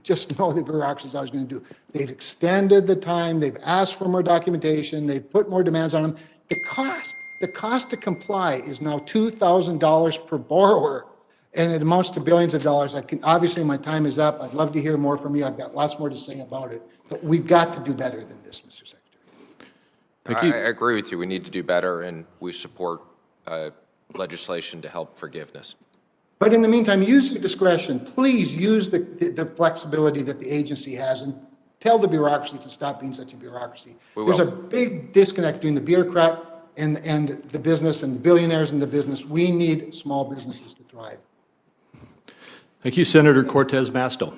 just know the bureaucracy is always going to do. They've extended the time. They've asked for more documentation. They've put more demands on them. The cost to comply is now $2,000 per borrower, and it amounts to billions of dollars. Obviously, my time is up. I'd love to hear more from you. I've got lots more to say about it, but we've got to do better than this, Mr. Secretary. Thank you. I agree with you. We need to do better, and we support legislation to help forgiveness. But in the meantime, use your discretion. Please use the flexibility that the agency has, and tell the bureaucracy to stop being such a bureaucracy. There's a big disconnect between the bureaucrat and the business, and the billionaires in the business. We need small businesses to thrive. Thank you, Senator Cortez Masto.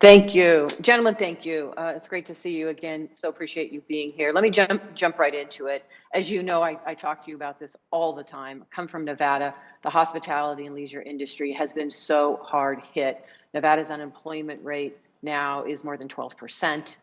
Thank you. Gentlemen, thank you. It's great to see you again. So appreciate you being here. Let me jump right into it. As you know, I talk to you about this all the time. I come from Nevada. The hospitality and leisure industry has been so hard hit. Nevada's unemployment rate now is more than 12%.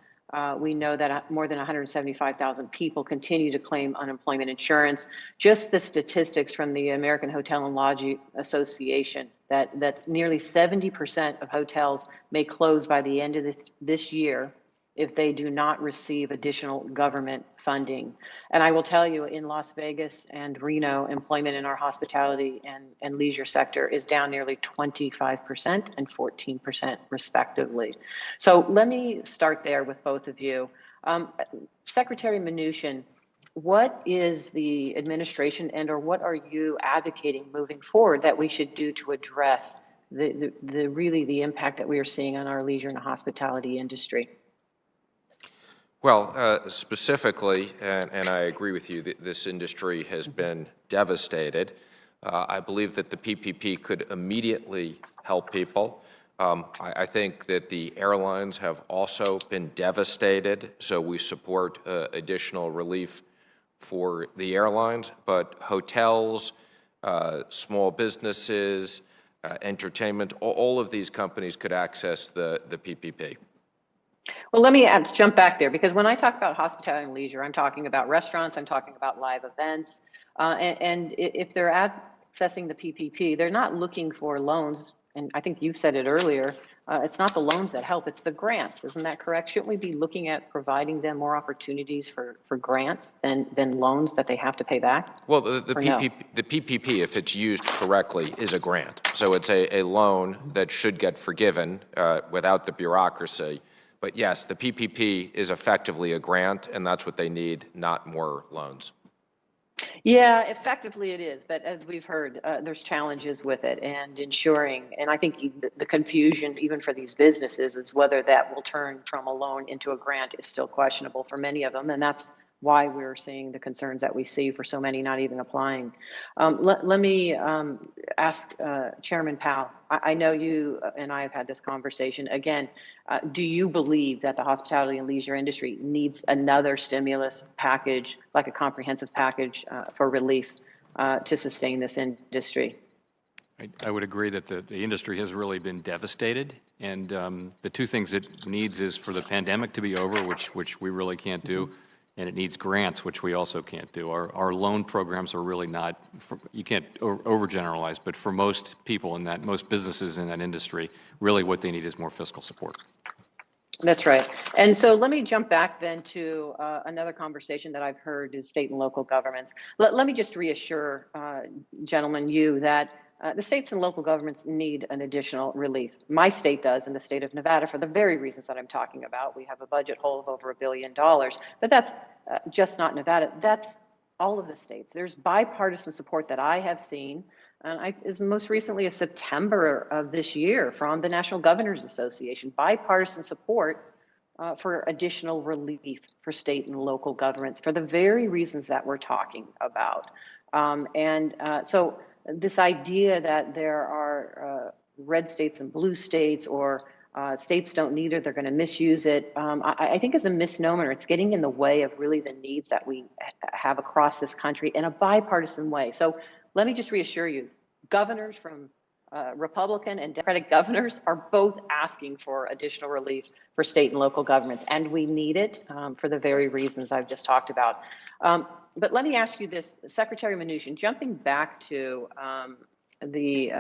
We know that more than 175,000 people continue to claim unemployment insurance. Just the statistics from the American Hotel and Lodging Association that nearly 70% of hotels may close by the end of this year if they do not receive additional government funding. And I will tell you, in Las Vegas and Reno, employment in our hospitality and leisure sector is down nearly 25% and 14% respectively. So let me start there with both of you. Secretary Mnuchin, what is the administration or what are you advocating moving forward that we should do to address the impact that we are seeing on our leisure and hospitality industry? Well, specifically, and I agree with you, that this industry has been devastated. I believe that the PPP could immediately help people. I think that the airlines have also been devastated, so we support additional relief for the airlines, but hotels, small businesses, entertainment, all of these companies could access the PPP. Well, let me jump back there, because when I talk about hospitality and leisure, I'm talking about restaurants, I'm talking about live events, and if they're accessing the PPP, they're not looking for loans, and I think you've said it earlier, it's not the loans that help, it's the grants, isn't that correct? Shouldn't we be looking at providing them more opportunities for grants than loans that they have to pay back? Well, the PPP, if it's used correctly, is a grant. So it's a loan that should get forgiven without the bureaucracy. But yes, the PPP is effectively a grant, and that's what they need, not more loans. Yeah, effectively it is. But as we've heard, there's challenges with it and ensuring, and I think the confusion even for these businesses is whether that will turn from a loan into a grant is still questionable for many of them. And that's why we're seeing the concerns that we see for so many not even applying. Let me ask Chairman Powell. I know you and I have had this conversation. Again, do you believe that the hospitality and leisure industry needs another stimulus package, like a comprehensive package for relief to sustain this industry? I would agree that the industry has really been devastated, and the two things it needs is for the pandemic to be over, which we really can't do, and it needs grants, which we also can't do. Our loan programs are really not, you can't overgeneralize, but for most people in that, most businesses in that industry, really what they need is more fiscal support. That's right. And so let me jump back then to another conversation that I've heard is state and local governments. Let me just reassure, gentlemen, you that the states and local governments need an additional relief. My state does, in the state of Nevada, for the very reasons that I'm talking about. We have a budget hole of over $1 billion, but that's just not Nevada. That's all of the states. There's bipartisan support that I have seen, and as most recently as September of this year from the National Governors Association, bipartisan support for additional relief for state and local governments for the very reasons that we're talking about. So this idea that there are red states and blue states, or states don't need it, they're going to misuse it, I think is a misnomer. It's getting in the way of really the needs that we have across this country in a bipartisan way. So let me just reassure you, governors from Republican and Democratic governors are both asking for additional relief for state and local governments, and we need it for the very reasons I've just talked about. But let me ask you this, Secretary Mnuchin, jumping back to the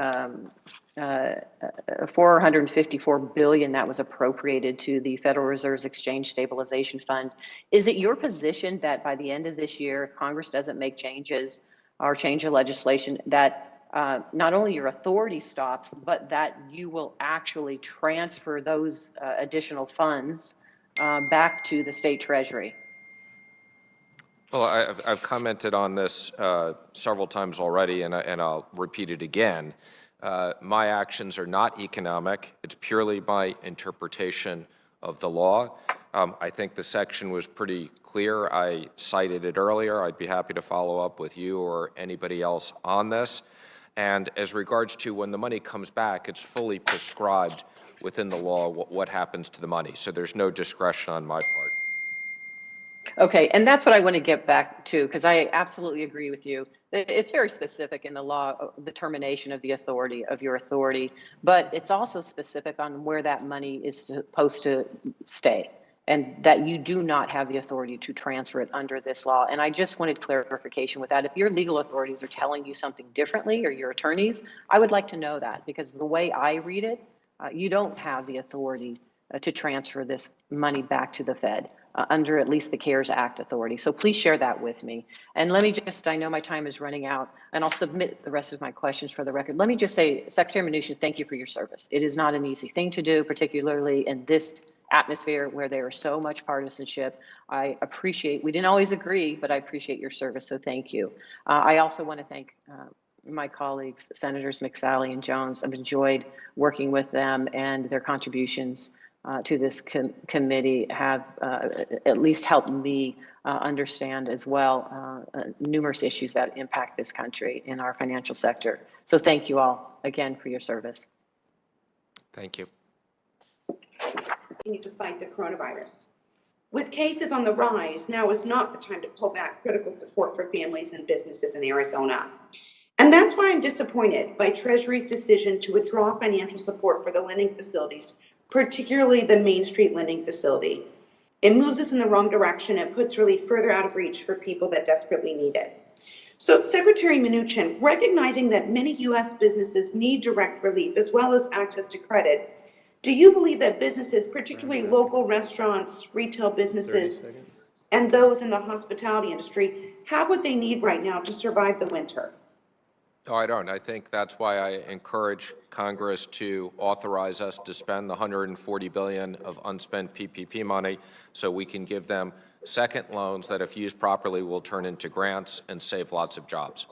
$454 billion that was appropriated to the Federal Reserve's Exchange Stabilization Fund, is it your position that by the end of this year, if Congress doesn't make changes or change the legislation, that not only your authority stops, but that you will actually transfer those additional funds back to the state treasury? Well, I've commented on this several times already, and I'll repeat it again. My actions are not economic. It's purely my interpretation of the law. I think the section was pretty clear. I cited it earlier. I'd be happy to follow up with you or anybody else on this. And as regards to when the money comes back, it's fully prescribed within the law what happens to the money. So there's no discretion on my part. Okay, and that's what I want to get back to, because I absolutely agree with you. It's very specific in the law, the termination of the authority, of your authority, but it's also specific on where that money is supposed to stay, and that you do not have the authority to transfer it under this law. And I just wanted clarification with that. If your legal authorities are telling you something differently, or your attorneys, I would like to know that, because the way I read it, you don't have the authority to transfer this money back to the Fed. Under at least the CARES Act authority. So please share that with me. And let me just, I know my time is running out, and I'll submit the rest of my questions for the record. Let me just say, Secretary Mnuchin, thank you for your service. It is not an easy thing to do, particularly in this atmosphere where there is so much partisanship. I appreciate, we didn't always agree, but I appreciate your service, so thank you. I also want to thank my colleagues, Senators McSally and Jones. I've enjoyed working with them, and their contributions to this committee have at least helped me understand as well numerous issues that impact this country in our financial sector. So thank you all again for your service. Thank you. Continue to fight the coronavirus. With cases on the rise, now is not the time to pull back critical support for families and businesses in Arizona. And that's why I'm disappointed by Treasury's decision to withdraw financial support for the lending facilities, particularly the Main Street lending facility. It moves us in the wrong direction and puts relief further out of reach for people that desperately need it. So, Secretary Mnuchin, recognizing that many U.S. businesses need direct relief as well as access to credit, do you believe that businesses, particularly local restaurants, retail businesses, and those in the hospitality industry, have what they need right now to survive the winter? No, I don't. I think that's why I encourage Congress to authorize us to spend the $140 billion of unspent PPP money so we can give them second loans that, if used properly, will turn into grants and save lots of jobs.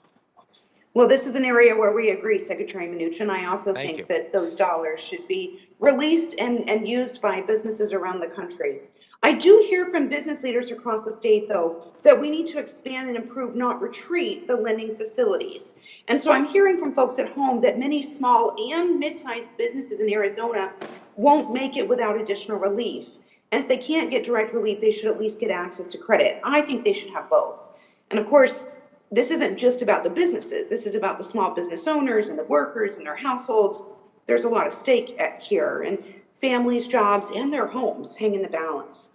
Well, this is an area where we agree, Secretary Mnuchin. I also think that those dollars should be released and used by businesses around the country. I do hear from business leaders across the state, though, that we need to expand and improve, not retreat, the lending facilities. And so I'm hearing from folks at home that many small and mid-sized businesses in Arizona won't make it without additional relief. And if they can't get direct relief, they should at least get access to credit. I think they should have both. And of course, this isn't just about the businesses. This is about the small business owners and the workers and their households. There's a lot of stake here, and families, jobs, and their homes hang in the balance.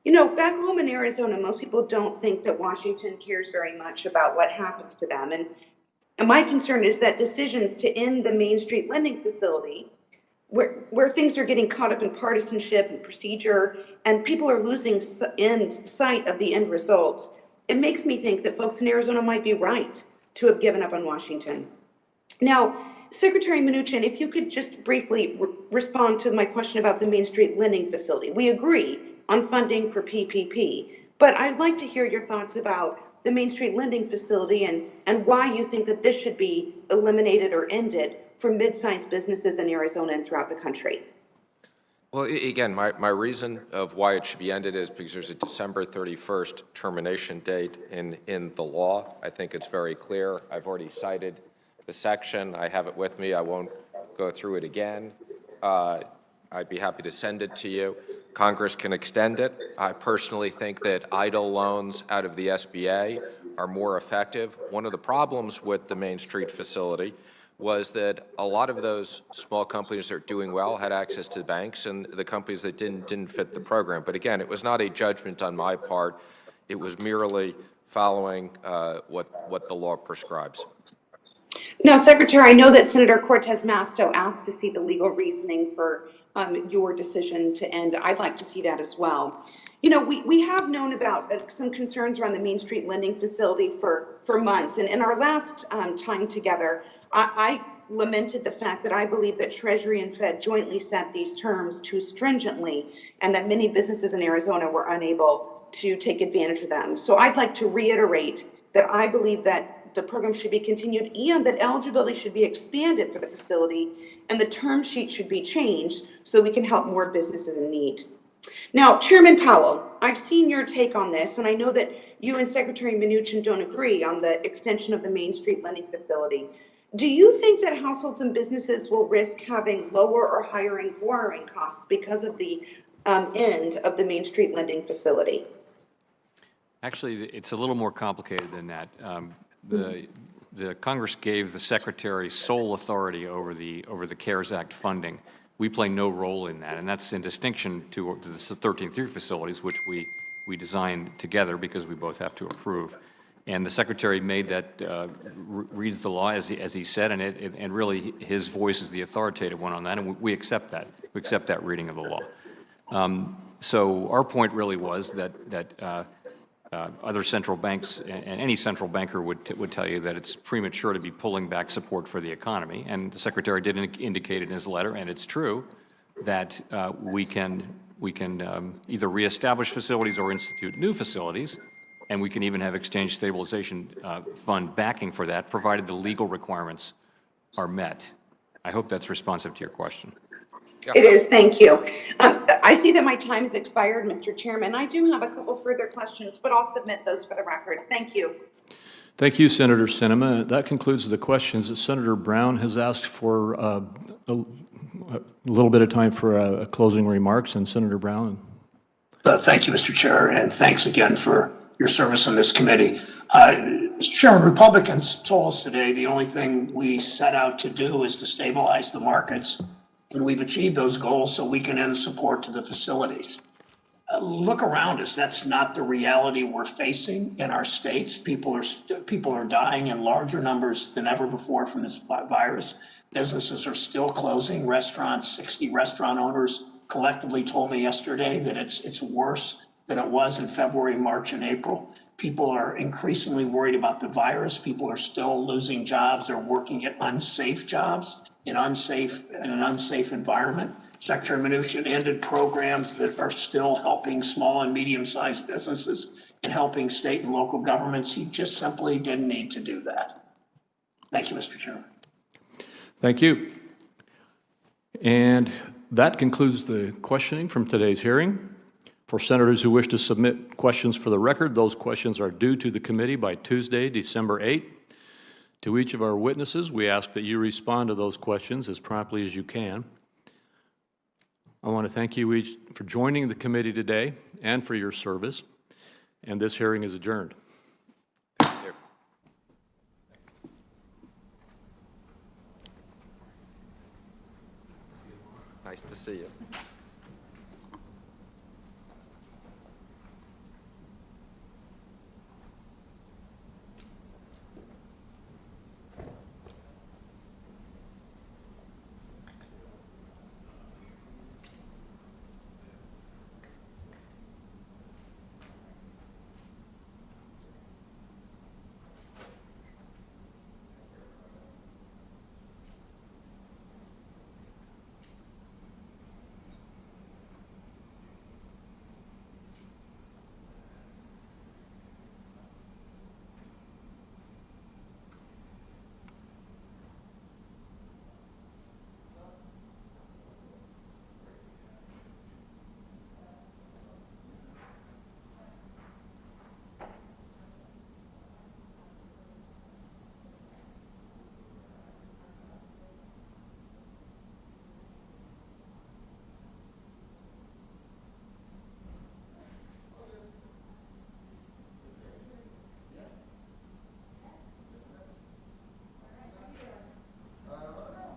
You know, back home in Arizona, most people don't think that Washington cares very much about what happens to them. And my concern is that decisions to end the Main Street lending facility, where things are getting caught up in partisanship and procedure, and people are losing sight of the end result, it makes me think that folks in Arizona might be right to have given up on Washington. Now, Secretary Mnuchin, if you could just briefly respond to my question about the Main Street lending facility. We agree on funding for PPP, but I'd like to hear your thoughts about the Main Street lending facility and why you think that this should be eliminated or ended for mid-sized businesses in Arizona and throughout the country. Well, again, my reason of why it should be ended is because there's a December 31st termination date in the law. I think it's very clear. I've already cited the section. I have it with me. I won't go through it again. I'd be happy to send it to you. Congress can extend it. I personally think that idle loans out of the SBA are more effective. One of the problems with the Main Street facility was that a lot of those small companies that are doing well had access to banks, and the companies that didn't fit the program. But again, it was not a judgment on my part. It was merely following what the law prescribes. Now, Secretary, I know that Senator Cortez Masto asked to see the legal reasoning for your decision to end. I'd like to see that as well. You know, we have known about some concerns around the Main Street lending facility for months. And in our last time together, I lamented the fact that I believe that Treasury and Fed jointly set these terms too stringently, and that many businesses in Arizona were unable to take advantage of them. So I'd like to reiterate that I believe that the program should be continued and that eligibility should be expanded for the facility, and the term sheet should be changed so we can help more businesses in need. Now, Chairman Powell, I've seen your take on this, and I know that you and Secretary Mnuchin don't agree on the extension of the Main Street lending facility. Do you think that households and businesses will risk having lower or higher borrowing costs because of the end of the Main Street lending facility? Actually, it's a little more complicated than that. The Congress gave the Secretary sole authority over the CARES Act funding. We play no role in that, and that's in distinction to the 13th facilities, which we designed together because we both have to approve. And the Secretary made that, reads the law as he said, and really his voice is the authoritative one on that, and we accept that. We accept that reading of the law. So our point really was that other central banks and any central banker would tell you that it's premature to be pulling back support for the economy. And the Secretary did indicate in his letter, and it's true, that we can either reestablish facilities or institute new facilities, and we can even have exchange stabilization fund backing for that, provided the legal requirements are met. I hope that's responsive to your question. It is, thank you. I see that my time has expired, Mr. Chairman. I do have a couple further questions, but I'll submit those for the record. Thank you. Thank you, Senator Sinema. That concludes the questions. Senator Brown has asked for a little bit of time for closing remarks, and Senator Brown. Thank you, Mr. Chair, and thanks again for your service on this committee. Mr. Chairman, Republicans told us today the only thing we set out to do is to stabilize the markets, and we've achieved those goals so we can end support to the facilities. Look around us. That's not the reality we're facing in our states. People are dying in larger numbers than ever before from this virus. Businesses are still closing. Restaurants, 60 restaurant owners collectively told me yesterday that it's worse than it was in February, March, and April. People are increasingly worried about the virus. People are still losing jobs. They're working at unsafe jobs in an unsafe environment. Secretary Mnuchin ended programs that are still helping small and medium-sized businesses and helping state and local governments. He just simply didn't need to do that. Thank you, Mr. Chairman. Thank you. And that concludes the questioning from today's hearing. For senators who wish to submit questions for the record, those questions are due to the committee by Tuesday, December 8th. To each of our witnesses, we ask that you respond to those questions as promptly as you can. I want to thank you each for joining the committee today and for your service, and this hearing is adjourned. Thank you. Nice to see you.